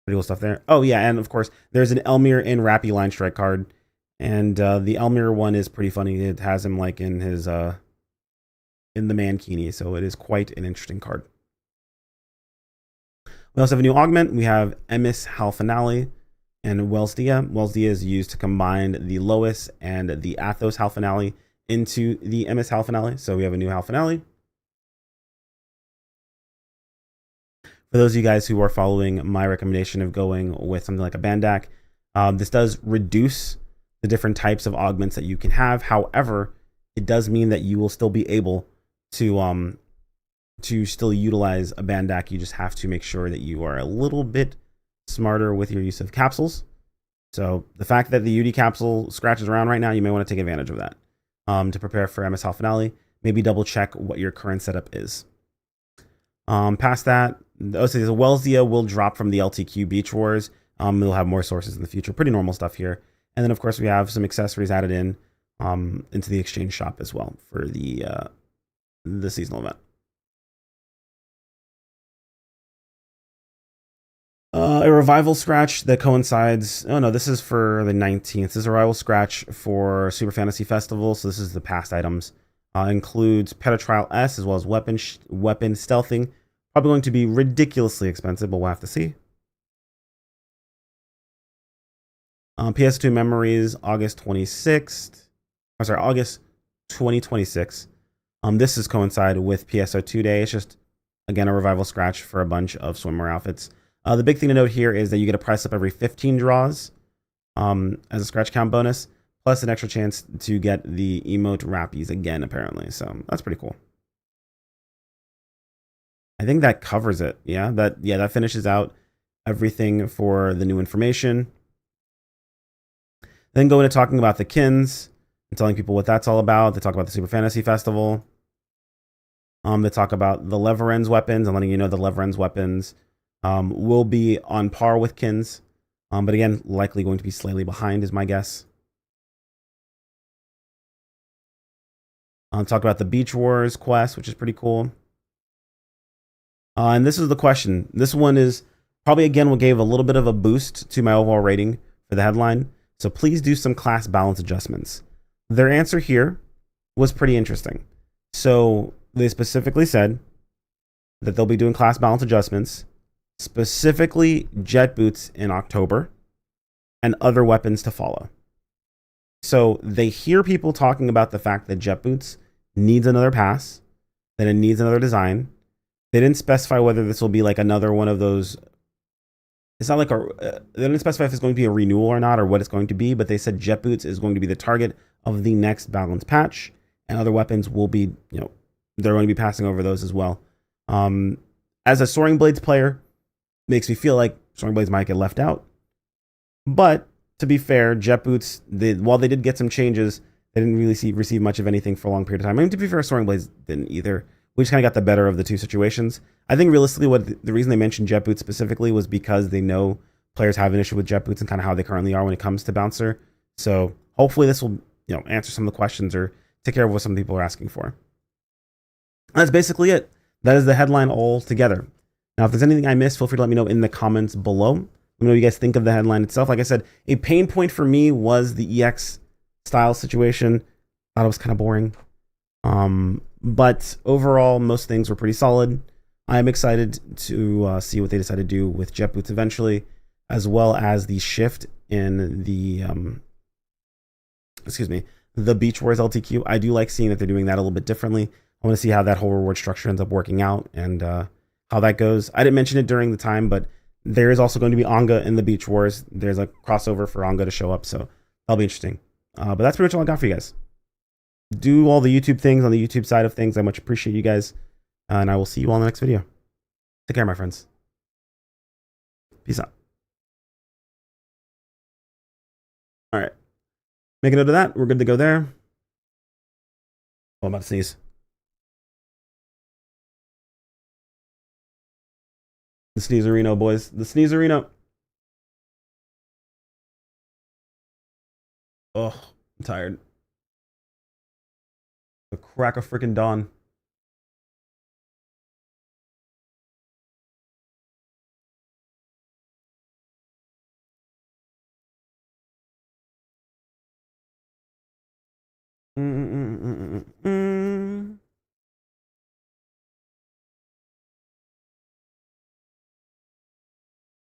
pretty cool stuff there. Oh yeah, and of course there's an Elmir in Rappy Line Strike card, and the Elmir one is pretty funny. It has him like in his in the mankini, so it is quite an interesting card. We also have a new augment. We have Emis Hal Finale and Wells Dia. Wells Dia is used to combine the Lois and the Athos Hal Finale into the Emis Hal Finale. So we have a new Hal Finale. For those of you guys who are following my recommendation of going with something like a Bandak, this does reduce the different types of augments that you can have. However, it does mean that you will still be able to still utilize a Bandak. You just have to make sure that you are a little bit smarter with your use of capsules. So the fact that the UD capsule scratches around right now, you may want to take advantage of that to prepare for MSL Finale. Maybe double check what your current setup is. Past that, so the Welsia will drop from the LTQ Beach Wars. We'll have more sources in the future. Pretty normal stuff here. And then, of course, we have some accessories added in into the exchange shop as well for the seasonal event. A revival scratch that coincides. Oh no, this is for the 19th. This is a revival scratch for Super Fantasy Festival. So this is the past items. Includes Petatrial S as well as weapon stealthing. Probably going to be ridiculously expensive, but we'll have to see. PS2 memories, August 26th. I'm sorry, August 2026. This is coincide with PSO2 day. It's just, again, a revival scratch for a bunch of swimwear outfits. The big thing to note here is that you get a price up every 15 draws as a scratch count bonus, plus an extra chance to get the emote wrappies again, apparently. So that's pretty cool. I think that covers it. Yeah, that finishes out everything for the new information. Then go into talking about the kins and telling people what that's all about. They talk about the Super Fantasy Festival. They talk about the Leverens weapons and letting you know the Leverens weapons will be on par with kins. But again, likely going to be slightly behind is my guess. Talk about the Beach Wars quest, which is pretty cool. And this is the question. This one is probably, again, what gave a little bit of a boost to my overall rating for the headline. So please do some class balance adjustments. Their answer here was pretty interesting. So they specifically said that they'll be doing class balance adjustments, specifically jet boots in October and other weapons to follow. So they hear people talking about the fact that jet boots needs another pass, that it needs another design. They didn't specify whether this will be like another one of those. It's not like they didn't specify if it's going to be a renewal or not, or what it's going to be, but they said jet boots is going to be the target of the next balance patch, and other weapons will be, they're going to be passing over those as well. As a Soaring Blades player, makes me feel like Soaring Blades might get left out. But to be fair, jet boots, while they did get some changes, they didn't really receive much of anything for a long period of time. I mean, to be fair, Soaring Blades didn't either. We just kind of got the better of the two situations. I think realistically, the reason they mentioned jet boots specifically was because they know players have an issue with jet boots and kind of how they currently are when it comes to Bouncer. So hopefully this will, answer some of the questions or take care of what some people are asking for. That's basically it. That is the headline all together. Now, if there's anything I missed, feel free to let me know in the comments below. Let me know what you guys think of the headline itself. Like I said, a pain point for me was the EX style situation. Thought it was kind of boring. But overall, most things were pretty solid. I'm excited to see what they decide to do with jet boots eventually, as well as the shift in the the Beach Wars LTQ. I do like seeing that they're doing that a little bit differently. I want to see how that whole reward structure ends up working out and how that goes. I didn't mention it during the time, but there is also going to be Anga in the Beach Wars. There's a crossover for Anga to show up, so that'll be interesting. But that's pretty much all I got for you guys. Do all the YouTube things on the YouTube side of things. I much appreciate you guys. And I will see you all in the next video. Take care, my friends. Peace out. All right. Make a note of that. We're good to go there. Oh, I'm about to sneeze. The Sneezerino, boys. The Sneezerino. Oh, I'm tired. The crack of freaking dawn.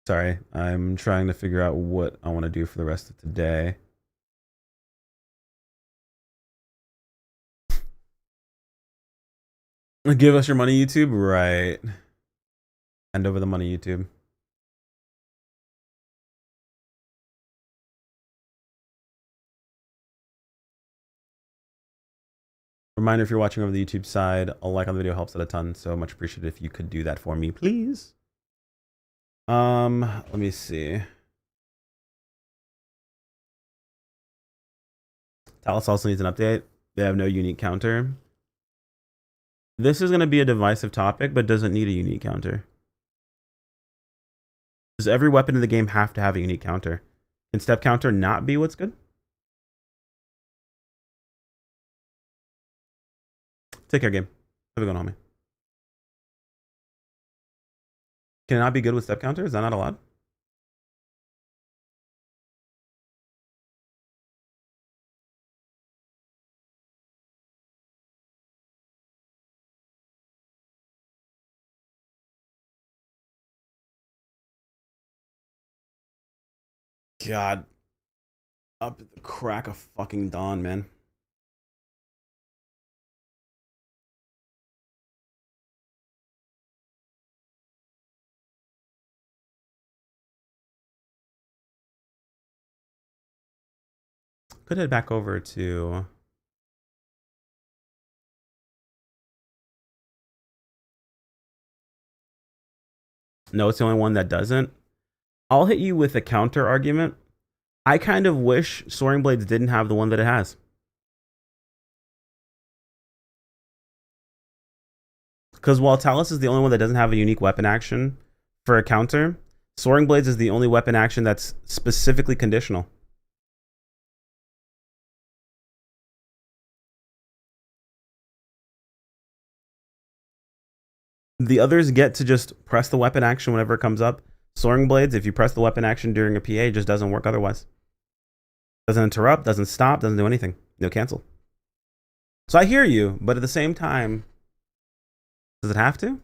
Sorry, I'm trying to figure out what I want to do for the rest of today. Give us your money, YouTube. Right. Hand over the money, YouTube. Reminder, if you're watching over the YouTube side, a like on the video helps out a ton, so much appreciated if you could do that for me, please. Let me see. Talos also needs an update. They have no unique counter. This is going to be a divisive topic, but doesn't need a unique counter. Does every weapon in the game have to have a unique counter? Can step counter not be what's good? Take care, game. Have a good one, homie. Can it not be good with step counter? Is that not allowed? God. Up at the crack of fucking dawn, man. Could head back over to... No, it's the only one that doesn't. I'll hit you with a counter argument. I kind of wish Soaring Blades didn't have the one that it has. Because while Talus is the only one that doesn't have a unique weapon action for a counter, Soaring Blades is the only weapon action that's specifically conditional. The others get to just press the weapon action whenever it comes up. Soaring Blades, if you press the weapon action during a PA, it just doesn't work otherwise. Doesn't interrupt, doesn't stop, doesn't do anything. No cancel. So I hear you, but at the same time, does it have to? Does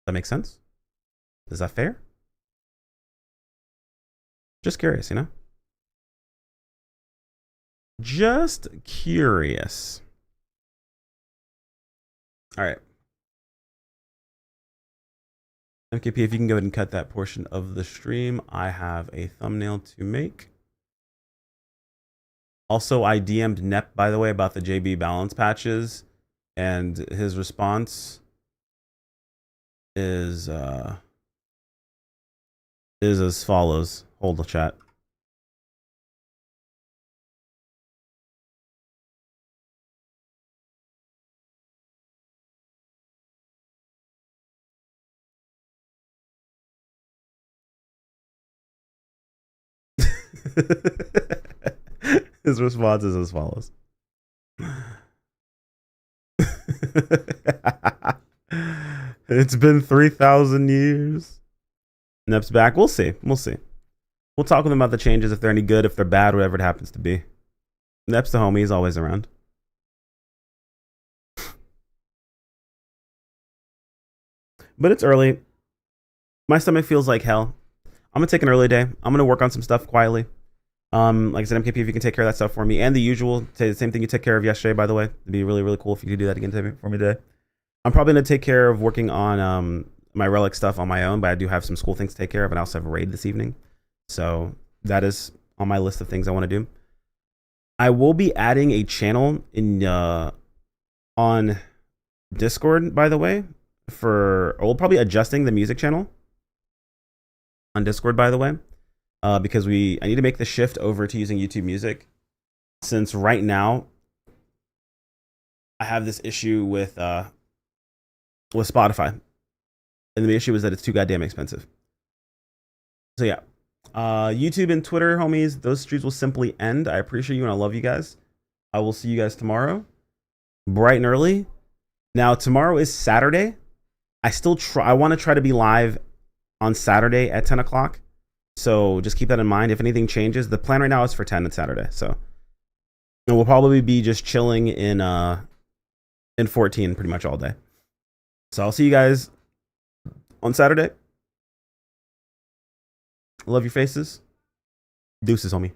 that make sense? Is that fair? Just curious, you know? Just curious. All right. MKP, if you can go ahead and cut that portion of the stream, I have a thumbnail to make. Also, I DM'd Nep, by the way, about the JB balance patches, and his response is as follows. Hold the chat. His response is as follows. It's been 3,000 years. Nep's back. We'll see. We'll see. We'll talk with him about the changes, if they're any good, if they're bad, whatever it happens to be. Nep's the homie. He's always around. But it's early. My stomach feels like hell. I'm going to take an early day. I'm going to work on some stuff quietly. Like I said, MKP, if you can take care of that stuff for me. And the usual, the same thing you took care of yesterday, by the way. It'd be really, really cool if you could do that again for me today. I'm probably going to take care of working on my relic stuff on my own, but I do have some school things to take care of, and I also have a raid this evening. So that is on my list of things I want to do. I will be adding a channel in on Discord, by the way, we'll probably adjusting the music channel on Discord, by the way. Because I need to make the shift over to using YouTube Music, since right now I have this issue with Spotify, and the issue is that it's too goddamn expensive. So yeah, YouTube and Twitter, homies, those streams will simply end. I appreciate you and I love you guys. I will see you guys tomorrow, bright and early. Now tomorrow is Saturday. I want to try to be live on Saturday at 10 o'clock. So just keep that in mind. If anything changes, the plan right now is for 10 on Saturday. So and we'll probably be just chilling in 14 pretty much all day. So I'll see you guys on Saturday. Love your faces. Deuces, homie.